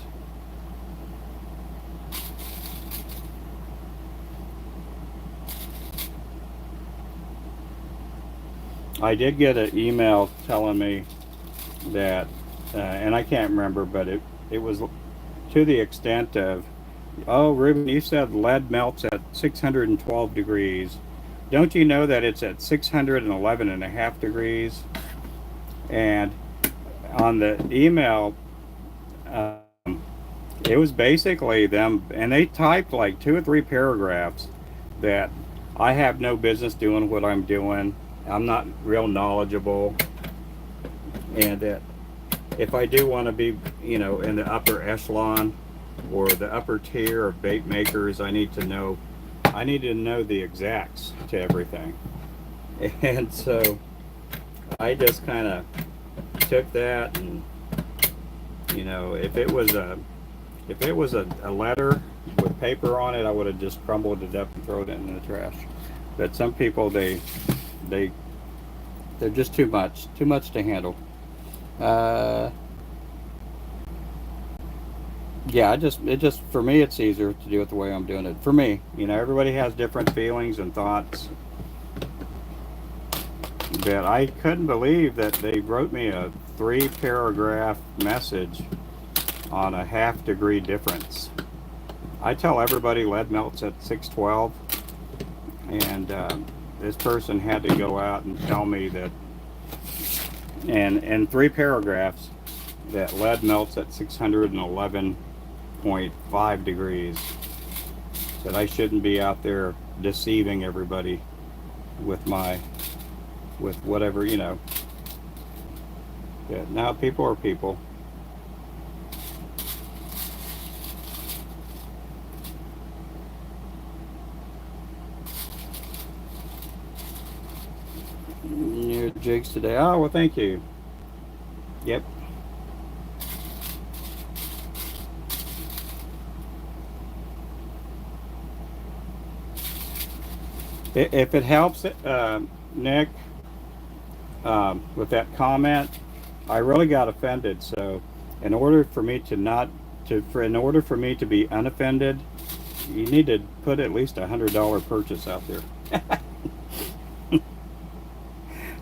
Speaker 1: I did get an email telling me that, and I can't remember, but it was to the extent of, oh, Ruben, you said lead melts at 612 degrees. Don't you know that it's at 611 and a half degrees? And on the email, it was basically them, and they typed like 2 or 3 paragraphs that I have no business doing what I'm doing. I'm not real knowledgeable, and that if I do want to be, you know, in the upper echelon or the upper tier of bait makers, I need to know the exacts to everything. And so I just kind of took that, and you know, if it was a letter with paper on it, I would have just crumbled it up and thrown it in the trash. But some people, they're just too much to handle. Yeah, it just for me, it's easier to do it the way I'm doing it. For me, you know, everybody has different feelings and thoughts. But I couldn't believe that they wrote me a 3-paragraph message on a half-degree difference. I tell everybody lead melts at 612, and this person had to go out and tell me that, and in 3 paragraphs, that lead melts at 611.5 degrees. That I shouldn't be out there deceiving everybody with whatever, you know. Yeah, now people are people. New jigs today. Oh, well, thank you. Yep. If it helps, Nick, with that comment, I really got offended. So, in order for me to be unoffended, you need to put at least $100 purchase out there.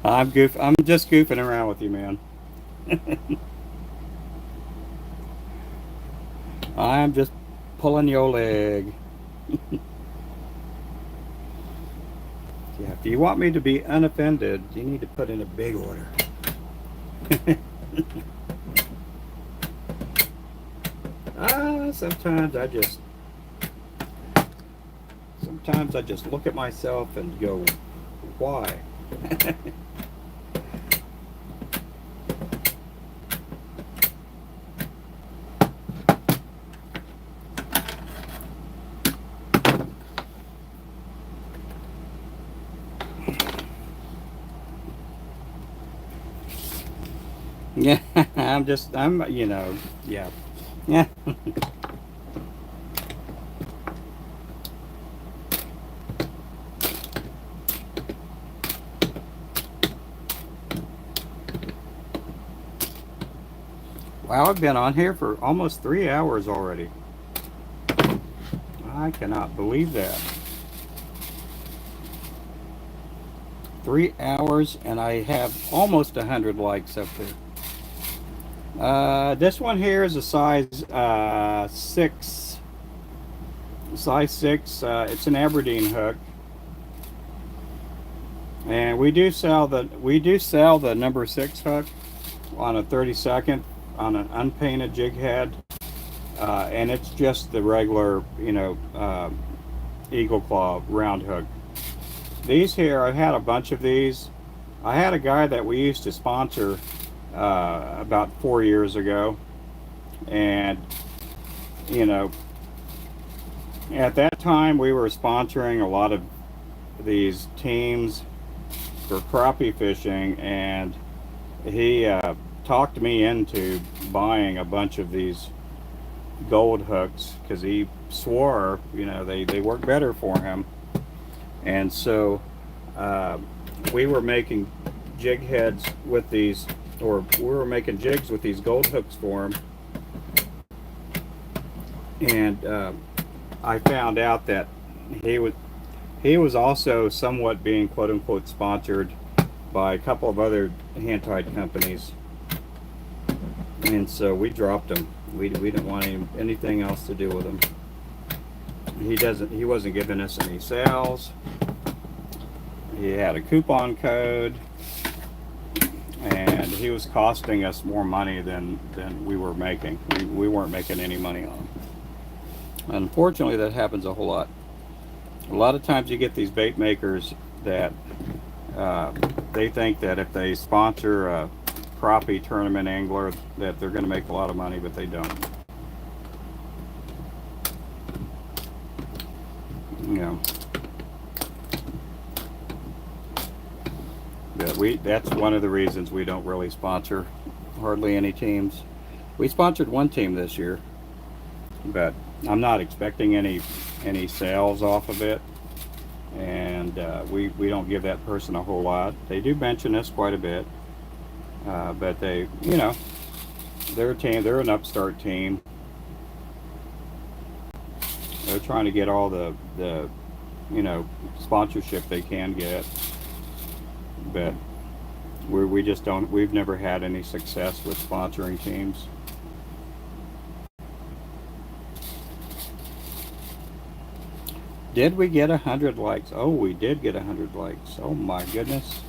Speaker 1: I'm just goofing around with you, man. I'm just pulling your leg. Yeah, if you want me to be unoffended, you need to put in a big order. Sometimes I just look at myself and go, why? Yeah, you know, yeah. Yeah. Wow, I've been on here for almost 3 hours already. I cannot believe that. 3 hours, and I have almost 100 likes up there. This one here is a size 6. Size 6. It's an Aberdeen hook, and we do sell the number 6 hook on a 32nd on an unpainted jig head, and it's just the regular, you know, eagle claw round hook. These here, I had a bunch of these. I had a guy that we used to sponsor about 4 years ago, and you know, At that time, we were sponsoring a lot of these teams for crappie fishing, and he talked me into buying a bunch of these gold hooks because he swore, you know, they work better for him. And so we were making jig heads with these, or we were making jigs with these gold hooks for him. And I found out that he was also somewhat being quote unquote sponsored by a couple of other hand-tied companies, and so we dropped him. We didn't want anything else to do with him. He wasn't giving us any sales. He had a coupon code, and he was costing us more money than we were making. We weren't making any money on him. Unfortunately, that happens a whole lot. A lot of times you get these bait makers that they think that if they sponsor a crappie tournament angler that they're going to make a lot of money, but they don't. You know. That's one of the reasons we don't really sponsor hardly any teams. We sponsored one team this year, but I'm not expecting any sales off of it, and we don't give that person a whole lot. They do mention us quite a bit, but they, you know, they're a team. They're an upstart team. They're trying to get all the you know, sponsorship they can get, but we just don't. We've never had any success with sponsoring teams. Did we get 100 likes? Oh, we did get 100 likes. Oh my goodness.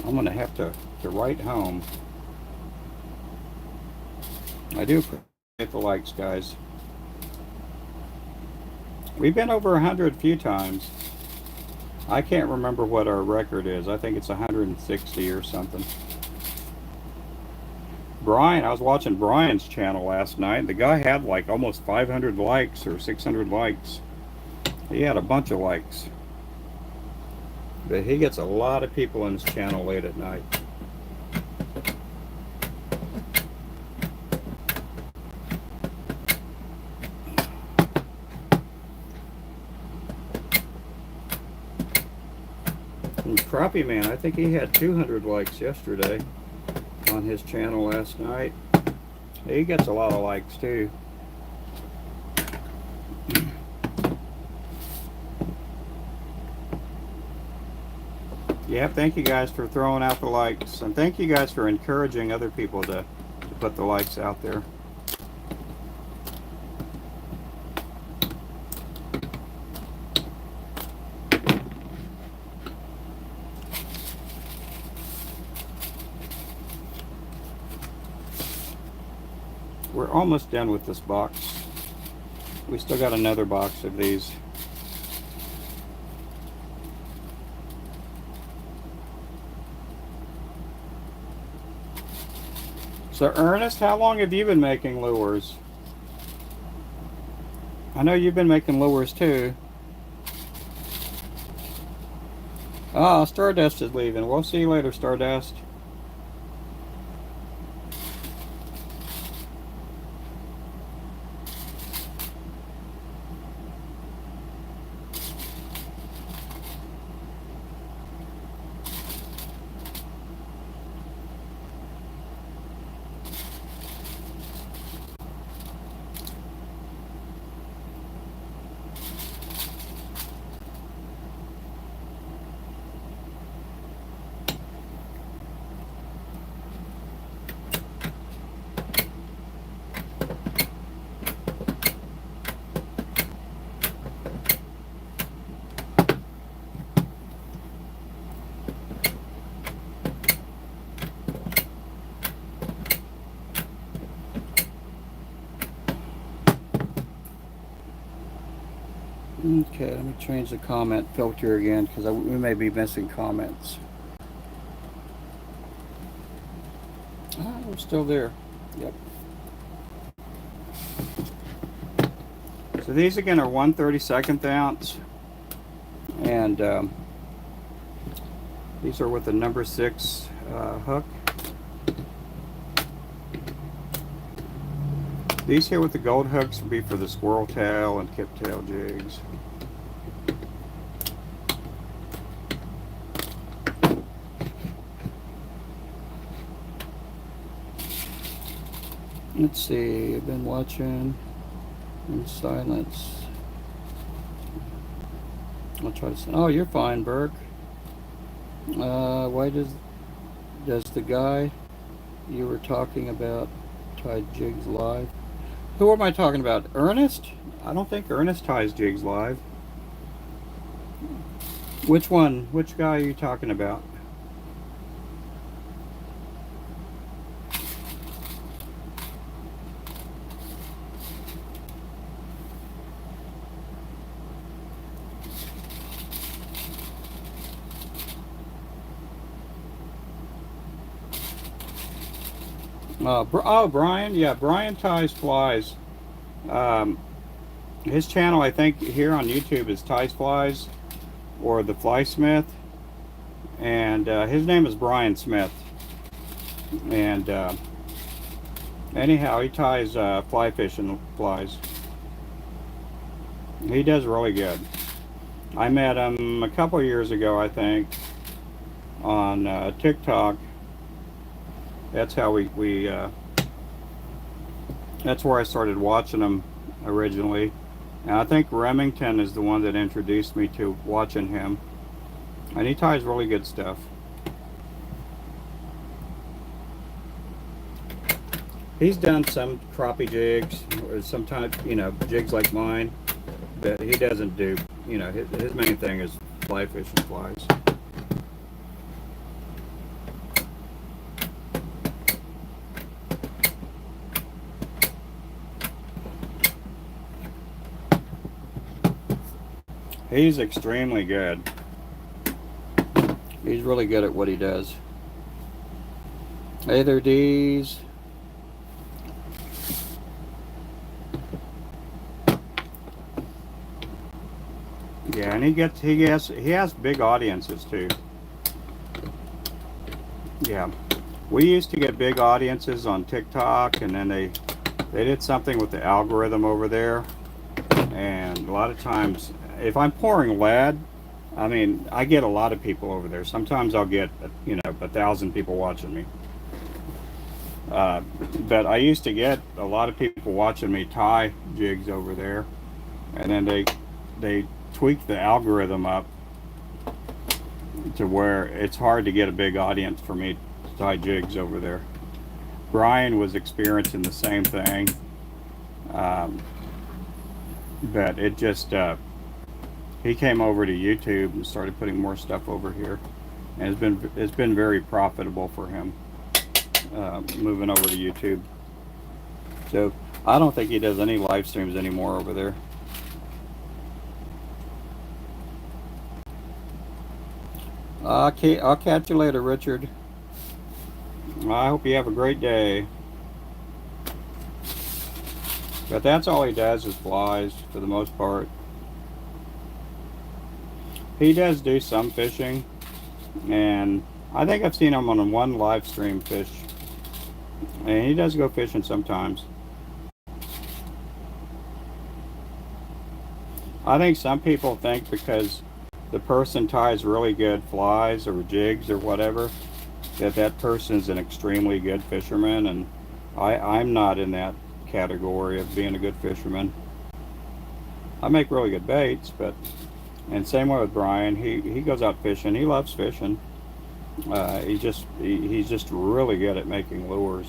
Speaker 1: I'm gonna have to write home. I do appreciate the likes, guys. We've been over 100 a few times. I can't remember what our record is. I think it's 160 or something. Brian, I was watching Brian's channel last night. The guy had like almost 500 likes or 600 likes. He had a bunch of likes. But he gets a lot of people in his channel late at night. And Crappie Man, I think he had 200 likes yesterday on his channel last night. He gets a lot of likes too. Yeah, thank you guys for throwing out the likes, and thank you guys for encouraging other people to put the likes out there. We're almost done with this box. We still got another box of these. So Ernest, how long have you been making lures? I know you've been making lures too. Ah, Stardust is leaving. We'll see you later, Stardust. Okay, let me change the comment filter again because we may be missing comments. Ah, we're still there. Yep. So these again are 1/32 ounce, and these are with the number 6 hook. These here with the gold hooks would be for the squirrel tail and kip tail jigs. Let's see, I've been watching in silence. I'll try to. Oh, you're fine, Burke. Why does the guy you were talking about tie jigs live? Who am I talking about? Ernest? I don't think Ernest ties jigs live. Which one? Which guy are you talking about? Brian. Yeah, Brian ties flies. His channel, I think, here on YouTube is Ties Flies or the Fly Smith, and his name is Brian Smith. And anyhow, he ties fly fishing flies. He does really good. I met him a couple years ago, I think, on TikTok. That's how that's where I started watching him originally. And I think Remington is the one that introduced me to watching him. And he ties really good stuff. He's done some crappie jigs, or sometimes, jigs like mine. But he doesn't do, his main thing is fly fishing flies. He's extremely good. He's really good at what he does. Hey there, D's. Yeah, and he has big audiences too. Yeah, we used to get big audiences on TikTok, and then they did something with the algorithm over there, and a lot of times, if I'm pouring lead, I get a lot of people over there. Sometimes I'll get 1,000 people watching me. But I used to get a lot of people watching me tie jigs over there, and then they tweaked the algorithm up to where it's hard to get a big audience for me to tie jigs over there. Brian was experiencing the same thing, but it just he came over to YouTube and started putting more stuff over here, and it's been very profitable for him moving over to YouTube. So I don't think he does any live streams anymore over there. Okay, I'll catch you later, Richard. I hope you have a great day. But that's all he does is flies for the most part. He does do some fishing, and I think I've seen him on one live stream fish, and he does go fishing sometimes. I think some people think because the person ties really good flies or jigs or whatever, that person's an extremely good fisherman, and I'm not in that category of being a good fisherman. I make really good baits, and same way with Brian. He goes out fishing. He loves fishing. He's just really good at making lures.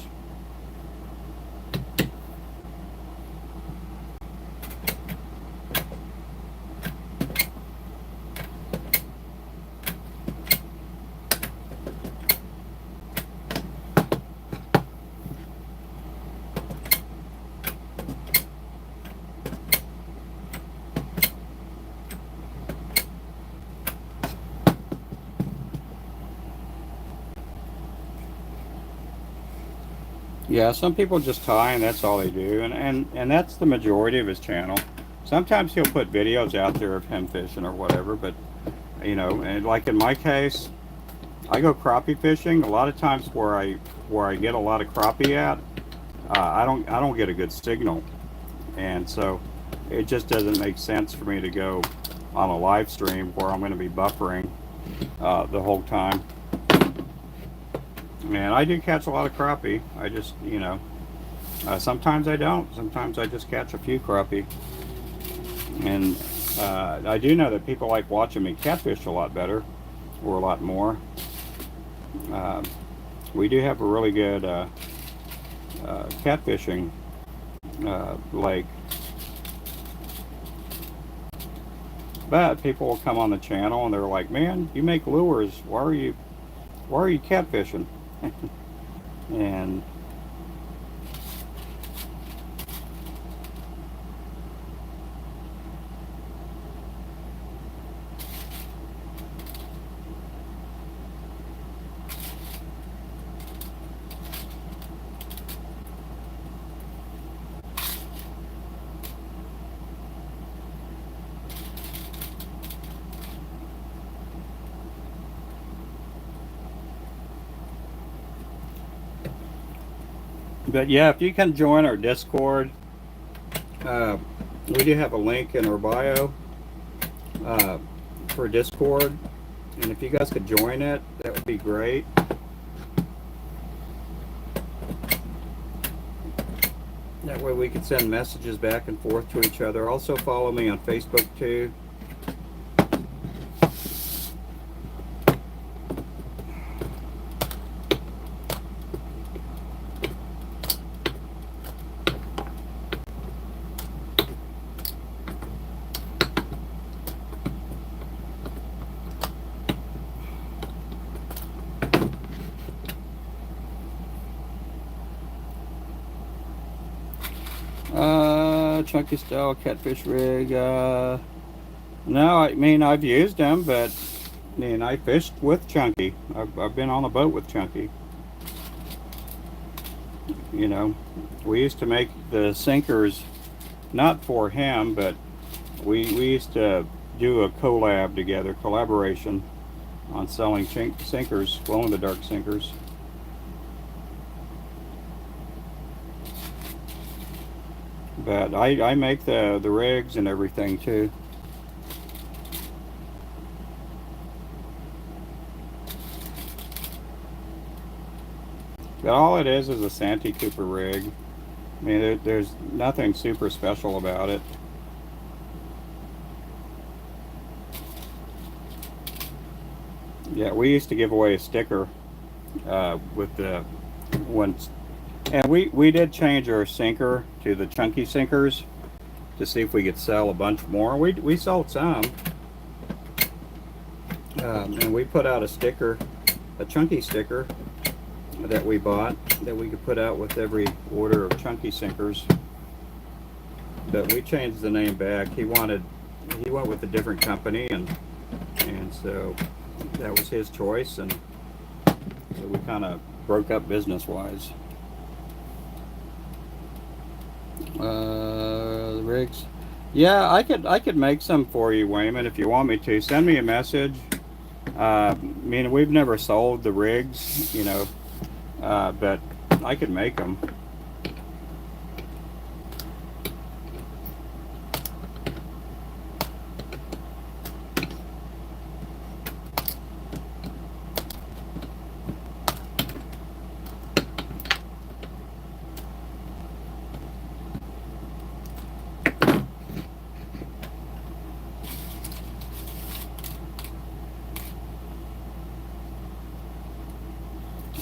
Speaker 1: Yeah, some people just tie and that's all they do, and that's the majority of his channel. sometimes he'll put videos out there of him fishing or whatever, but you know, and like in my case, I go crappie fishing. A lot of times where I get a lot of crappie at, I don't get a good signal, and so it just doesn't make sense for me to go on a live stream where I'm going to be buffering the whole time. And I do catch a lot of crappie. I just, you know, sometimes I don't. Sometimes I just catch a few crappie. And I do know that people like watching me catfish a lot better, or a lot more. We do have a really good catfishing lake. But people will come on the channel and they're like, "Man, you make lures. Why are you catfishing?" And but yeah, if you can join our Discord, we do have a link in our bio for Discord, and if you guys could join it, that would be great. That way we can send messages back and forth to each other. Also follow me on Facebook too. Chunky style catfish rig. No, I mean I've used them, but I mean I fished with Chunky. I've been on a boat with Chunky. You know, we used to make the sinkers, not for him, but we used to do a collaboration on selling sinkers, glow in the dark sinkers. But I make the rigs and everything too. But all it is a Santee Cooper rig. I mean, there's nothing super special about it. Yeah, we used to give away a sticker with the ones. And we did change our sinker to the Chunky sinkers to see if we could sell a bunch more. We sold some. And we put out a sticker, a Chunky sticker that we bought that we could put out with every order of Chunky sinkers. But we changed the name back. He went with a different company, and so that was his choice, and so we kind of broke up business-wise. The rigs, yeah, I could make some for you, Wayman, if you want me to. Send me a message. I mean, we've never sold the rigs, you know, but I could make them.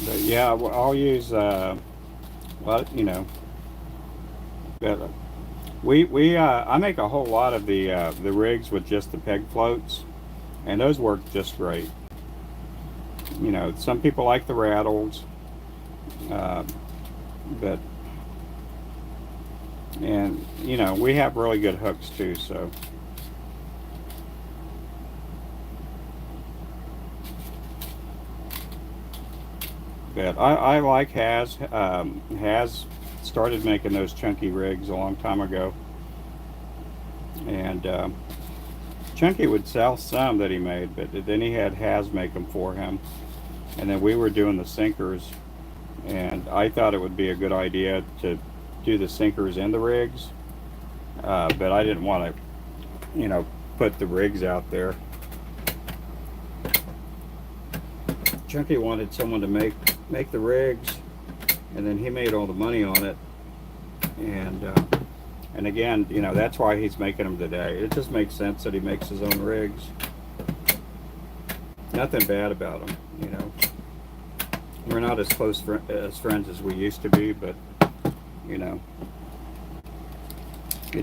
Speaker 1: But yeah, I'll use what, you know. But I make a whole lot of the rigs with just the peg floats, and those work just great. You know, some people like the rattles, but and you know, we have really good hooks too, so. But I like has started making those Chunky rigs a long time ago, And Chunky would sell some that he made, but then he had Haz make them for him. And then we were doing the sinkers, and I thought it would be a good idea to do the sinkers in the rigs, but I didn't want to, put the rigs out there. Chunky wanted someone to make the rigs, and then he made all the money on it. And again, that's why he's making them today. It just makes sense that he makes his own rigs. Nothing bad about them, We're not as close as friends as we used to be, but it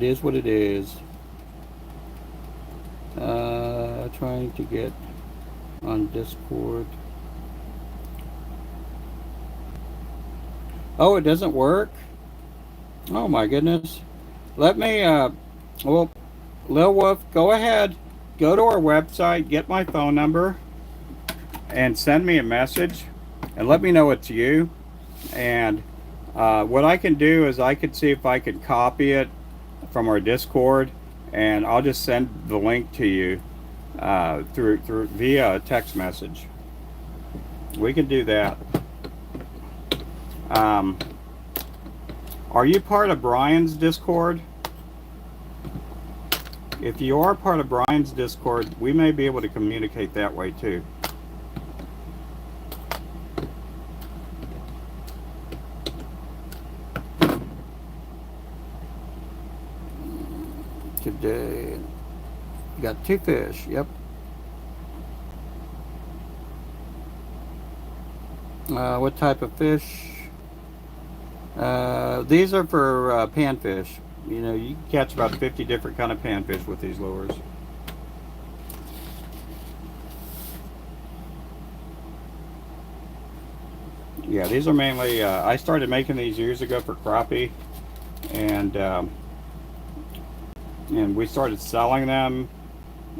Speaker 1: is what it is. Trying to get on Discord. Oh, it doesn't work? Oh my goodness. Let me, well, Lil Wolf, go ahead. Go to our website, get my phone number, and send me a message, and let me know it's you. And what I can do is I can see if I can copy it from our Discord, and I'll just send the link to you through via a text message. We can do that. Are you part of Brian's Discord? If you are part of Brian's Discord, we may be able to communicate that way too. Today, got 2 fish, yep. What type of fish? These are for panfish. You can catch about 50 different kind of panfish with these lures. Yeah, these are mainly, I started making these years ago for crappie, and we started selling them,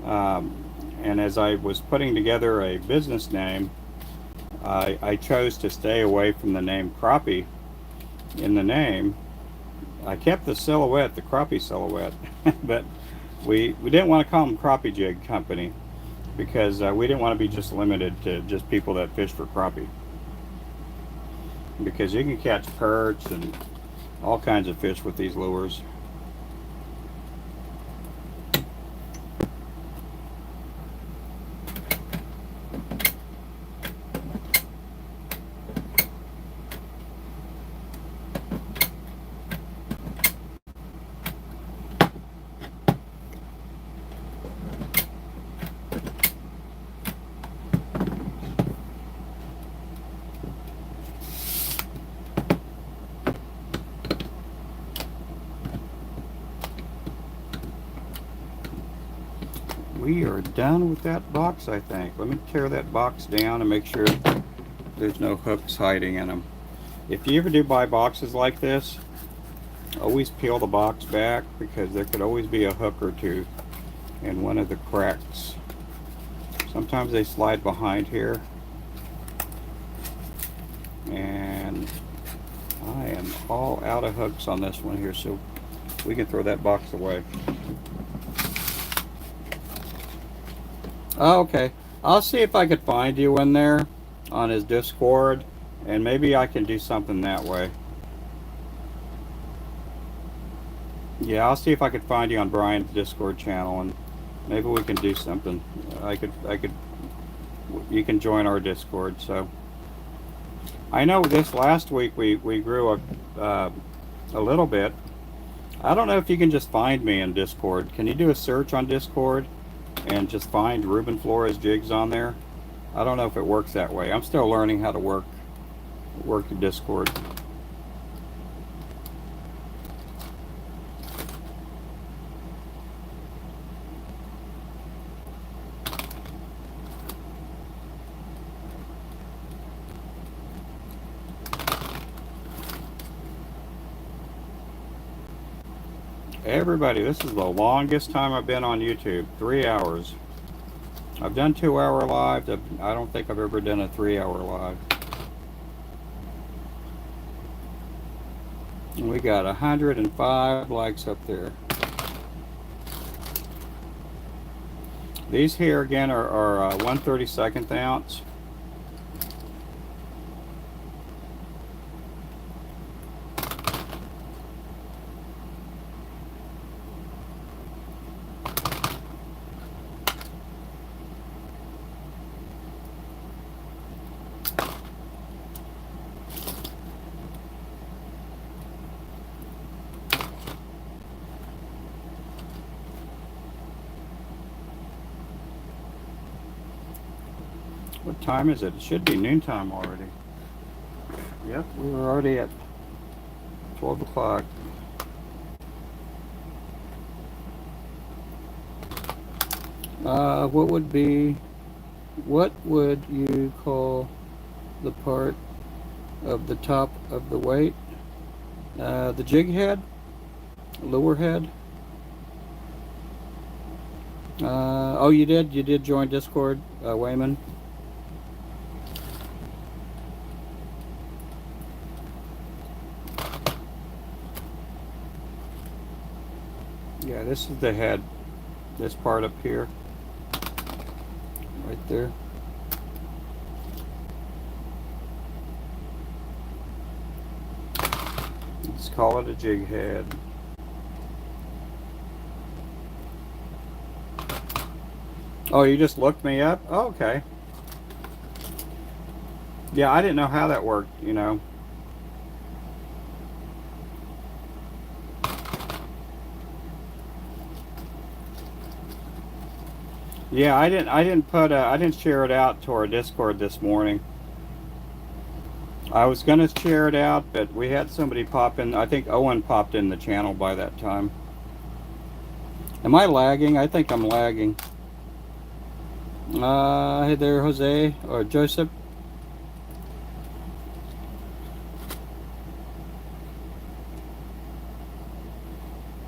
Speaker 1: and as I was putting together a business name, I chose to stay away from the name crappie in the name. I kept the silhouette, the crappie silhouette, but we didn't want to call them Crappie Jig Company, because we didn't want to be just limited to just people that fish for crappie, because you can catch perch and all kinds of fish with these lures. We are done with that box, I think. Let me tear that box down and make sure there's no hooks hiding in them. If you ever do buy boxes like this, always peel the box back, because there could always be a hook or two in one of the cracks. Sometimes they slide behind here. And I am all out of hooks on this one here, so we can throw that box away. Oh, okay, I'll see if I could find you in there on his Discord, and maybe I can do something that way. Yeah, I'll see if I could find you on Brian's Discord channel, and maybe we can do something. You can join our Discord. So I know this last week we grew a little bit. I don't know if you can just find me in Discord. Can you do a search on Discord and just find Ruben Flores Jigs on there? I don't know if it works that way. I'm still learning how to work the Discord. Everybody, this is the longest time I've been on YouTube. 3 hours. I've done 2-hour lives. I don't think I've ever done a 3-hour live. And we got 105 likes up there. These here again are 1/32 ounce. What time is it? It should be noontime already. Yep, we were already at 12 o'clock. What would you call the part of the top of the weight? The jig head? Lure head? Oh, you did join Discord, Wayman? Yeah, this is the head. This part up here. Right there. Let's call it a jig head. Oh, you just looked me up? Oh, okay. Yeah, I didn't know how that worked, you know. Yeah, I didn't share it out to our Discord this morning. I was gonna share it out, but we had somebody pop in. I think Owen popped in the channel by that time. Am I lagging? I think I'm lagging. Hey there, Jose or Joseph.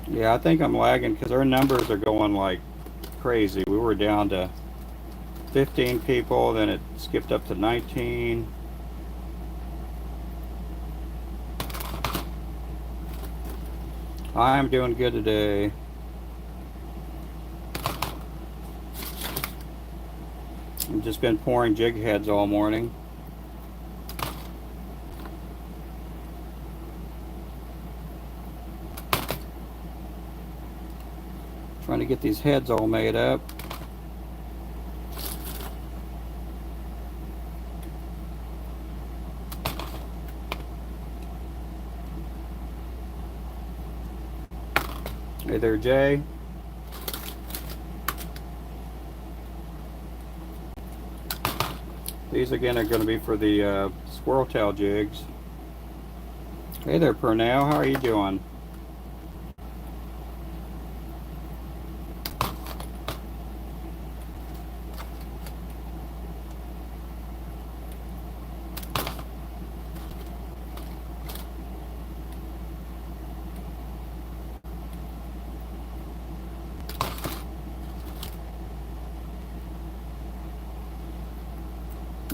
Speaker 1: Yeah, I think I'm lagging because our numbers are going like crazy. We were down to 15 people, then it skipped up to 19. I'm doing good today. I've just been pouring jig heads all morning. Trying to get these heads all made up. Hey there, Jay. These again are going to be for the squirrel tail jigs. Hey there, Purnell. How are you doing?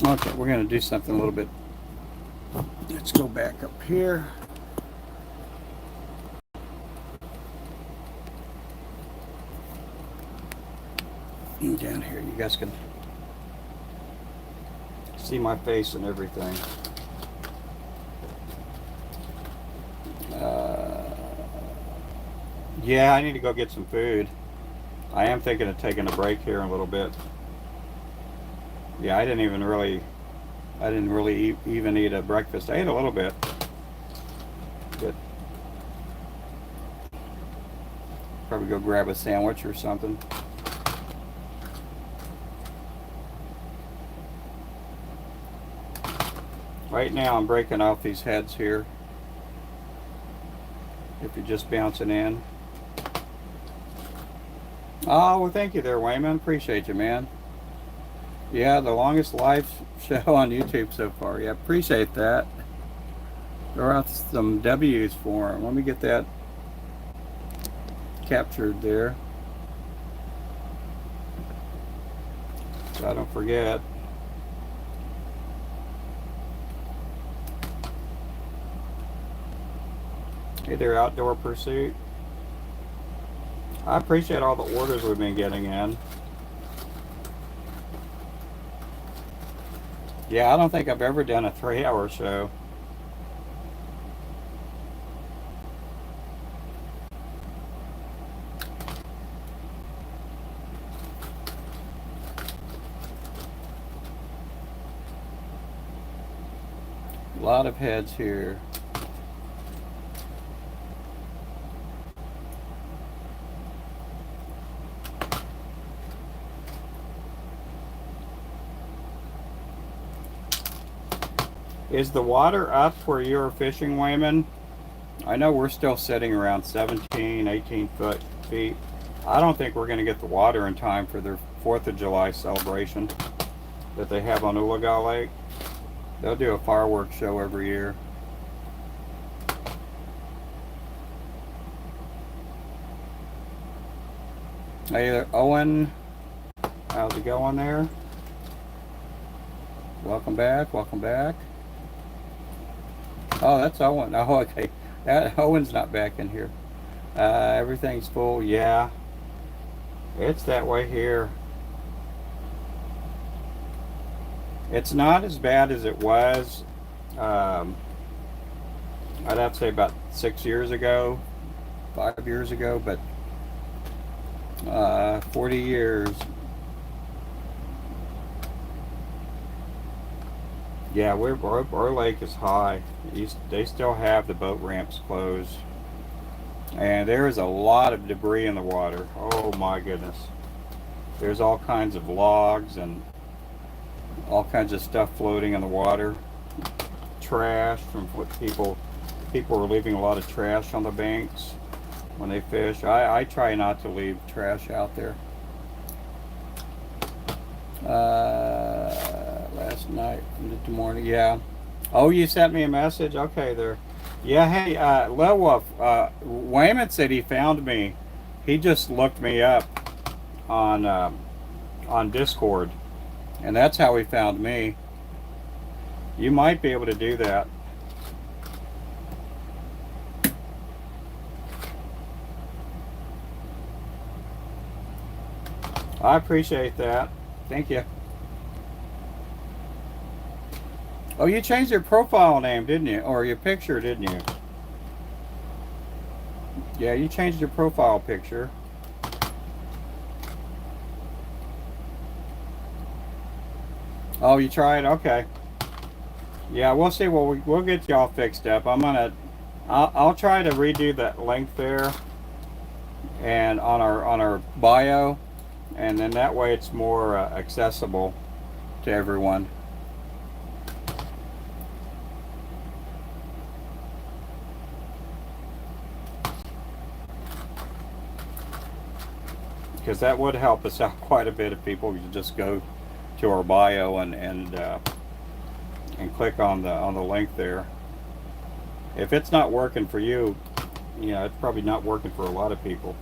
Speaker 1: Okay, we're going to do something a little bit. Let's go back up here. And down here, you guys can see my face and everything. Yeah, I need to go get some food. I am thinking of taking a break here in a little bit. Yeah, I didn't really even eat a breakfast. I ate a little bit, but probably go grab a sandwich or something. Right now I'm breaking off these heads here. If you're just bouncing in. Oh, well, thank you there, Wayman. Appreciate you, man. Yeah, the longest live show on YouTube so far. Yeah, appreciate that. Throw out some W's for him. Let me get that captured there, so I don't forget. Hey there, Outdoor Pursuit. I appreciate all the orders we've been getting in. Yeah, I don't think I've ever done a 3-hour show. A lot of heads here. Is the water up where you're fishing, Wayman? I know we're still sitting around 17, 18 feet. I don't think we're going to get the water in time for their 4th of July celebration that they have on Ulaga Lake. They'll do a fireworks show every year. Hey there, Owen. How's it going there? Welcome back, welcome back. Oh, that's Owen. Oh, okay. Owen's not back in here. Everything's full. Yeah, it's that way here. It's not as bad as it was. Um, I'd have to say about 6 years ago, 5 years ago, but 40 years. Yeah, our lake is high. They still have the boat ramps closed. And there is a lot of debris in the water. Oh my goodness. There's all kinds of logs and all kinds of stuff floating in the water. Trash from what people are leaving a lot of trash on the banks when they fish. I try not to leave trash out there. Last night into morning, yeah. Oh, you sent me a message? Okay, there. Yeah, hey, Lil Wolf, Wayman said he found me. He just looked me up on Discord, and that's how he found me. You might be able to do that. I appreciate that. Thank you. Oh, you changed your profile name, didn't you? Or your picture, didn't you? Yeah, you changed your profile picture. Oh, you tried? Okay. Yeah, we'll see. We'll get y'all fixed up. I'll try to redo that link there and on our bio, and then that way it's more accessible to everyone. Because that would help us out quite a bit if people could just go to our bio and click on the link there. If it's not working for you, you know, it's probably not working for a lot of people.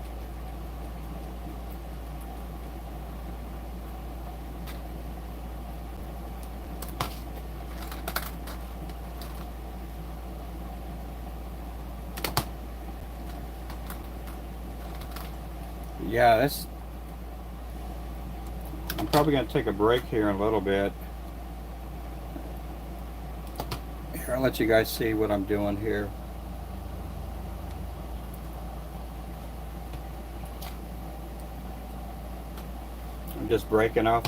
Speaker 1: Yeah, I'm probably going to take a break here in a little bit. Here, I'll let you guys see what I'm doing here. I'm just breaking off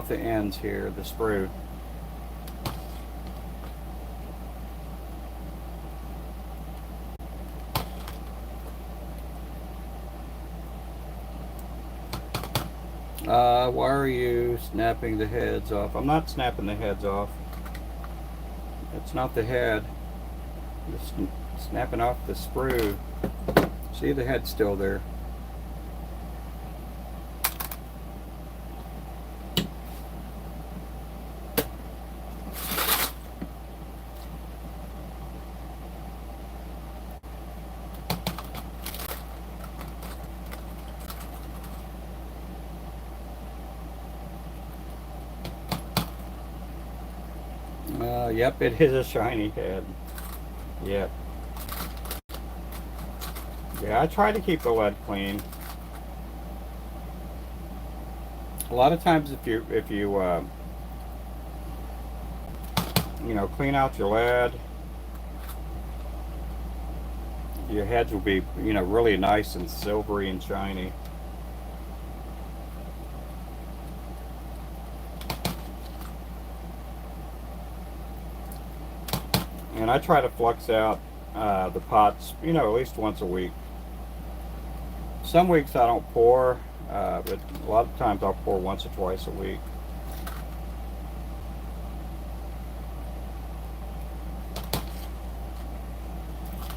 Speaker 1: the ends here, the sprue. Why are you snapping the heads off? I'm not snapping the heads off. It's not the head. Just snapping off the sprue. See, the head's still there. Yep, it is a shiny head. Yep. Yeah, I try to keep the lead clean. A lot of times, if you you know, clean out your lead, your heads will be, you know, really nice and silvery and shiny. And I try to flux out the pots, you know, at least once a week. Some weeks I don't pour, but a lot of times I'll pour once or twice a week.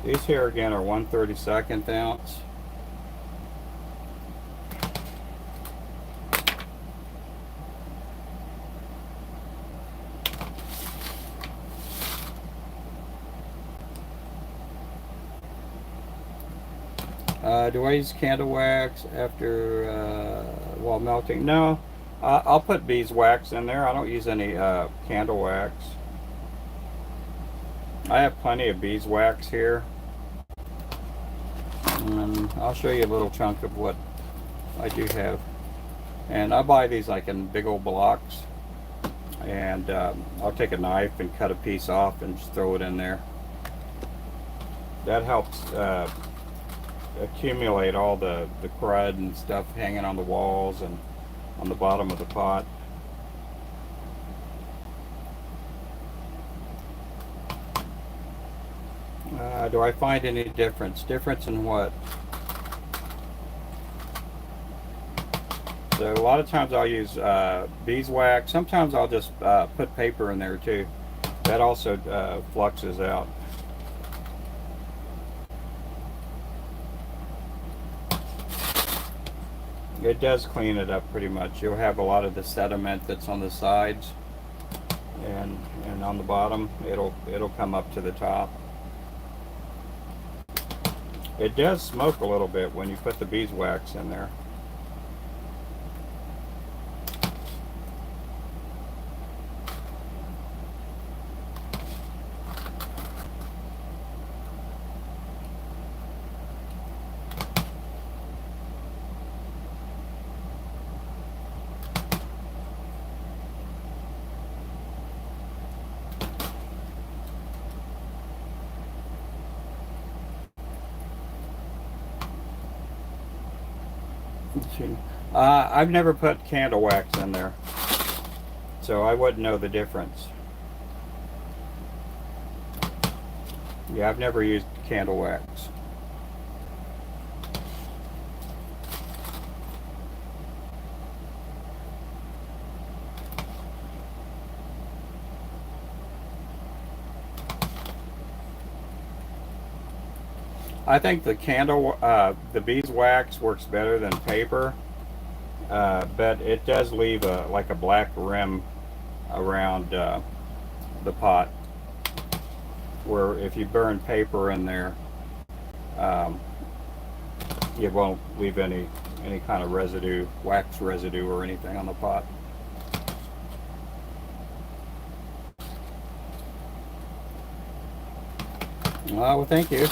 Speaker 1: These here again are 1/32 ounce. Do I use candle wax after while melting? No, I'll put beeswax in there. I don't use any candle wax. I have plenty of beeswax here. And I'll show you a little chunk of what I do have. And I buy these like in big old blocks. And I'll take a knife and cut a piece off and just throw it in there. That helps accumulate all the crud and stuff hanging on the walls and on the bottom of the pot. Do I find any difference? Difference in what? So a lot of times I'll use beeswax. Sometimes I'll just put paper in there too. That also fluxes out. It does clean it up pretty much. You'll have a lot of the sediment that's on the sides and on the bottom. It'll come up to the top. It does smoke a little bit when you put the beeswax in there. I've never put candle wax in there, so I wouldn't know the difference. Yeah, I've never used candle wax. I think the the beeswax works better than paper, but it does leave like a black rim around the pot, where if you burn paper in there, you won't leave any kind of residue, wax residue or anything on the pot. Well, thank you.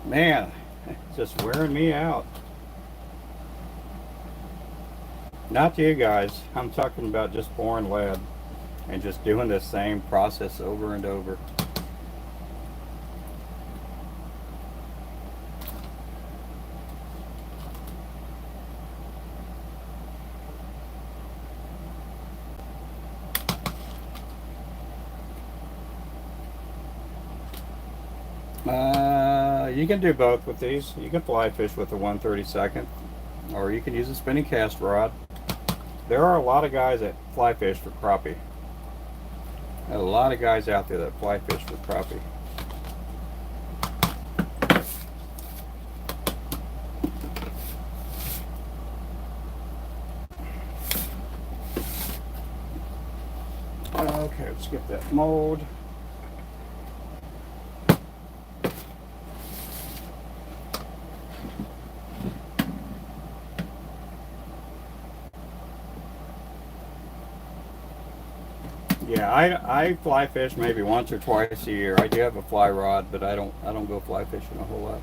Speaker 1: Man, it's just wearing me out. Not to you guys. I'm talking about just pouring lead and just doing the same process over and over. You can do both with these. You can fly fish with the 1/32, or you can use a spinning cast rod. There are a lot of guys that fly fish for crappie. A lot of guys out there that fly fish for crappie. Okay, let's get that mold. Yeah, Yeah, I fly fish maybe once or twice a year. I do have a fly rod, but I don't go fly fishing a whole lot.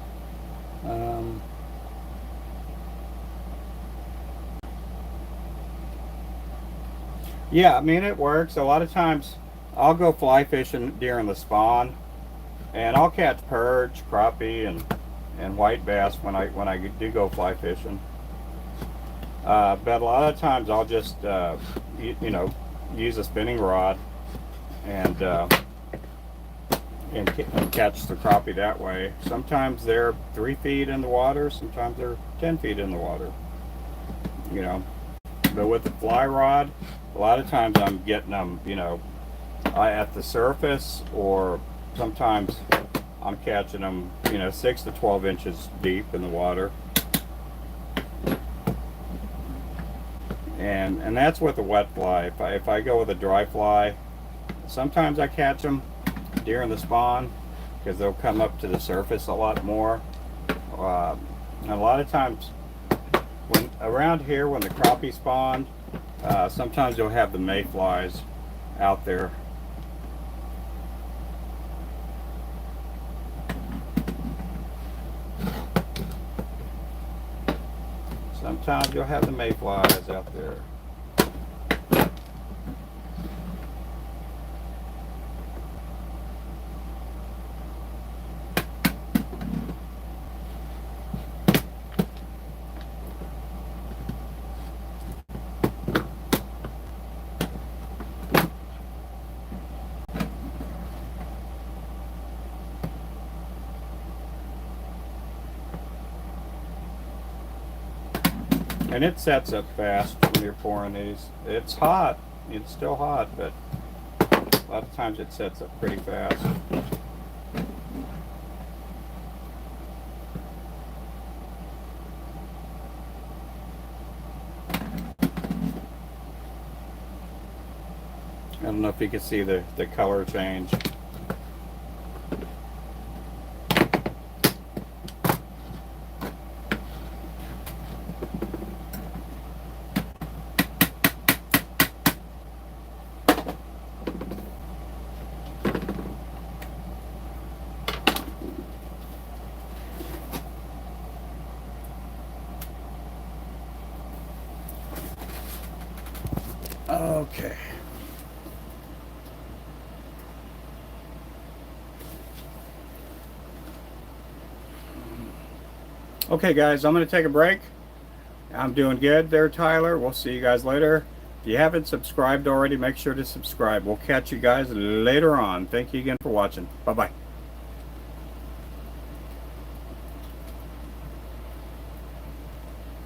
Speaker 1: Yeah, I mean it works. A lot of times I'll go fly fishing during the spawn, and I'll catch perch, crappie, and white bass when I do go fly fishing. But a lot of times I'll just you know, use a spinning rod and catch the crappie that way. Sometimes they're 3 feet in the water, sometimes they're 10 feet in the water. You know, but with the fly rod, a lot of times I'm getting them, you know, at the surface, or sometimes I'm catching them, you know, 6 to 12 inches deep in the water. And that's with a wet fly. If I go with a dry fly, sometimes I catch them during the spawn because they'll come up to the surface a lot more. And a lot of times, when around here when the crappie spawn, sometimes you'll have the mayflies out there. Sometimes you'll have the mayflies out there. And it sets up fast when you're pouring these. It's hot. It's still hot, but a lot of times it sets up pretty fast. I don't know if you can see the color change. Okay. Okay, guys, I'm going to take a break. I'm doing good there, Tyler. We'll see you guys later. If you haven't subscribed already, make sure to subscribe. We'll catch you guys later on. Thank you again for watching. Bye-bye.